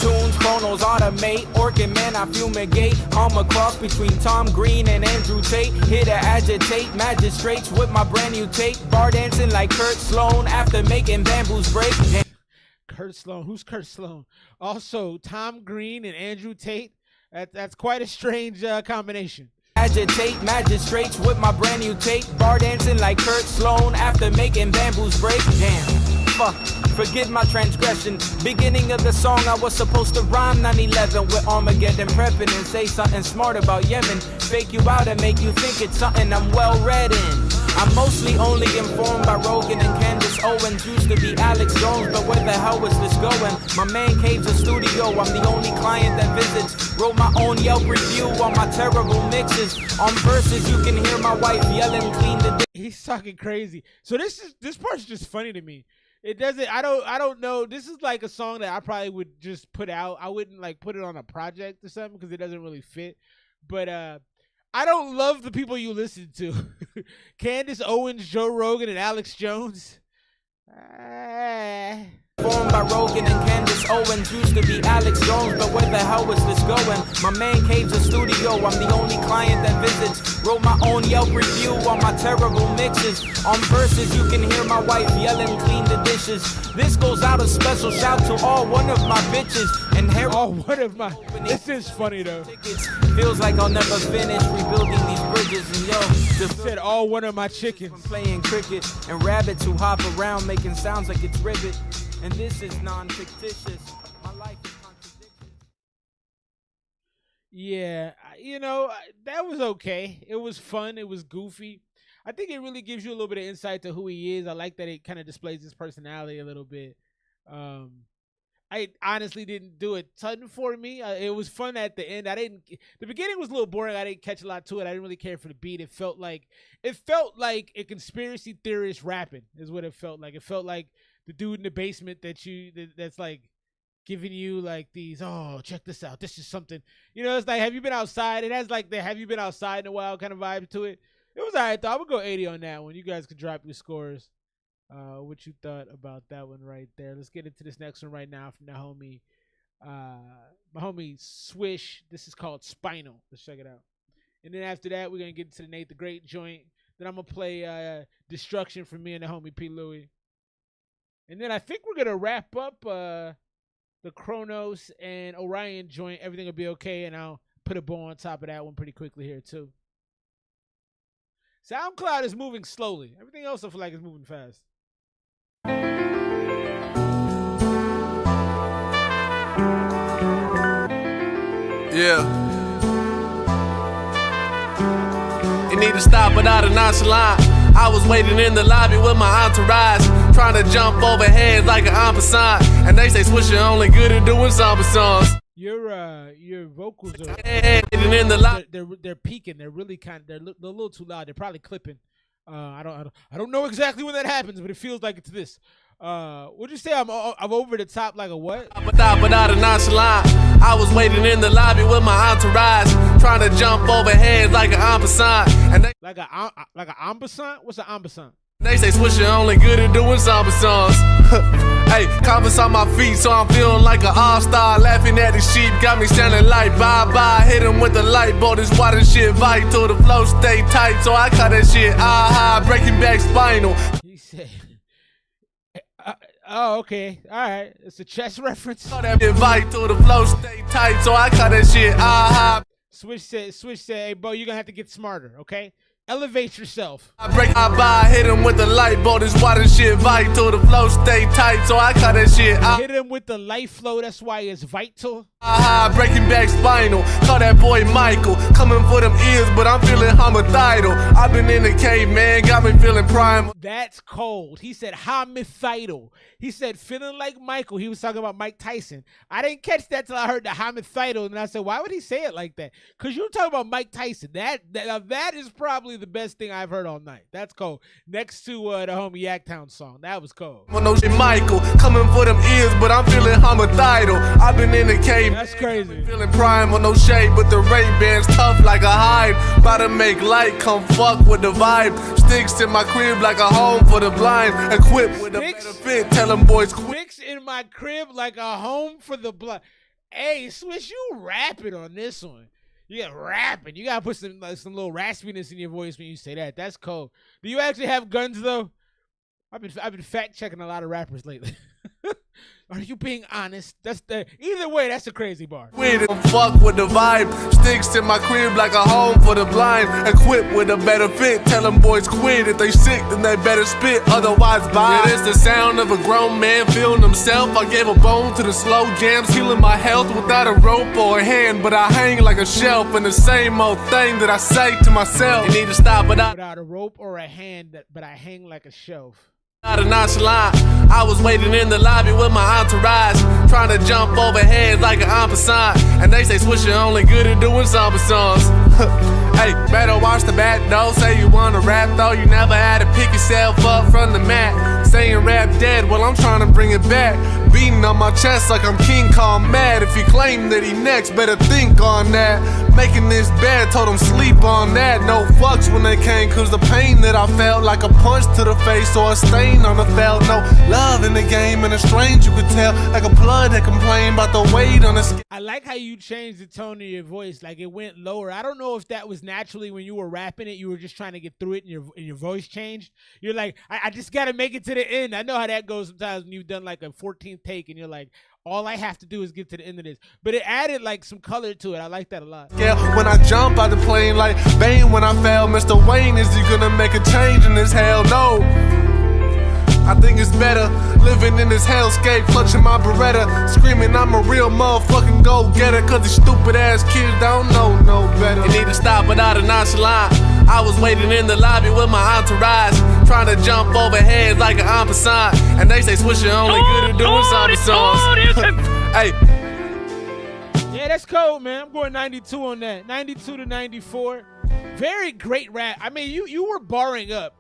Speaker 4: Tunes, chronos, automate, organ man, I fumigate. I'm a cross between Tom Green and Andrew Tate. Here to agitate magistrates with my brand new tape. Bar dancing like Kurt Sloan after making bamboos break.
Speaker 1: Kurt Sloan, who's Kurt Sloan? Also, Tom Green and Andrew Tate. That's quite a strange combination.
Speaker 4: Agitate magistrates with my brand new tape. Bar dancing like Kurt Sloan after making bamboos break. Damn, fuck. Forget my transgression. Beginning of the song, I was supposed to rhyme 9/11 with Armageddon prepping and say something smart about Yemen. Fake you out and make you think it's something I'm well read in. I'm mostly only informed by Rogan and Candace Owens. Used to be Alex Jones, but where the hell was this going? My man cave's a studio, I'm the only client that visits. Wrote my own Yelp review on my terrible mixes. On verses, you can hear my wife yelling, clean the dick.
Speaker 1: He's talking crazy. So this part's just funny to me. It doesn't. I don't know. This is like a song that I probably would just put out. I wouldn't like put it on a project or something because it doesn't really fit. But I don't love the people you listen to. Candace Owens, Joe Rogan, and Alex Jones.
Speaker 4: Formed by Rogan and Candace Owens. Used to be Alex Jones, but where the hell was this going? My man cave's a studio, I'm the only client that visits. Wrote my own Yelp review on my terrible mixes. On verses, you can hear my wife yelling, clean the dishes. This goes out a special shout to all one of my bitches. And
Speaker 1: all one of my. This is funny though.
Speaker 4: Feels like I'll never finish rebuilding these bridges. And yo, just
Speaker 1: said all one of my chickens.
Speaker 4: Playing cricket and rabbits who hop around making sounds like it's ribbit. And this is non-fictitious. My life is contradiction.
Speaker 1: Yeah, you know, that was okay. It was fun. It was goofy. I think it really gives you a little bit of insight to who he is. I like that it kind of displays his personality a little bit. I honestly didn't do a ton for me. It was fun at the end. The beginning was a little boring. I didn't catch a lot to it. I didn't really care for the beat. It felt like a conspiracy theorist rapping is what it felt like. It felt like the dude in the basement that's like, giving you like these, oh, check this out. This is something, it's like, have you been outside? It has like the have you been outside in a while kind of vibe to it. It was all right, though. I would go 80 on that one. You guys could drop your scores. What you thought about that one right there. Let's get into this next one right now from my homie Swish. This is called Spinal. Let's check it out. And then after that, we're going to get into the Nate the Great joint. Then I'm going to play Destruction from me and the homie P. Louie. And then I think we're going to wrap up the KRONOS and Orion joint. Everything will be okay, and I'll put a bow on top of that one pretty quickly here, too. SoundCloud is moving slowly. Everything else I feel like is moving fast.
Speaker 10: Yeah. You need to stop without a nonchalant. I was waiting in the lobby with my entourage, trying to jump over heads like an ampersand. And they say Swisher only good at doing samba songs.
Speaker 1: Your vocals are they're peaking. They're really they're a little too loud. They're probably clipping. I don't know exactly when that happens, but it feels like it's this. Would you say I'm over the top like a what?
Speaker 10: Without a nonchalant. I was waiting in the lobby with my entourage, trying to jump over heads like an ampersand. And they
Speaker 1: like an ampersand? What's an ampersand?
Speaker 10: They say Swisher only good at doing samba songs. Hey, compass on my feet, so I'm feeling like an all-star. Laughing at the sheep, got me standing like bye-bye. Hit him with the light bulb, this water shit vital. The flow stay tight, so I cut that shit. Breaking back spinal.
Speaker 1: He said, oh, okay, all right. It's a chess reference.
Speaker 10: That shit vital, the flow stay tight, so I cut that shit.
Speaker 1: Swish said, hey, bro, you're gonna have to get smarter, okay? Elevate yourself.
Speaker 10: I break my bar, hit him with the light bulb, this water shit vital. The flow stay tight, so I cut that shit.
Speaker 1: Hit him with the light flow, that's why it's vital.
Speaker 10: Breaking back spinal. Call that boy Michael, coming for them ears, but I'm feeling homicidal. I've been in the cave, man, got me feeling prime.
Speaker 1: That's cold. He said homicidal. He said feeling like Michael. He was talking about Mike Tyson. I didn't catch that till I heard the homicidal, and I said, why would he say it like that? Because you were talking about Mike Tyson. That is probably the best thing I've heard all night. That's cold. Next to the homie Yaktown song. That was cold.
Speaker 10: No shit, Michael, coming for them ears, but I'm feeling homicidal. I've been in the cave.
Speaker 1: That's crazy.
Speaker 10: Feeling prime on no shade, but the Ray-Bans tough like a hide. About to make light, come fuck with the vibe. Sticks in my crib like a home for the blind. Equipped with a better fit, tell them boys quick.
Speaker 1: Sticks in my crib like a home for the blind. Hey, Swish, you rapping on this one. You got rapping. You gotta put some little raspiness in your voice when you say that. That's cold. Do you actually have guns though? I've been fact checking a lot of rappers lately. Are you being honest? Either way, that's a crazy bar.
Speaker 10: Weird and fuck with the vibe. Sticks in my crib like a home for the blind. Equipped with a better fit. Tell them boys quit. If they sick, then they better spit. Otherwise, bye. It is the sound of a grown man feeling himself. I gave a bone to the slow jams, healing my health without a rope or a hand. But I hang like a shelf, and the same old thing that I say to myself. You need to stop without
Speaker 1: a rope or a hand, but I hang like a shelf.
Speaker 10: Not a nonchalant. I was waiting in the lobby with my entourage, trying to jump over heads like an ampersand. And they say Swisher only good at doing samba songs. Hey, better watch the back though. Say you wanna rap though, you never had to pick yourself up from the mat. Saying rap dead, well I'm trying to bring it back. Beating on my chest like I'm King Kong mad. If he claim that he next, better think on that. Making this bed, told him sleep on that. No fucks when they came, cause the pain that I felt like a punch to the face or a stain on the felt. No love in the game, and a strange you could tell, like a blood that complained about the weight on the skin.
Speaker 1: I like how you changed the tone of your voice, like it went lower. I don't know if that was naturally when you were rapping it, you were just trying to get through it and your voice changed. You're like, I just gotta make it to the end. I know how that goes sometimes when you've done like a 14th take and you're like, all I have to do is get to the end of this. But it added like some color to it. I like that a lot.
Speaker 10: Yeah, when I jump out the plane like Bane when I fell. Mr. Wayne, is he gonna make a change in this hell? No. I think it's better living in this hellscape, clutching my Beretta, screaming I'm a real motherfucking go-getter. Cause these stupid ass kids don't know no better. You need to stop without a nonchalant. I was waiting in the lobby with my entourage, trying to jump over heads like an ampersand. And they say Swisher only good at doing samba songs. Hey.
Speaker 1: Yeah, that's cold, man. I'm going 92 on that. 92 to 94. Very great rap. I mean, you were barring up.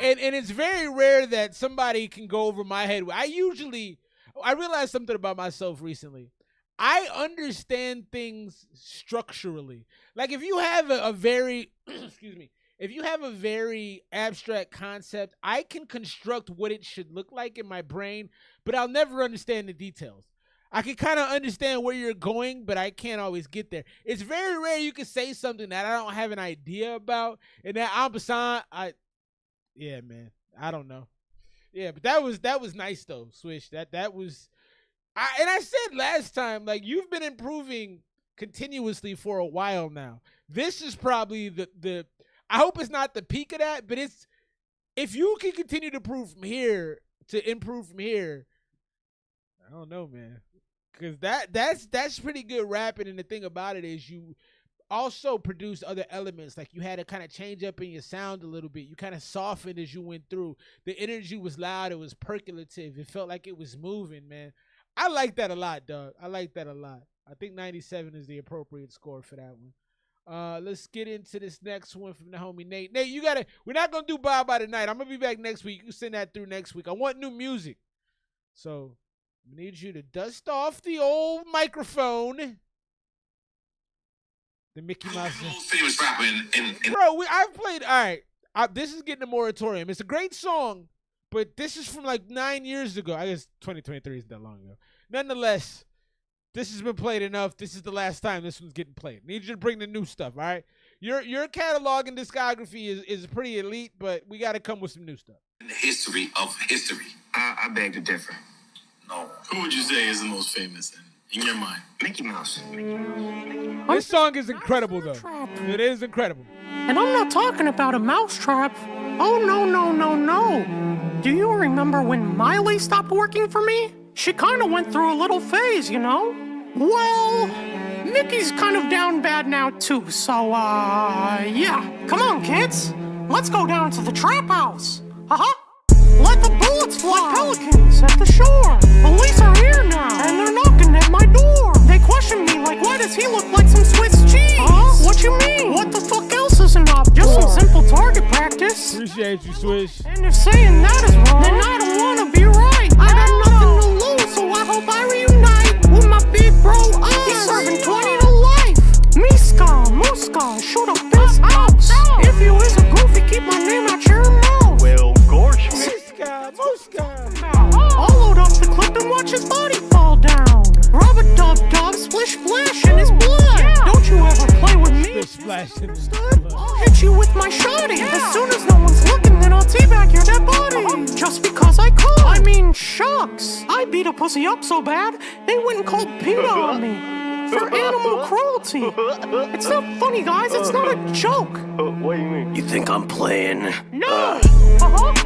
Speaker 1: And it's very rare that somebody can go over my head. I usually, I realized something about myself recently. I understand things structurally. Like if you have a very excuse me, if you have a very abstract concept, I can construct what it should look like in my brain, but I'll never understand the details. I can kind of understand where you're going, but I can't always get there. It's very rare you can say something that I don't have an idea about, and that yeah, man, I don't know. Yeah, but that was nice though, Swish. That was, and I said last time, like, you've been improving continuously for a while now. This is probably the I hope it's not the peak of that, but it's, if you can continue to improve from here, I don't know, man. Because that's pretty good rapping, and the thing about it is you also produce other elements. Like you had to kind of change up in your sound a little bit. You kind of softened as you went through. The energy was loud. It was percolative. It felt like it was moving, man. I like that a lot, dog. I like that a lot. I think 97 is the appropriate score for that one. Let's get into this next one from the homie Nate. Nate, we're not going to do Bye Bye tonight. I'm going to be back next week. You can send that through next week. I want new music. So I need you to dust off the old microphone. The Mickey Mouse.
Speaker 7: Famous rapper
Speaker 1: Bro, I've played, all right. This is getting a moratorium. It's a great song, but this is from like 9 years ago. I guess 2023 isn't that long ago. Nonetheless, this has been played enough. This is the last time this one's getting played. Need you to bring the new stuff, all right? Your catalog and discography is pretty elite, but we got to come with some new stuff.
Speaker 7: In the history of history. I beg to differ. No. Who would you say is the most famous in your mind? Mickey Mouse.
Speaker 1: This song is incredible, though. It is incredible.
Speaker 22: And I'm not talking about a mousetrap. Oh, no. Do you remember when Miley stopped working for me? She kind of went through a little phase, you know? Well, Mickey's kind of down bad now, too. So, yeah. Come on, kids. Let's go down to the trap house. Let the bullets fly. Pelicans at the shore. Police are here now, and they're knocking at my door. They question me like, why does he look like some Swiss cheese? What you mean? What the fuck else is enough? Just some simple target practice.
Speaker 1: Appreciate you, Swish.
Speaker 22: And if saying that is wrong, then I don't wanna be right. I got nothing to lose, so I hope I reunite with my big bro Oz. He's serving 20 to life. Muska, shoot up this house. If you is a goofy, keep my name out your mouth.
Speaker 11: Well, gorge me.
Speaker 22: Muska. I'll load up the clip and watch his body fall down. Rub a dub, splish splash in his blood. Yeah. Don't you ever play with me.
Speaker 1: Splash in his blood.
Speaker 22: I'll hit you with my shotty. Yeah. As soon as no one's looking, then I'll teabag your dead body. Just because I could. I mean, shucks. I beat a pussy up so bad, they went and called PETA on me. For animal cruelty. It's not funny, guys. It's not a joke.
Speaker 11: What do you mean?
Speaker 22: You think I'm playing? No.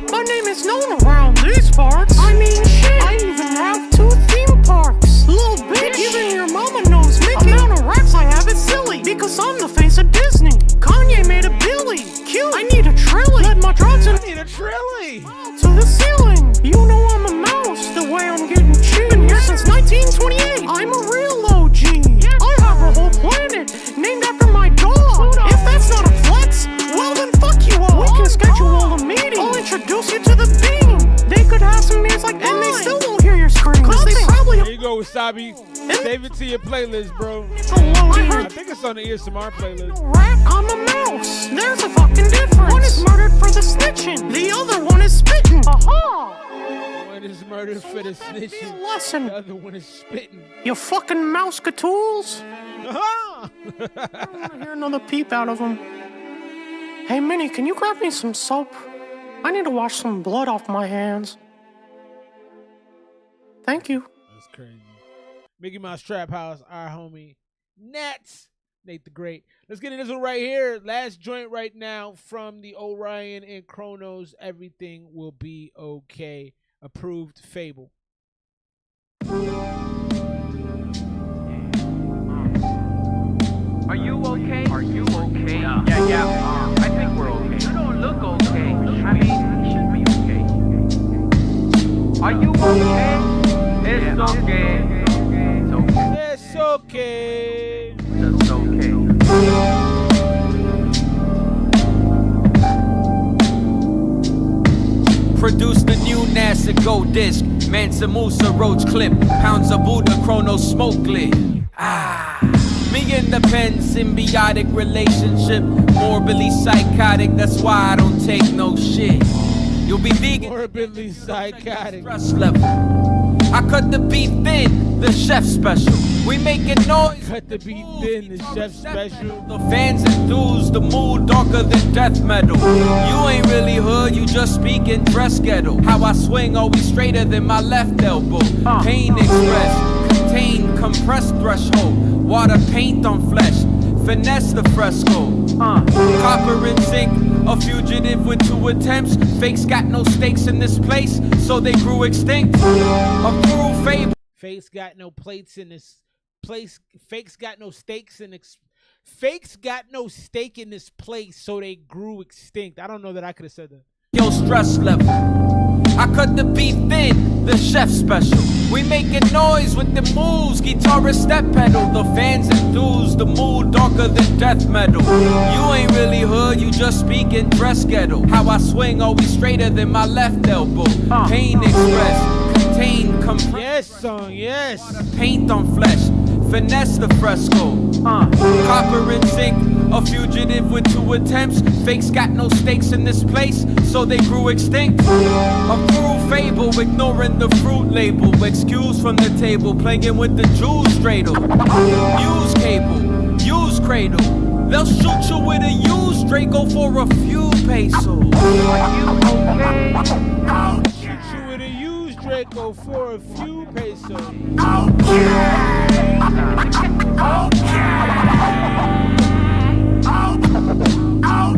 Speaker 22: My name is known around these parts. I mean, shit. I even have 2 theme parks. Little bitch. Even your mama knows Mickey. Amount of racks I have is silly. Because I'm the face of Disney. Kanye made a Billy. Cute. I need a trilly. Let my drugs in.
Speaker 1: I need a trilly.
Speaker 22: To the ceiling. You know I'm a mouse. The way I'm getting cheese. Been here since 1928. I'm a real OG. I have a whole planet named after my dog. If that's not a flex, well then fuck you all. We can schedule a meeting. I'll introduce you to the beam. They could have some ears like mine, and they still won't hear your scream. Cause they probably.
Speaker 1: There you go, Wasabi. Save it to your playlist, bro. I think it's on the ESMR playlist.
Speaker 22: Rat, I'm a mouse. There's a fucking difference. One is murdered for the snitching. The other one is spitting.
Speaker 1: One is murdered for the snitching.
Speaker 22: Lesson.
Speaker 1: The other one is spitting.
Speaker 22: You fucking mouse gatools. I don't want to hear another peep out of them. Hey, Minnie, can you grab me some soap? I need to wash some blood off my hands. Thank you.
Speaker 1: That's crazy. Mickey Mouse Trap House, our homie Nate the Great. Let's get into this one right here. Last joint right now from the Orion and KRONOS. Everything will be okay. Approved Fable.
Speaker 5: Are you okay? Are you okay? Yeah. I think we're okay. You don't look okay. I mean, you should be okay. Are you okay? It's okay.
Speaker 1: It's okay.
Speaker 5: That's okay.
Speaker 4: Produced the new NASA Go disc. Mansa Musa Roach clip. Pounds of Buddha KRONOS MOGLY. Me and the pen, symbiotic relationship. Morbidly psychotic, that's why I don't take no shit. You'll be vegan.
Speaker 1: Morbidly psychotic.
Speaker 4: Stress level. I cut the beef thin, the chef special. We making noise.
Speaker 1: Cut the beef thin, the chef special.
Speaker 4: The fans enthuse, the mood darker than death metal. You ain't really hood, you just speaking dress ghetto. How I swing always straighter than my left elbow. Pain express, contain, compressed threshold. Water paint on flesh, finesse the fresco. Copper and zinc, a fugitive with 2 attempts. Fakes got no stakes in this place, so they grew extinct. A cruel fable.
Speaker 1: Fakes got no plates in this place. Fakes got no stakes in this. Fakes got no stake in this place, so they grew extinct. I don't know that I could have said that.
Speaker 4: Yo, stress level. I cut the beef thin, the chef special. We making noise with the moves, guitarist step pedal. The fans enthuse, the mood darker than death metal. You ain't really hood, you just speaking dress ghetto. How I swing always straighter than my left elbow. Pain express, contain, compress.
Speaker 1: Yes, song, yes.
Speaker 4: Paint on flesh, finesse the fresco. Copper and zinc, a fugitive with 2 attempts. Fakes got no stakes in this place, so they grew extinct. A cruel fable, ignoring the fruit label. Excuse from the table, playing with the Jews dreidel. Use cable, use cradle. They'll shoot you with a used Draco for a few pesos. Are you okay?
Speaker 1: Shoot you with a used Draco for a few pesos.
Speaker 4: A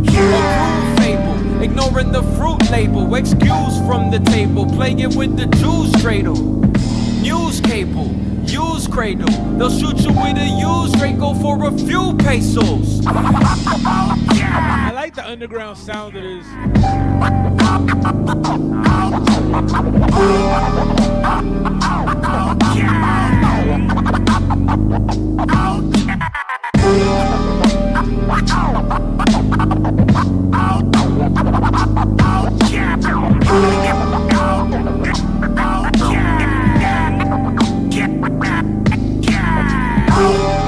Speaker 4: cruel fable, ignoring the fruit label. Excuse from the table, playing with the Jews dreidel. News cable, use cradle. They'll shoot you with a used Draco for a few pesos.
Speaker 1: I like the underground sound of this.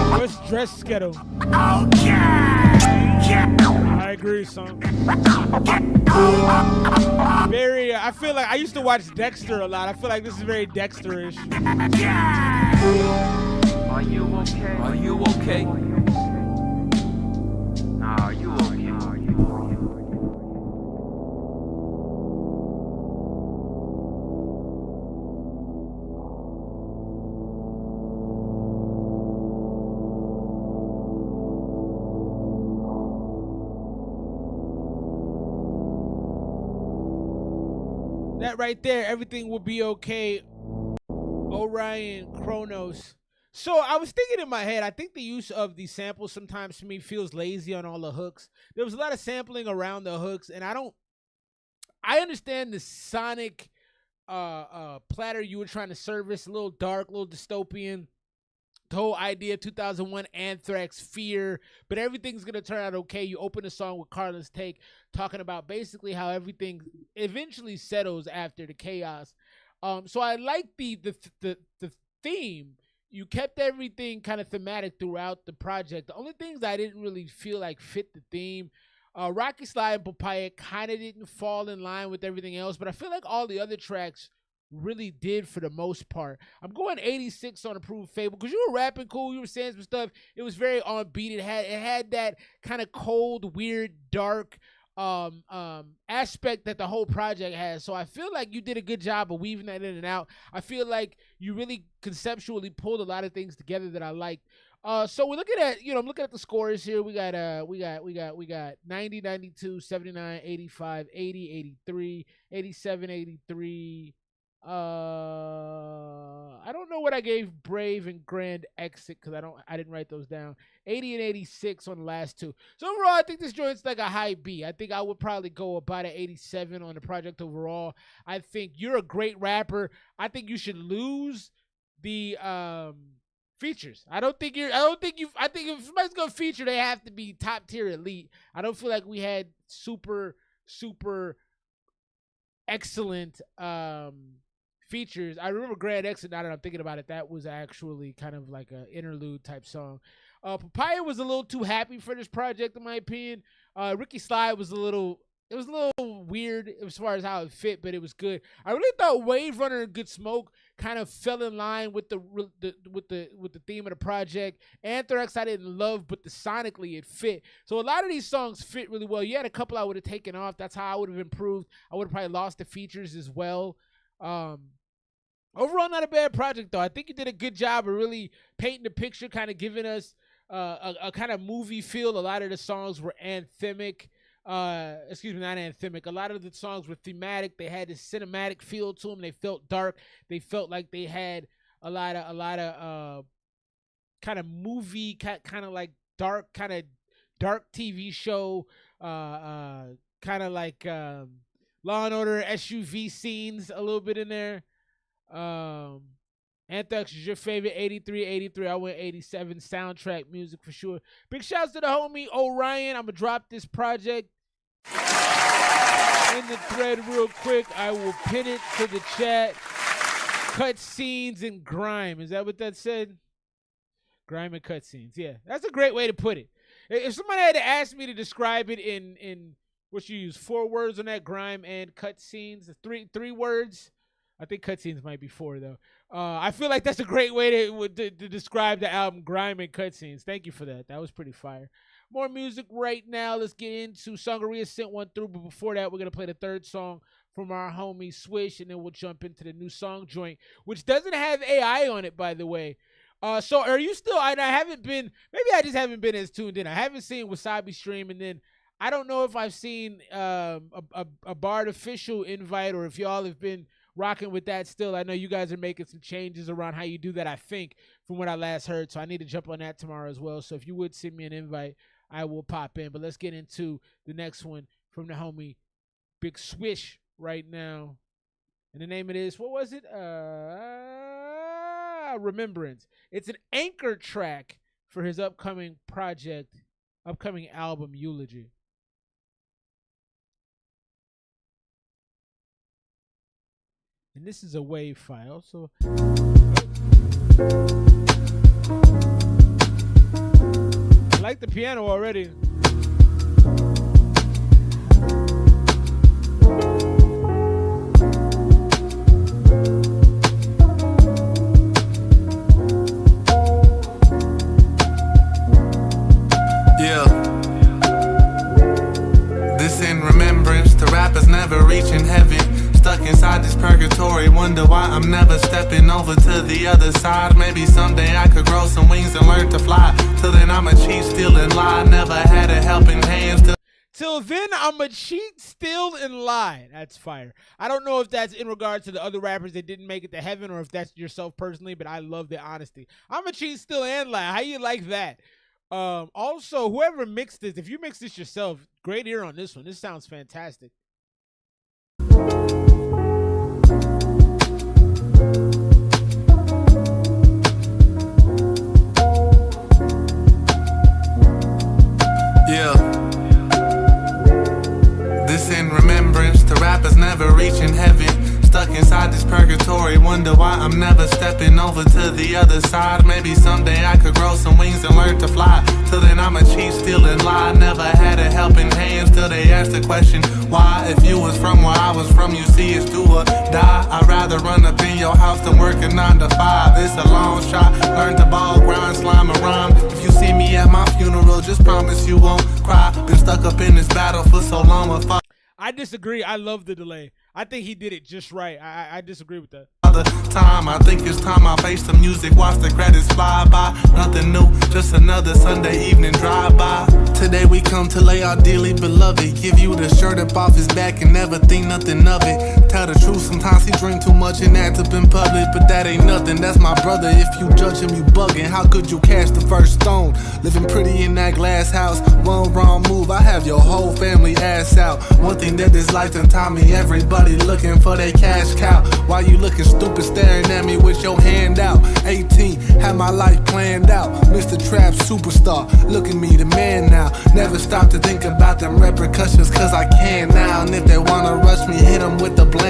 Speaker 1: What's dress ghetto? I agree, son. Very, I feel like I used to watch Dexter a lot. I feel like this is very Dexter-ish.
Speaker 5: Are you okay?
Speaker 4: Are you okay?
Speaker 5: Nah, are you okay?
Speaker 1: That right there, everything will be okay. Orion KRONOS. So I was thinking in my head, I think the use of the samples sometimes to me feels lazy on all the hooks. There was a lot of sampling around the hooks, and I understand the sonic platter you were trying to service, a little dark, a little dystopian. The whole idea, 2001 Anthrax, Fear, but everything's going to turn out okay. You open the song with Carla's Take, talking about basically how everything eventually settles after the chaos. So I like the theme. You kept everything kind of thematic throughout the project. The only things I didn't really feel like fit the theme, Rocky Slide and Papaya kind of didn't fall in line with everything else, but I feel like all the other tracks really did for the most part. I'm going 86 on Approved Fable because you were rapping cool, you were saying some stuff. It was very on beat. It had that kind of cold, weird, dark aspect that the whole project has. So I feel like you did a good job of weaving that in and out. I feel like you really conceptually pulled a lot of things together that I liked. So we're looking at, I'm looking at the scores here. We got 90, 92, 79, 85, 80, 83, 87, 83. I don't know what I gave Brave and Grand Exit because I didn't write those down. 80 and 86 on the last two. So overall, I think this joint's like a high B. I think I would probably go about an 87 on the project overall. I think you're a great rapper. I think you should lose the features. I think if somebody's gonna feature, they have to be top tier elite. I don't feel like we had super excellent features. I remember Grand Exit. Now that I'm thinking about it, that was actually kind of like an interlude type song. Papaya was a little too happy for this project, in my opinion. Ricky Slide was a little weird as far as how it fit, but it was good. I really thought Wave Runner and Good Smoke kind of fell in line with the theme of the project. Anthrax I didn't love, but sonically it fit. So a lot of these songs fit really well. You had a couple I would have taken off. That's how I would have improved. I would have probably lost the features as well. Overall, not a bad project though. I think you did a good job of really painting the picture, kind of giving us a kind of movie feel. A lot of the songs were anthemic. Excuse me, not anthemic. A lot of the songs were thematic. They had this cinematic feel to them. They felt dark. They felt like they had a lot of kind of movie, kind of like dark TV show, kind of like Law and Order SUV scenes a little bit in there. Anthrax is your favorite. 83. I went 87. Soundtrack music for sure. Big shouts to the homie Orion. I'm gonna drop this project in the thread real quick. I will pin it to the chat. Cutscenes and grime. Is that what that said? Grime and cutscenes. Yeah, that's a great way to put it. If somebody had to ask me to describe it in what you use, 4 words on that, grime and cutscenes, three words. I think cutscenes might be 4 though. I feel like that's a great way to describe the album, grime and cutscenes. Thank you for that. That was pretty fire. More music right now. Let's get into Sangaria sent one through, but before that, we're gonna play the 3rd song from our homie Swish, and then we'll jump into the new song joint, which doesn't have AI on it, by the way. So are you still? I haven't been. Maybe I just haven't been as tuned in. I haven't seen Wasabi stream, and then I don't know if I've seen a Bard official invite, or if y'all have been rocking with that still. I know you guys are making some changes around how you do that, I think, from what I last heard. So I need to jump on that tomorrow as well. So if you would send me an invite, I will pop in. But let's get into the next one from the homie Big Swish right now. And the name of it is, what was it? Remembrance. It's an anchor track for his upcoming album, Eulogy. And this is a WAV file, so I like the piano already.
Speaker 18: Yeah. This in remembrance to rappers never reaching heaven. Stuck inside this purgatory, wonder why I'm never stepping over to the other side. Maybe someday I could grow some wings and learn to fly. Till then I'm a cheat, steal and lie. Never had a helping hand.
Speaker 1: Till then I'm a cheat, steal and lie. That's fire. I don't know if that's in regard to the other rappers that didn't make it to heaven, or if that's yourself personally, but I love the honesty. I'm a cheat, steal and lie. How you like that? Also, whoever mixed this, if you mixed this yourself, great ear on this one. This sounds fantastic.
Speaker 18: Yeah. This in remembrance to rappers never reaching heaven. Stuck inside this purgatory, wonder why I'm never stepping over to the other side. Maybe someday I could grow some wings and learn to fly. Till then I'm a cheat, steal and lie. Never had a helping hand, still they ask the question why. If you was from where I was from, you see it's do or die. I'd rather run up in your house than work a 9 to 5. It's a long shot, learn to ball, grind, slime and rhyme. If you see me at my funeral, just promise you won't cry. Been stuck up in this battle for so long with
Speaker 1: I disagree. I love the delay. I think he did it just right. I disagree with that.
Speaker 18: Time, I think it's time I face the music, watch the credits fly by. Nothing new, just another Sunday evening drive-by. Today we come to lay our dearly beloved, give you the shirt up off his back and never think nothing of it. Tell the truth, sometimes he drink too much and act up in public, but that ain't nothing, that's my brother. If you judge him, you bugging. How could you cast the first stone? Living pretty in that glass house, one wrong move, I have your whole family ass out. One thing that this life done taught me, everybody looking for their cash cow. Why you looking stupid staring at me with your hand out? 18, had my life planned out. Mr. Trap superstar, look at me, the man now. Never stop to think about them repercussions, cause I can now. And if they wanna rush me, hit them with the blame.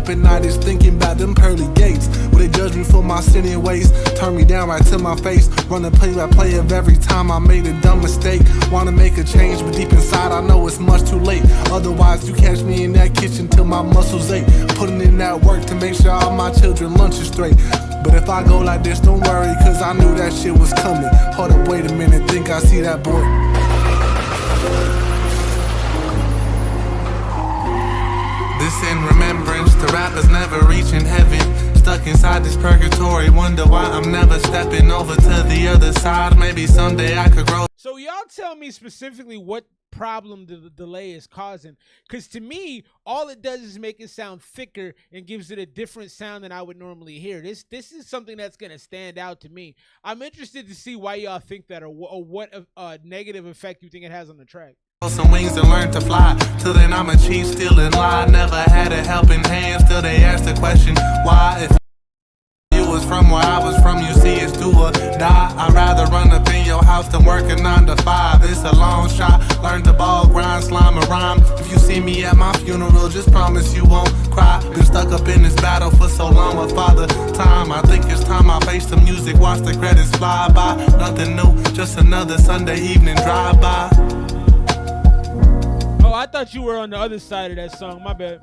Speaker 18: up at night is thinking about them pearly gates. Will they judge me for my sinning ways? Turn me down right to my face. Run the play-by-play of every time I made a dumb mistake. Wanna make a change, but deep inside I know it's much too late. Otherwise you catch me in that kitchen till my muscles ache, putting in that work to make sure all my children lunch is straight. But if I go like this, don't worry, cause I knew that shit was coming. Hold up, wait a minute, think I see that boy. This in remembrance to rappers never reaching heaven. Stuck inside this purgatory, wonder why I'm never stepping over to the other side. Maybe someday I could grow.
Speaker 1: So y'all tell me specifically what problem the delay is causing, because to me all it does is make it sound thicker and gives it a different sound than I would normally hear. This is something that's gonna stand out to me. I'm interested to see why y'all think that, or what negative effect you think it has on the track.
Speaker 18: Some wings and learn to fly. Till then I'm a chief, still in line. Never had a helping hand. Still they ask the question why. If you was from where I was from, you see it's do or die. I'd rather run up in your house than work a 9 to 5. It's a long shot. Learn to ball, grind, slime, and rhyme. If you see me at my funeral, just promise you won't cry. Been stuck up in this battle for so long with Father Time. I think it's time I face the music, watch the credits fly by. Nothing new, just another Sunday evening drive by.
Speaker 1: Oh, I thought you were on the other side of that song. My bad.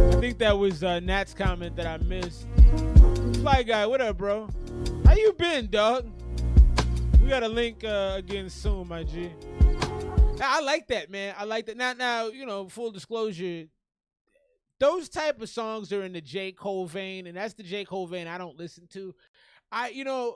Speaker 1: I think that was Nat's comment that I missed. Fly Guy, what up, bro? How you been, dog? We got a link again soon, my G. I like that, man. I like that. Now, you know, full disclosure, those type of songs are in the J. Cole vein, and that's the J. Cole vein I don't listen to. The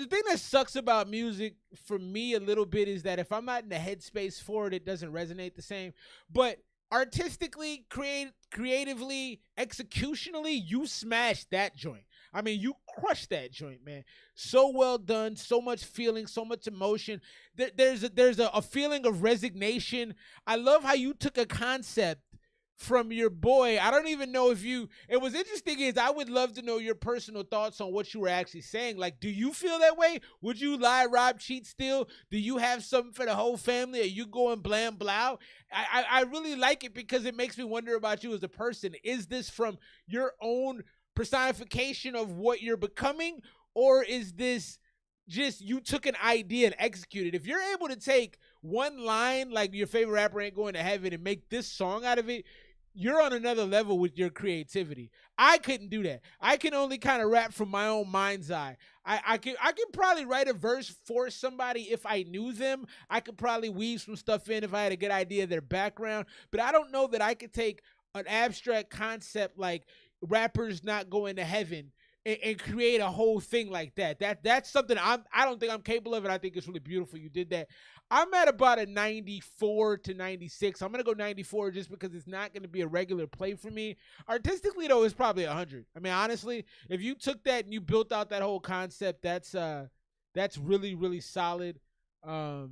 Speaker 1: thing that sucks about music for me a little bit is that if I'm not in the headspace for it, it doesn't resonate the same. But artistically, creatively, executionally, you smashed that joint. I mean, you crushed that joint, man. So well done, so much feeling, so much emotion. There's a feeling of resignation. I love how you took a concept from your boy. I don't even know if you, it was interesting is I would love to know your personal thoughts on what you were actually saying. Like, do you feel that way? Would you lie, rob, cheat, steal? Do you have something for the whole family? Are you going blam, blow? I really like it because it makes me wonder about you as a person. Is this from your own personification of what you're becoming? Or is this just you took an idea and executed? If you're able to take one line like your favorite rapper ain't going to heaven and make this song out of it, you're on another level with your creativity. I couldn't do that. I can only kind of rap from my own mind's eye. I can probably write a verse for somebody if I knew them. I could probably weave some stuff in if I had a good idea of their background. But I don't know that I could take an abstract concept like rappers not going to heaven and create a whole thing like that. That's something I don't think I'm capable of, and I think it's really beautiful you did that. I'm at about a 94 to 96. I'm going to go 94 just because it's not going to be a regular play for me. Artistically, though, it's probably 100. I mean, honestly, if you took that and you built out that whole concept, that's really, really solid. Yeah,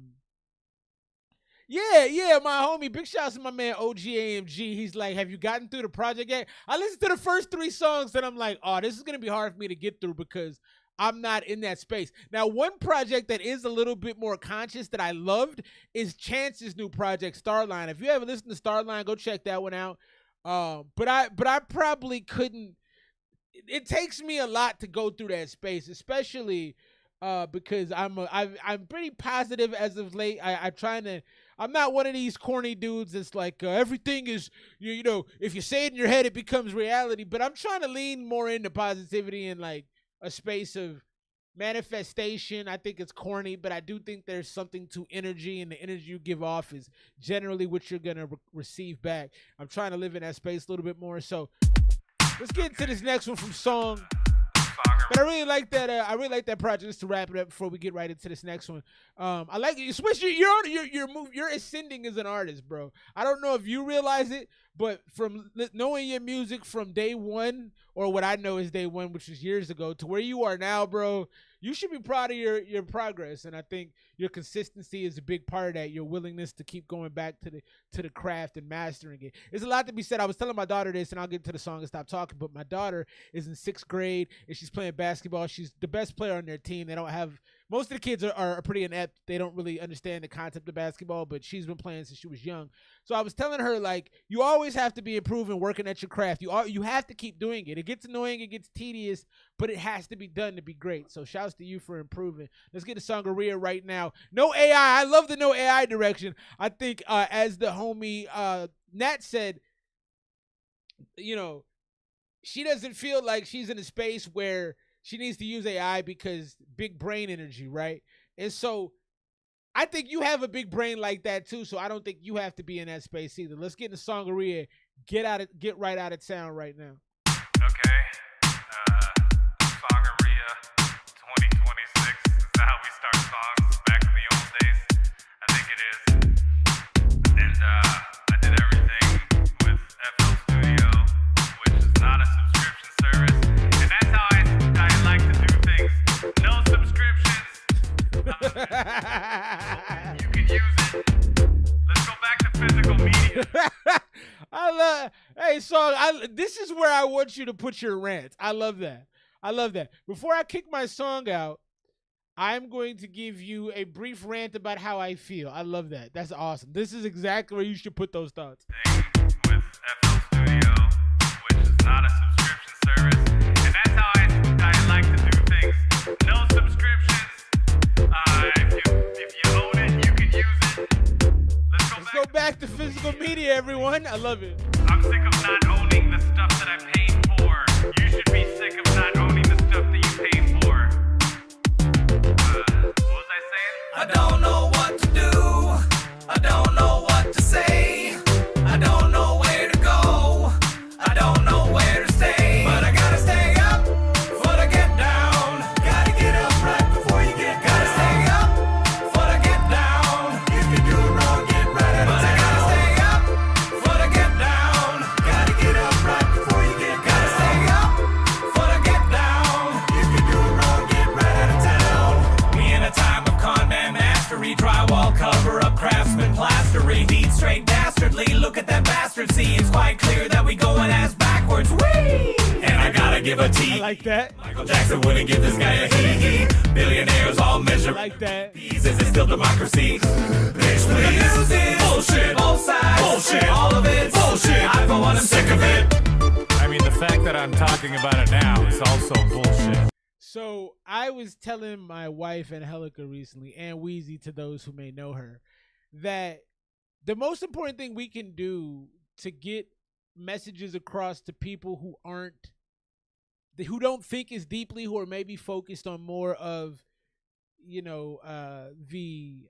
Speaker 1: my homie. Big shouts to my man OGAMG. He's like, have you gotten through the project yet? I listened to the first 3 songs and I'm like, oh, this is going to be hard for me to get through because I'm not in that space. Now, one project that is a little bit more conscious that I loved is Chance's new project, Starline. If you haven't listened to Starline, go check that one out. But I probably couldn't. It takes me a lot to go through that space, especially because I'm pretty positive as of late. I'm not one of these corny dudes that's like everything is you know if you say it in your head it becomes reality. But I'm trying to lean more into positivity and like a space of manifestation. I think it's corny, but I do think there's something to energy, and the energy you give off is generally what you're gonna receive back. I'm trying to live in that space a little bit more. So let's get into this next one from Song. But I really like that. I really like that project. Just to wrap it up before we get right into this next one. I like it. Switch. You're ascending as an artist, bro. I don't know if you realize it, but from knowing your music from day one, or what I know is day one, which was years ago, to where you are now, bro, you should be proud of your progress. And I think your consistency is a big part of that. Your willingness to keep going back to the craft and mastering it. There's a lot to be said. I was telling my daughter this, and I'll get to the song and stop talking. But my daughter is in 6th grade, and she's playing basketball. She's the best player on their team. They don't have most of the kids are pretty inept. They don't really understand the concept of basketball, but she's been playing since she was young. So I was telling her, like, you always have to be improving, working at your craft. You have to keep doing it. It gets annoying, it gets tedious, but it has to be done to be great. So shouts to you for improving. Let's get a Sangaria right now. No AI. I love the no AI direction. I think as the homie Nat said, you know, she doesn't feel like she's in a space where she needs to use AI because big brain energy, right? And so I think you have a big brain like that too, so I don't think you have to be in that space either. Let's get into Sangaria. Get right out of town right now.
Speaker 2: Okay. Sangaria 2026. Is that how we start songs back in the old days? I think it is. And I did everything with FL Studio, which is not a subscription service. And that's how I like to do things. No subscriptions. You can use it. Let's go back to physical media.
Speaker 1: Hey, Song, this is where I want you to put your rant. I love that. Before I kick my song out, I'm going to give you a brief rant about how I feel. I love that. That's awesome. This is exactly where you should put those thoughts.
Speaker 2: With FL Studio, which is not a subscription service. And that's how I like to do things. No subscriptions. If you own it, you can use it. Let's
Speaker 1: go back to physical media, everyone. I love it.
Speaker 2: I'm sick of not owning the stuff that I paid for. You should be sick of not owning the stuff that you paid for. What was I saying?
Speaker 17: I don't know what to do. I don't know what to say. I don't know where to go. I don't know where to stay. But I gotta stay up before I get down. Gotta get up right before you get down. Gotta stay up before I get down. If you do it wrong, get right out of town. But I gotta stay up before I get down. Gotta get up right before you get down. Gotta stay up before I get down. If you do it wrong, get right out of town. We in a time of con man mastery, drywall cover up, craftsman plastery, deed straight dastardly. Look at that bastard, see it's quite clear that we going ass backwards. Whee! And I gotta give a T.
Speaker 1: I like that.
Speaker 17: Michael Jackson wouldn't give this guy a hee. Billionaires all measure.
Speaker 1: I like that.
Speaker 17: Is it still democracy? Bitch, please. Music. Bullshit. Both sides. Bullshit. All of it. Bullshit. I for one am sick of it.
Speaker 2: I mean, the fact that I'm talking about it now is also bullshit.
Speaker 1: So I was telling my wife Angelica recently, and Wheezy to those who may know her, that the most important thing we can do to get messages across to people who don't think as deeply, who are maybe focused on more of, you know, the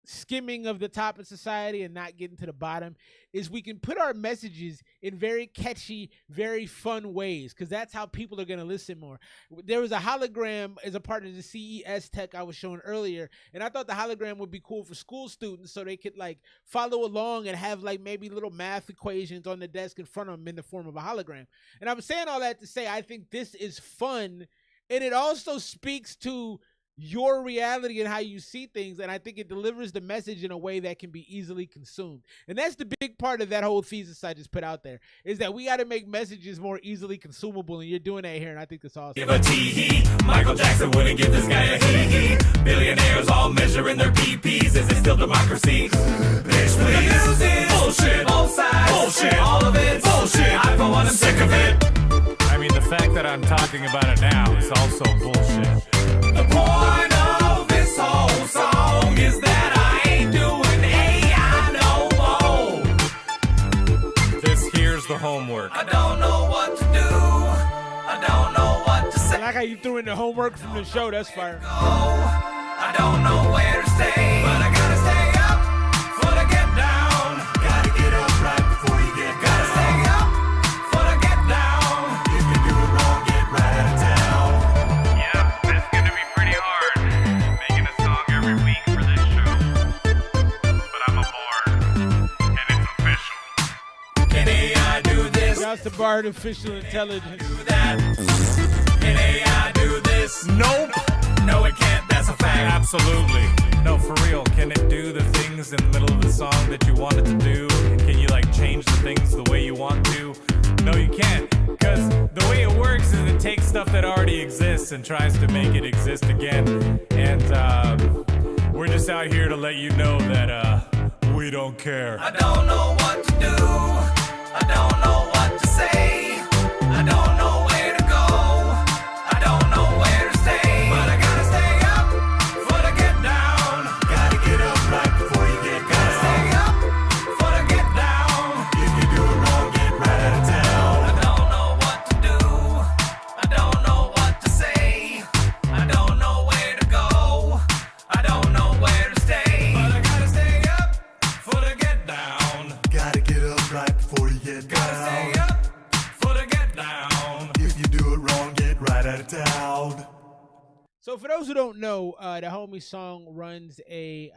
Speaker 1: skimming of the top of society and not getting to the bottom, is we can put our messages in very catchy, very fun ways, because that's how people are going to listen more. There was a hologram as a part of the CES tech I was showing earlier, and I thought the hologram would be cool for school students so they could like follow along and have like maybe little math equations on the desk in front of them in the form of a hologram. And I was saying all that to say I think this is fun, and it also speaks to your reality and how you see things, and I think it delivers the message in a way that can be easily consumed. And that's the big part of that whole thesis I just put out there, is that we got to make messages more easily consumable, and you're doing that here, and I think that's awesome.
Speaker 17: Give a tee-hee. Michael Jackson wouldn't give this guy a hee-hee. Billionaires all measuring their PPs. Is it still democracy? Bitch, please. Music. Bullshit. Both sides. Bullshit. All of it. Bullshit. I for one am sick of it.
Speaker 2: I mean, the fact that I'm talking about it now is also bullshit.
Speaker 17: The point of this whole song is that I ain't doing AI no more.
Speaker 2: This here's the homework.
Speaker 17: I don't know what to do. I don't know what to say.
Speaker 1: I like how you threw in the homework from the show. That's fire.
Speaker 17: I don't know where to stay, but I gotta stay up before I get down. Gotta get up right before you get down. Gotta stay up before I get down. If you do it wrong, get right out of town.
Speaker 2: Yeah, it's gonna be pretty hard making a song every week for this show. But I'm aboard, and it's official.
Speaker 17: Can AI do this?
Speaker 1: Shouts to artificial intelligence.
Speaker 17: Do that. Can AI do this?
Speaker 2: Nope.
Speaker 17: No, it can't. That's a fact.
Speaker 2: Absolutely. No, for real. Can it do the things in the middle of the song that you want it to do? Can you like change the things the way you want to? No, you can't. Because the way it works is it takes stuff that already exists and tries to make it exist again. And we're just out here to let you know that we don't care.
Speaker 8: I don't know what to do. I don't know what to say. I don't know where to go. I don't know where to stay. But I gotta stay up for the get down. Gotta get up right before you get down. Gotta stay up for the get down. If you do it wrong, get right out of town. I don't know what to do. I don't know what to say. I don't know where to go. I don't know where to stay. But I gotta stay up for the get down.
Speaker 9: Gotta get up right before you get down.
Speaker 8: Gotta stay up for the get down.
Speaker 9: If you do it wrong, get right out of town.
Speaker 1: So for those who don't know, the homie Song runs a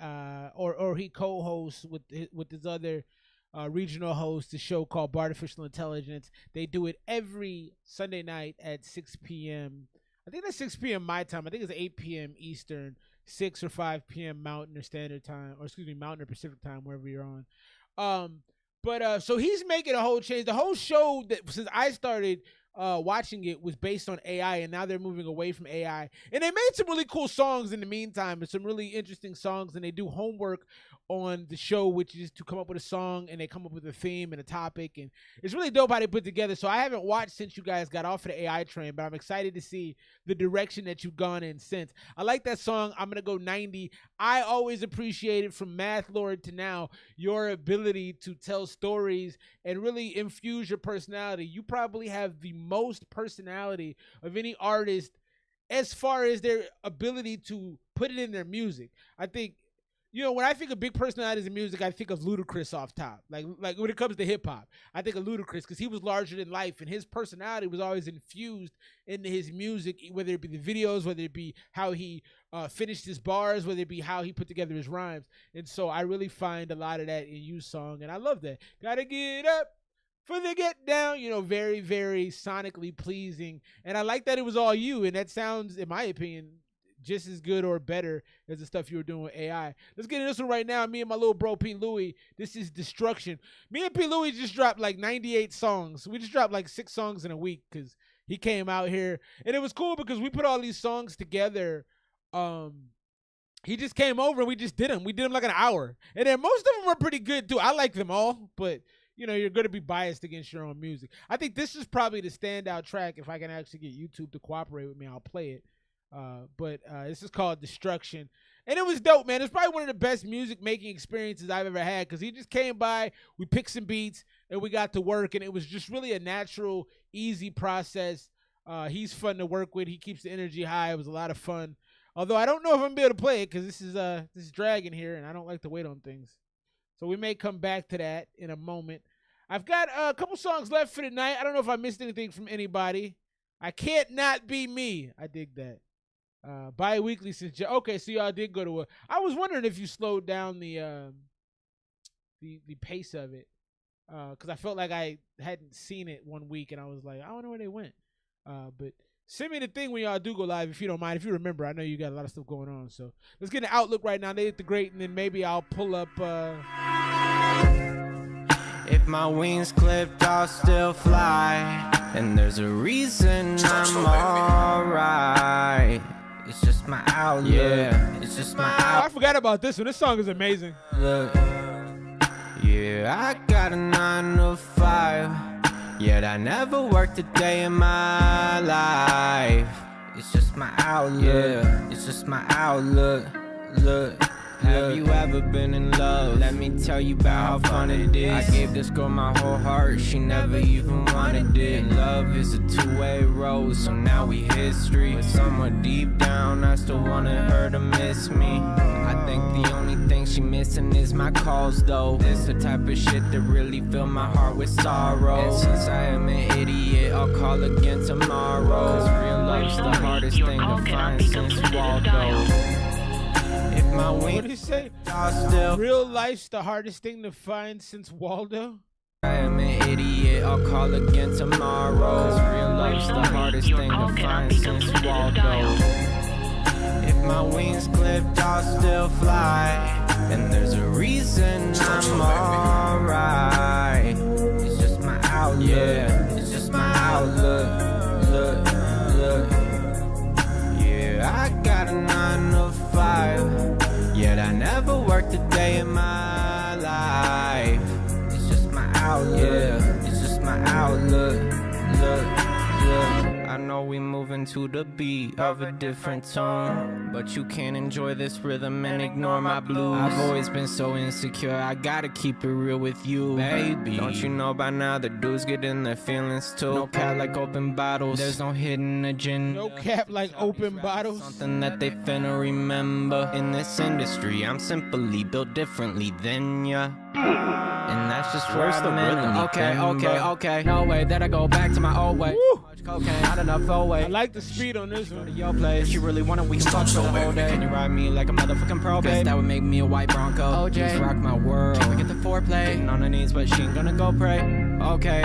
Speaker 1: or he co-hosts with his other regional host, a show called Artificial Intelligence. They do it every Sunday night at 6 p.m. I think that's 6 p.m. my time. I think it's 8 p.m. Eastern, 6 or 5 p.m. Mountain or Standard Time, or excuse me, Mountain or Pacific Time, wherever you're on. But so he's making a whole change. The whole show that since I started watching it was based on AI, and now they're moving away from AI. And they made some really cool songs in the meantime, and some really interesting songs. And they do homework on the show, which is to come up with a song, and they come up with a theme and a topic, and it's really dope how they put together. So I haven't watched since you guys got off of the AI train, but I'm excited to see the direction that you've gone in since. I like that song, I'm Gonna Go 90. I always appreciated, from Math Lord to now, your ability to tell stories and really infuse your personality. You probably have the most personality of any artist as far as their ability to put it in their music. I think, you know, when I think of big personalities in music, I think of Ludacris off top. Like when it comes to hip hop, I think of Ludacris because he was larger than life, and his personality was always infused into his music, whether it be the videos, whether it be how he finished his bars, whether it be how he put together his rhymes. And so I really find a lot of that in you song, and I love that. Gotta get up for the get down, you know, very, very sonically pleasing. And I like that it was all you, and that sounds, in my opinion, just as good or better as the stuff you were doing with AI. Let's get into this one right now. Me and my little bro, P. Louie. This is Destruction. Me and P. Louie just dropped like 98 songs. We just dropped like 6 songs in a week because he came out here. And it was cool because we put all these songs together. He just came over and we just did them. We did them like an hour. And then most of them were pretty good too. I like them all, but you know, you're going to be biased against your own music. I think this is probably the standout track. If I can actually get YouTube to cooperate with me, I'll play it. But this is called Destruction, and it was dope, man. It's probably one of the best music making experiences I've ever had, because he just came by, we picked some beats, and we got to work, and it was just really a natural, easy process. He's fun to work with. He keeps the energy high. It was a lot of fun, although I don't know if I'm gonna be able to play it because this is dragging here, and I don't like to wait on things, so we may come back to that in a moment. I've got a couple songs left for tonight. I don't know if I missed anything from anybody. I Can't Not Be Me. I dig that. Bi-weekly since okay, so y'all did go to I was wondering if you slowed down the pace of it, because I felt like I hadn't seen it one week and I was like, I don't know where they went. But send me the thing when y'all do go live if you don't mind. If you remember, I know you got a lot of stuff going on, so let's get an outlook right now. They hit the great, and then maybe I'll pull up
Speaker 20: If my wings clipped, I'll still fly, and there's a reason I'm alright. It's just my outlook. Yeah, it's just my outlook.
Speaker 1: I forgot about this one. This song is amazing.
Speaker 20: Look, yeah, I got a 9 to 5, yet I never worked a day in my life. It's just my outlook. Yeah, it's just my outlook. Look. Have you ever been in love? Let me tell you about how fun it is. I gave this girl my whole heart, she never even wanted it. And love is a two-way road, so now we history. But somewhere deep down, I still wanted her to miss me. I think the only thing she missing is my calls, though. This the type of shit that really fill my heart with sorrow. And since I am an idiot, I'll call again tomorrow. Cause real love's the hardest thing to find since Waldo. If my
Speaker 1: what did he say? Real life's the hardest thing to find since Waldo.
Speaker 20: I am an idiot, I'll call again tomorrow. Cause real life's the hardest thing to find since Waldo. If my wings clipped, I'll still fly, and there's a reason I'm alright. It's just my outlook. Yeah, it's my life. It's just my outlook. Yeah, it's just my outlook. Look. I know we moving to the beat of a different tone, but you can't enjoy this rhythm and ignore my blues. I've always been so insecure, I gotta keep it real with you, baby. Don't you know by now the dudes get in their feelings too? No cap like open bottles, there's no hidden agenda.
Speaker 1: No cap like open bottles.
Speaker 20: Something that they finna remember. In this industry, I'm simply built differently than ya. And that's just where I'm mentally okay. No way that I go back to my old way. Cocaine, not enough way.
Speaker 1: I like the speed on this one.
Speaker 20: Your place. If you really want it, we can fuck the whole day. Can you ride me like a motherfucking pro, babe? That would make me a white Bronco. OJ, just rock my world. Can we get the foreplay? Getting on her knees, but she ain't gonna go pray. Okay.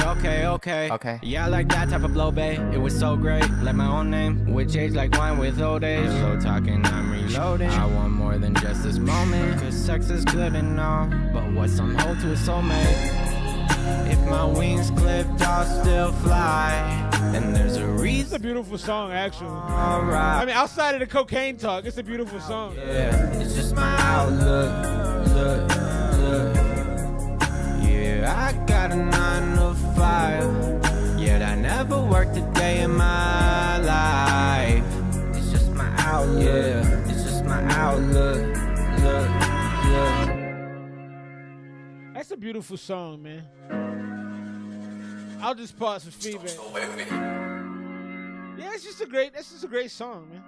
Speaker 20: Yeah, I like that type of blow, babe. It was so great. Like my own name, which age like wine with old age. Slow talking, I'm reloading. I want more than just this moment. Cause sex is good and all, but what's some hold to a soulmate? If my wings clipped, I'll still fly. And there's a reason.
Speaker 1: It's a beautiful song, actually.
Speaker 20: Alright.
Speaker 1: I mean, outside of the cocaine talk, it's a beautiful song.
Speaker 20: Yeah, it's just my outlook. Look. Yeah, I got a 9 to 5. Yet I never worked a day in my life. It's just my outlook. Yeah, it's just my outlook. Look.
Speaker 1: That's a beautiful song, man. I'll just pause for feedback. Yeah, it's just a great song, man.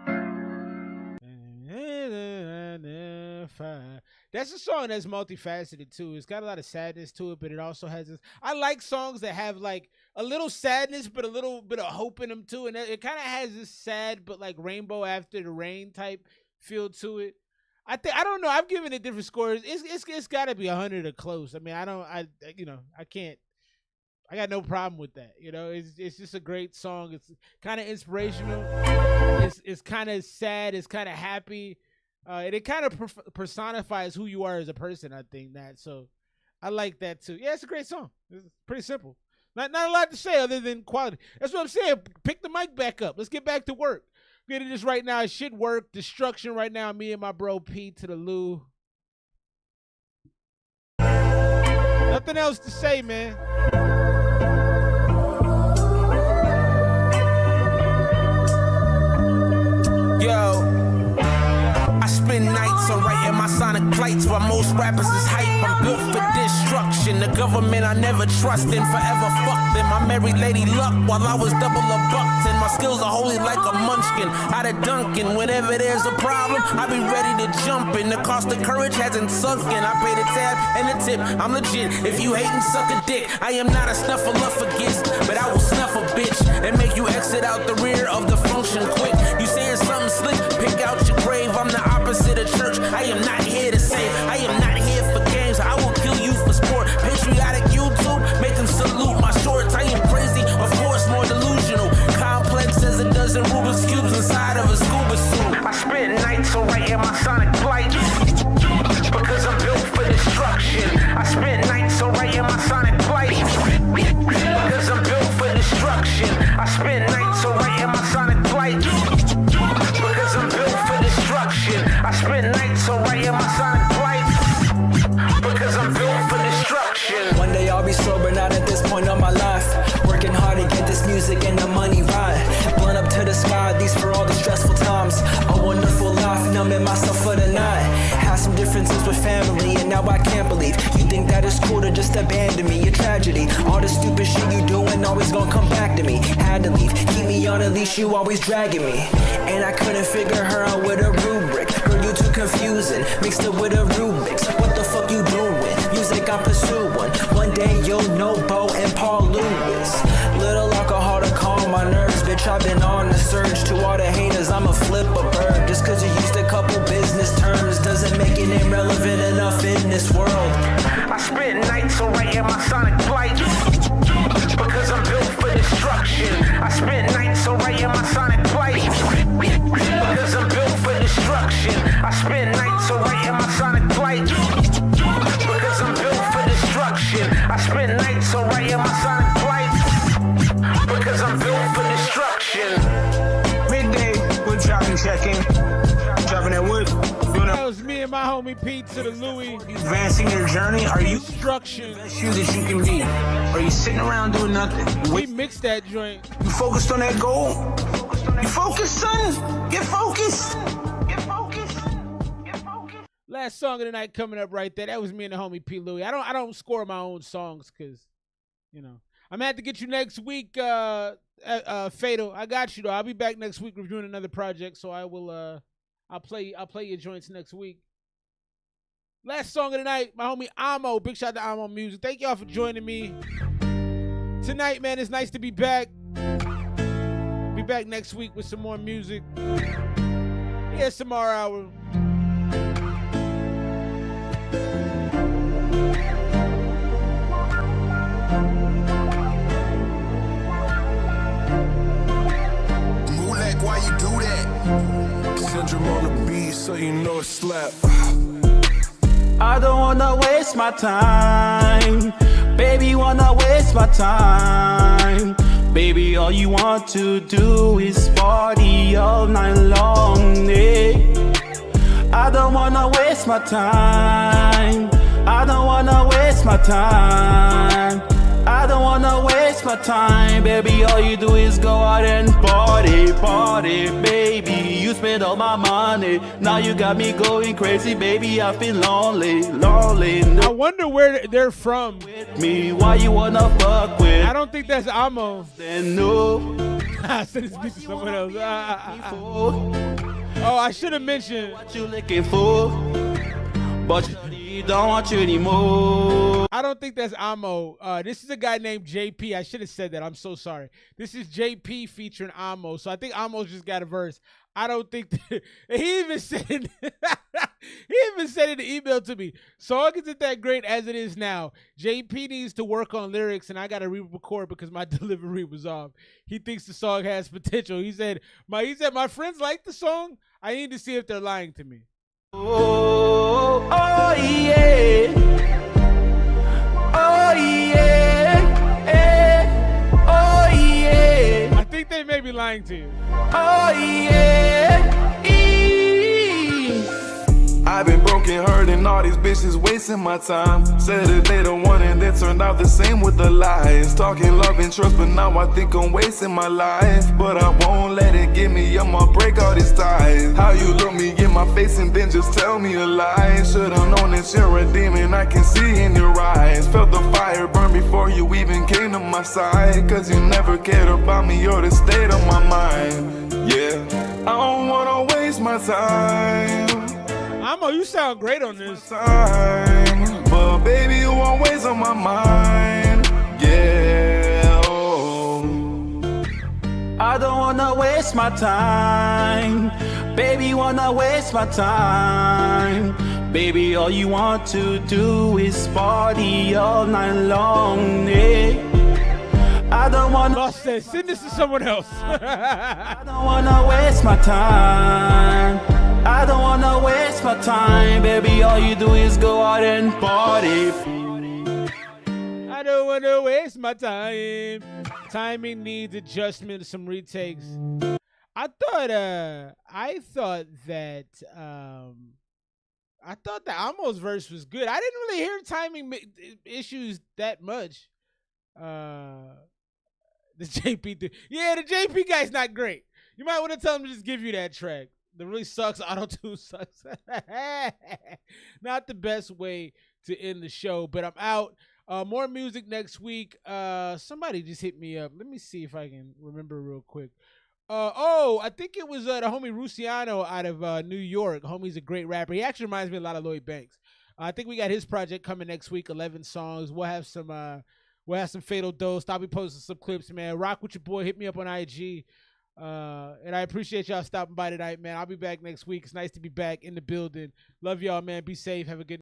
Speaker 1: That's a song that's multifaceted too. It's got a lot of sadness to it, but it also has this. I like songs that have like a little sadness, but a little bit of hope in them too. And it kind of has this sad, but like rainbow after the rain type feel to it. I don't know. I've given it different scores. It's got to be 100 or close. I mean, I can't. I got no problem with that. You know, it's just a great song. It's kind of inspirational. It's kind of sad. It's kind of happy. And it kind of personifies who you are as a person. I think that. So I like that too. Yeah, it's a great song. It's pretty simple. Not a lot to say other than quality. That's what I'm saying. Pick the mic back up. Let's get back to work. We're getting this right now. It should work. Destruction right now. Me and my bro P to the loo. Nothing else to say, man.
Speaker 5: Yo, I spend nights on writing my sonic plights while most rappers is hype. I'm built for destruction. The government I never trust and forever fucked them. I married Lady Luck while I was double a bucked, and my skills are holy like a munchkin. Out of Duncan, whenever there's a problem, I be ready to jump in. The cost of courage hasn't sunk in. I pay the tab and the tip. I'm legit. If you hate and suck a dick, I am not a snuffler for gifts, but I will snuff a bitch and make you exit out the rear of the function quick. You saying something slick? Pick out your grave. I'm the opposite of church. I am not here to save. I am not here for games. I will kill you for sport. Patriotic YouTube, make them salute my shorts. I am crazy, of course, more delusional. Complex as a dozen Rubik's Cubes inside of a scuba suit. I spend nights on writing my sonic plight because I'm built for destruction. I spend nights on writing my sonic plight because I'm built for destruction. I spend nights on writing my sonic plight because I'm built for destruction. I spend nights on writing my sonic plight because I'm built for destruction.
Speaker 6: One day I'll be sober, not at this point of my life. Working hard to get this music and the money right. Blunt up to the sky, these for all the stressful times. A wonderful life, numbing myself for the night. Had some differences with family and now I can't believe you think that it's cool to just abandon me. A tragedy, all the stupid shit you doing always gonna come back to me. Had to leave, keep me on a leash, you always dragging me. And I couldn't figure her out with a rubric. Girl, you too confusing, mixed it with a Rubik's. What the fuck you doing? Music I'm pursuing. One day you'll know Bo and Paul Lewis. Little alcohol to calm my nerves, bitch, I've been on the surge. To all the haters, I'ma flip a bird. Just cause you used a couple business terms doesn't make it irrelevant enough in this world.
Speaker 5: I spend nights on writing my sonic plight because I'm built for destruction. I spend nights on writing my sonic plight because I'm built for destruction. I spend nights on writing my sonic plight because I'm built for destruction. I spend nights on writing my sonic plight because I'm built for destruction. Midday, we're dropping check-in. Dropping that wood.
Speaker 1: That was me and my homie Pete to the Louis.
Speaker 12: Advancing your journey, are you
Speaker 1: Instruction.
Speaker 12: the best you that you can be? Are you sitting around doing nothing?
Speaker 1: We mixed that joint.
Speaker 12: You focused on that goal? You focused, son? Get focused.
Speaker 1: Last song of the night coming up right there. That was me and the homie P. Louie. I don't score my own songs because, you know, I'm gonna have to get you next week. Fatal. I got you though. I'll be back next week reviewing another project, so I will. I'll play your joints next week. Last song of the night, my homie Amo. Big shout out to Amo Music. Thank y'all for joining me tonight, man. It's nice to be back. Be back next week with some more music. ASMR hour.
Speaker 10: Why you do that? Syndrome on the beat, so you know it's slap.
Speaker 14: I don't wanna waste my time. Baby, wanna waste my time. Baby, all you want to do is party all night long, eh? I don't wanna waste my time. I don't wanna waste my time. I don't wanna waste my time, baby. All you do is go out and party, party, baby. You spend all my money, now you got me going crazy, baby. I feel lonely, lonely.
Speaker 1: I wonder where they're from.
Speaker 14: Me, why you wanna fuck with?
Speaker 1: I don't think that's Amo.
Speaker 14: Then no.
Speaker 1: I sent this beat to someone else. Oh, I should have mentioned.
Speaker 14: What you looking for? But you don't want you anymore.
Speaker 1: I don't think that's Amo. This is a guy named JP. I should have said that. I'm so sorry. This is JP featuring Amo. So I think Amo's just got a verse. I don't think that, he even said it. He even said in the email to me. Song isn't that great as it is now. JP needs to work on lyrics, and I got to re-record because my delivery was off. He thinks the song has potential. He said my friends like the song. I need to see if they're lying to me.
Speaker 14: Oh, oh yeah. Oh yeah. Eh. Oh yeah.
Speaker 1: I think they may be lying to you.
Speaker 14: Oh yeah.
Speaker 10: I've been broken, hurting, all these bitches wasting my time. Said that they don't want it, then turned out the same with the lies. Talking love and trust, but now I think I'm wasting my life. But I won't let it get me, I'ma break all these ties. How you look me in my face and then just tell me a lie. Should've known that you're a demon, I can see in your eyes. Felt the fire burn before you even came to my side. Cause you never cared about me or the state of my mind. Yeah, I don't wanna waste my time.
Speaker 1: Amo, you sound great on this.
Speaker 10: Time, but baby, you always on my mind. Yeah. Oh.
Speaker 14: I don't wanna waste my time. Baby, wanna waste my time. Baby, all you want to do is party all night long. Eh? I don't wanna.
Speaker 1: Lost that. Send this to someone else.
Speaker 14: I don't wanna waste my time. I don't wanna waste my time, baby. All you do is go out and party.
Speaker 1: I don't wanna waste my time. Timing needs adjustment, some retakes. I thought that Amo's verse was good. I didn't really hear timing issues that much. The JP thing. Yeah, the JP guy's not great. You might want to tell him to just give you that track. That really sucks. Auto-tune sucks. Not the best way to end the show, but I'm out. More music next week. Somebody just hit me up. Let me see if I can remember real quick. I think it was the homie Ruciano out of New York. Homie's a great rapper. He actually reminds me a lot of Lloyd Banks. I think we got his project coming next week, 11 songs. We'll have some Fatal Dose. I'll be posting some clips, man. Rock with your boy. Hit me up on IG. And I appreciate y'all stopping by tonight, man. I'll be back next week. It's nice to be back in the building. Love y'all, man. Be safe. Have a good night.